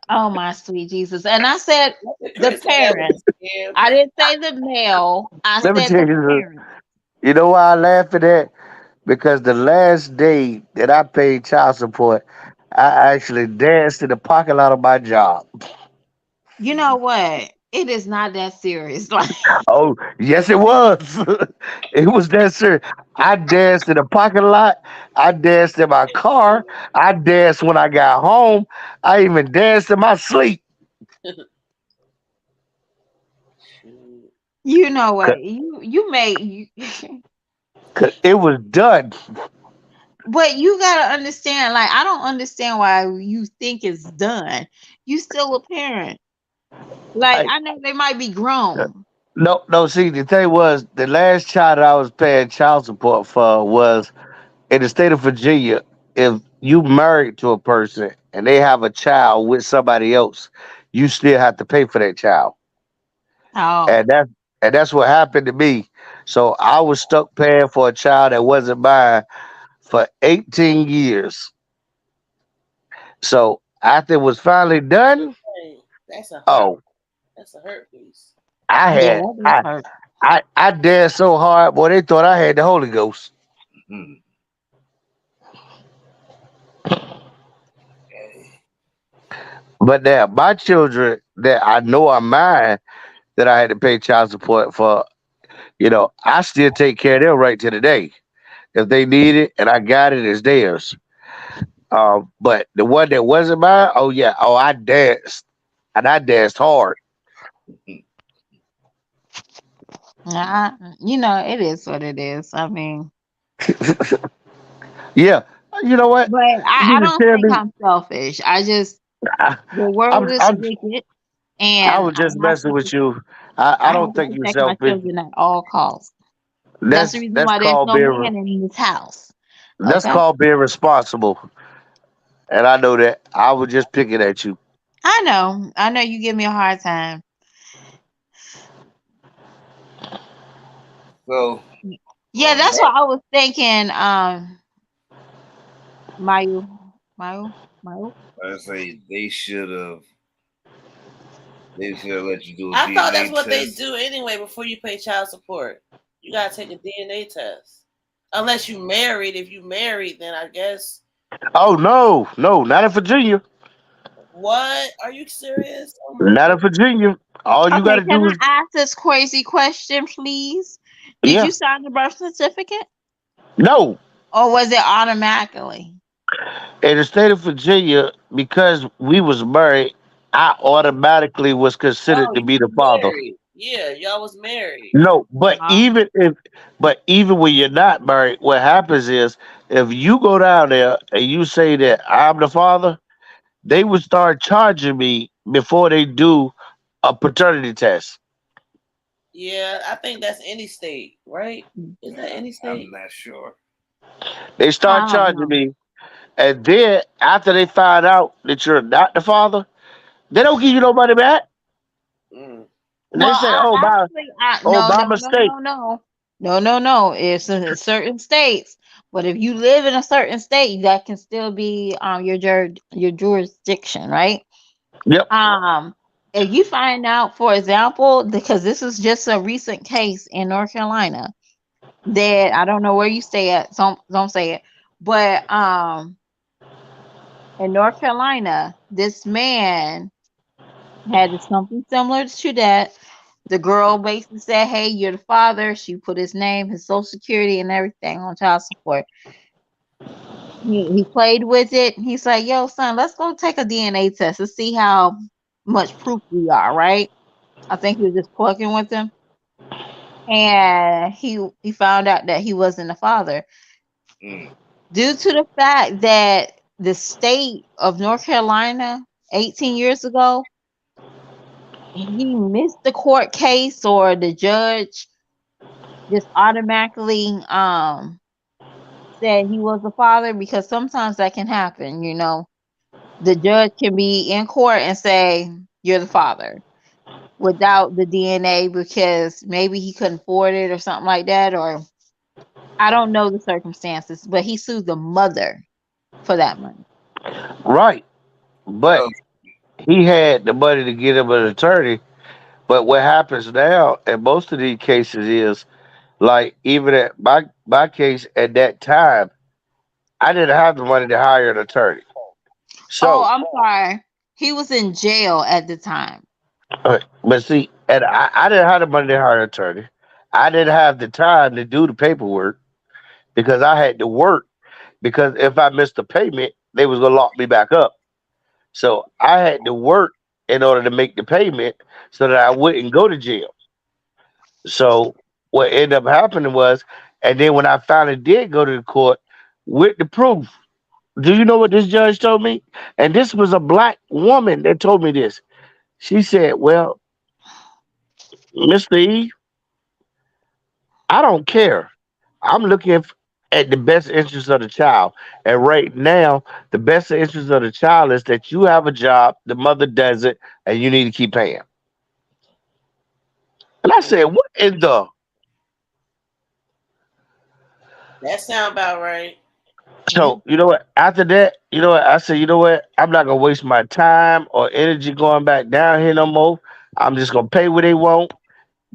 Oh my sweet Jesus. And I said the Chris said that parent. was him. I didn't say the male. I Let me said tell the you something. parent. You know why I laugh at that? Because the last day that I paid child support, I actually danced in the parking lot of my job. You know what? It is not that serious. Like, Oh, yes, it was. It was that serious. I danced in the parking lot. I danced in my car. I danced when I got home. I even danced in my sleep. Shoot. you know 'Cause what? You may you, 'cause it was done. but you gotta understand, like I don't understand why you think it's done. You still a parent. Like I, I know they might be grown. no, no. See, the thing was, the last child I was paying child support for was in the state of Virginia. If you married to a person and they have a child with somebody else, you still have to pay for that child. Oh. And that's what happened to me. So I was stuck paying for a child that wasn't mine for 18 years. So after it was finally done, Hey, that's a hurt. oh, That's a hurt piece. I Yeah, had that does hurt. I danced so hard, boy, they thought I had the Holy Ghost. But now my children that I know are mine that I had to pay child support for, I still take care of them right to the day. If they need it and I got it, it's theirs. But the one that wasn't mine, oh yeah, oh I danced and I danced hard. Nah, it is what it is. I mean, Yeah, you know what? but You I need to don't tell think me. I'm selfish. I just I, the world I'm, is I'm, wicked, I and was just messing with you. I I have don't to think you're protect my selfish. children at all costs. That's the That's reason that's why there's called no being man in this house. that's Okay, called being responsible. And I know that. I was just picking at you. I know. You give me a hard time. so Yeah, on that's that, what I was thinking. Mayu, Mayu, Mayu. I say they should have let you do a I thought that's DNA what they test. do anyway before you pay child support. You gotta take a DNA test. Unless you married. If you married, then I guess. Oh no, no, not in Virginia. What? Are you serious? Oh my Not in goodness. Virginia. All you got Okay, to can do is, I ask this crazy question, please? Did yeah, you sign the birth certificate, no. or was it automatically? In the state of Virginia, because we was married, I automatically was Oh, considered to you be the were father. married. Yeah, y'all was married. No, but Uh, even when you're not married, what happens is if you go down there and you say that I'm the father, they would start charging me before they do a paternity test. Yeah, I think that's any state, right? Is that any I'm state? not sure. They start I don't charging know. me, and then after they find out that you're not the father, they don't give you no money back. Mm. They Well, say, "Oh my, oh no, my no, no, mistake." no, no, no, no, no. It's in certain states, but if you live in a certain state, that can still be your jurisdiction, right? Yep. Um, if you find out, for example, because this is just a recent case in North Carolina that I don't know where you stay at, so don't say it, but in North Carolina, this man Had something similar to that. The girl basically said, "Hey, you're the father." She put his name, his social security, and everything on child support. He played with it. He's like, "Yo, son, let's go take a DNA test to see how much proof we are." Right? I think he was just plucking with him, and he found out that he wasn't the father Mm. due to the fact that the state of North Carolina 18 years ago, he missed the court case, or the judge just automatically said he was the father, because sometimes that can happen, the judge can be in court and say you're the father without the DNA, because maybe he couldn't afford it or something like that, or I don't know the circumstances, but he sued the mother for that money. Right. But Oh, he had the money to get him an attorney. But what happens now in most of these cases is like even at my case at that time, I didn't have the money to hire an attorney. Oh, So, I'm sorry. He was in jail at the time. but see, and I didn't have the money to hire an attorney. I didn't have the time to do the paperwork because I had to work. Because if I missed the payment, they was gonna lock me back up. So I had to work in order to make the payment so that I wouldn't go to jail. So what ended up happening was, and then when I finally did go to the court with the proof, do you know what this judge told me? And this was a black woman that told me this. She said, "Well, Mr. E, I don't care. I'm looking at the best interest of the child. And right now, the best interest of the child is that you have a job, the mother doesn't, and you need to keep paying." And I said, "What in the?" That sound about right. So, you know what? After that, you know what? I said, you know what? I'm not gonna waste my time or energy going back down here no more. I'm just gonna pay what they want,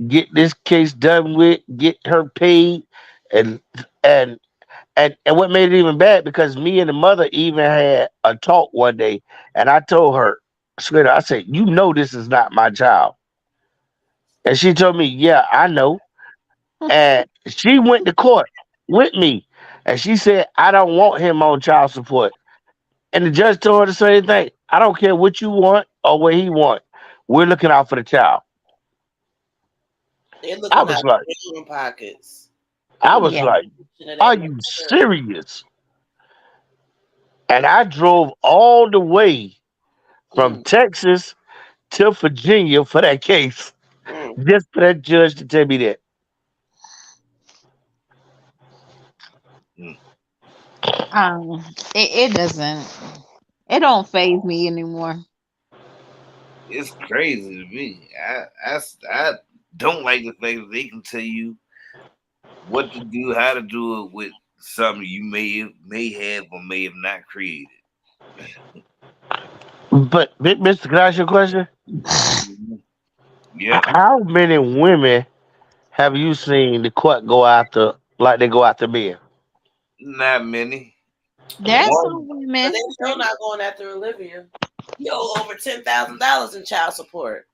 get this case done with, get her paid, and and and what made it even bad because me and the mother even had a talk one day, and I told her, sweetheart, I said, you know this is not my child, and she told me, yeah, I know, and she went to court with me, and she said, I don't want him on child support. And the judge told her the same thing. I don't care what you want or what he want. We're looking out for the child. They're I looking out was like, for their own pockets. I was Yeah. like, Should have are that you mother. serious? And I drove all the way from Mm, Texas to Virginia for that case, mm. just for that judge to tell me that. mm. Um, it doesn't. It don't phase me anymore. It's crazy to me. I don't like the fact that they can tell you what to do, how to do it with something you may have or may have not created. But, Mister, can I ask you a question? Mhm. Yep, How many women have you seen the court go after like they go after men? not many. There's One, some But they women. still not going after Olivia. You owe over $10,000 in child support.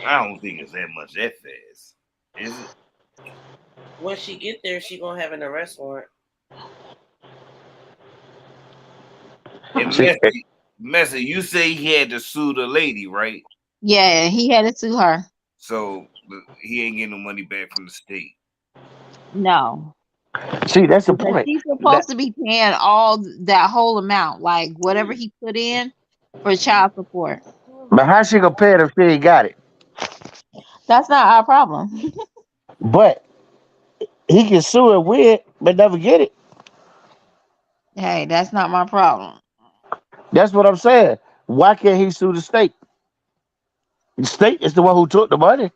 I don't think it's that much that fast. Is it? When she get there, she gonna have an arrest warrant. And See, Messi, you say he had to sue the lady, right? Yeah, he had it to her. So he ain't getting no money back from the state. No, see, that's the because point. she's That supposed to be paying all that whole amount, like whatever he put in for child support. but how she gonna pay it if she ain't got it? That's not our problem. But he can sue and win, but never get it. Hey, that's not my problem. That's what I'm saying. Why can't he sue the state? The state is the one who took the money,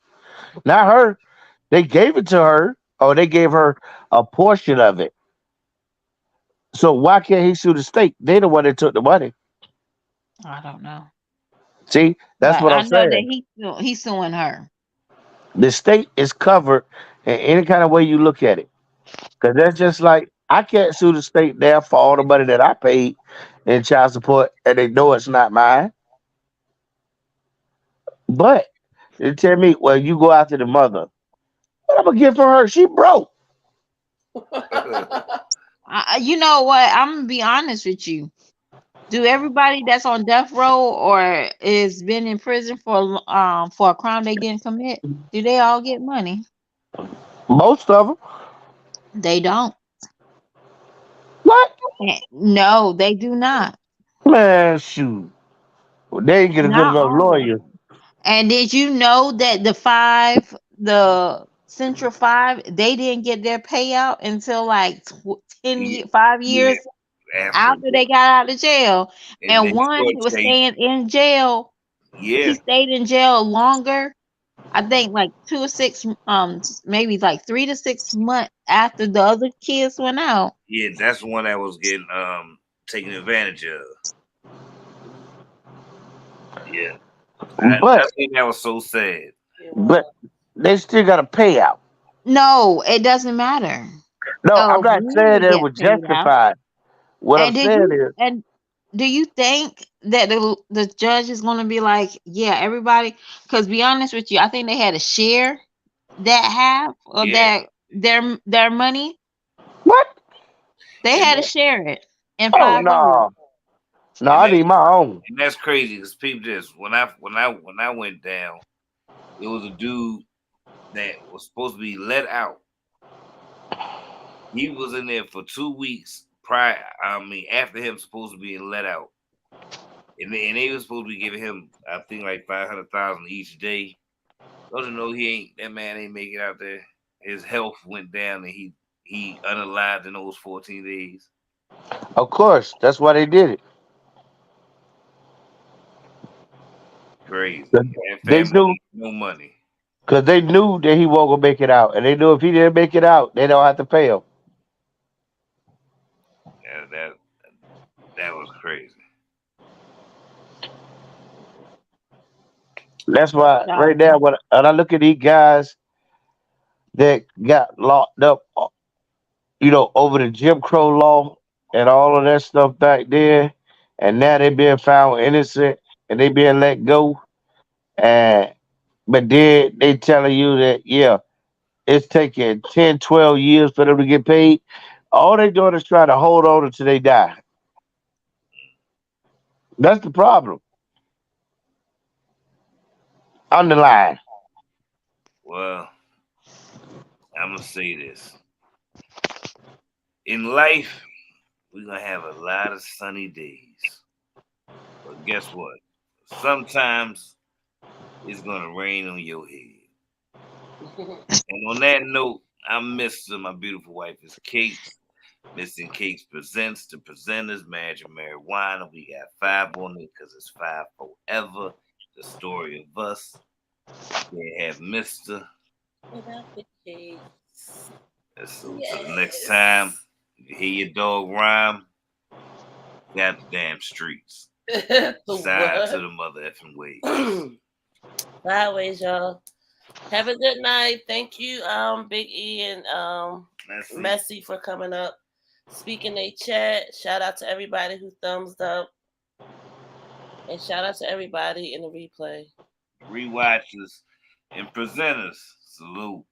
not her. They gave it to her, or they gave her a portion of it. So why can't he sue the state? They the one that took the money. I don't know, See, that's but what I I'm know that saying. he's suing her. The state is covered in any kind of way you look at it. Because that's just like I can't sue the state there for all the money that I paid in child support, and they know it's not mine. But they tell me, well, you go after the mother. What I'm gonna get from her? She broke. You know what? I'm gonna be honest with you. Do everybody that's on death row or is been in prison for a crime they didn't commit, do they all get money? Most of them. They don't. What? No, they do not. Man, shoot. Well, they ain't get a good Not enough all. lawyer. And did you know that the Central Five, they didn't get their payout until like 5 Yeah, years after after they got out of jail? and And they one short was change. staying in jail. He Yeah, stayed in jail longer. I think like maybe like 3 to 6 months after the other kids went out. yeah, that's the one that was getting taken advantage of. Yeah, I But think that was so sad. but they still got a payout. No, it doesn't matter. No, I'm not saying Agreement that it get was paid out. justified. What I'm And saying is, do you think that the judge is going to be like, yeah, everybody? Because be honest with you, I think they had to share that half of Yeah, their money. what? They and had to share it in Oh 5 years. no, no, and I that's need my own. and that's crazy because people this when I went down, it was a dude that was supposed to be let out. He was in there for 2 weeks prior. I mean, after him supposed to be let out, and they was supposed to be giving him, I think, like 500,000 each day. Don't you know that man ain't make it out there. His health went down, and he unalived in those 14 days. Of course, that's why they did it. Crazy. And They family, knew no money. because they knew that he wasn't gonna make it out, and they knew if he didn't make it out, they don't have to pay him. Yeah, that was crazy. That's why So, right now when I look at these guys that got locked up, over the Jim Crow law and all of that stuff back there, and now they being found innocent and they being let go, and but then they telling you that yeah, it's taking 10, 12 years for them to get paid. All they doing is trying to hold on until they die. That's the problem. Underline. Well, I'm gonna say this: in life, we're gonna have a lot of sunny days, but guess what? Sometimes it's gonna rain on your head. And on that note, I'm Mr. My beautiful wife is Cakes. Mista&Cakz presents the presenters, Marriage and Marijuana. We got five on it because it's five forever. The story of us. They have Mr. Without the cakes. So till the next time, you hear your dog rhyme, got the damn streets. The Side to what? the mother effing way. Sideways, y'all. Have a good night. Thank you, Big E and That's it. Messy for coming up. Speaking they chat. Shout out to everybody who thumbs up. And shout out to everybody in the replay. Rewatchers and presenters. Salute.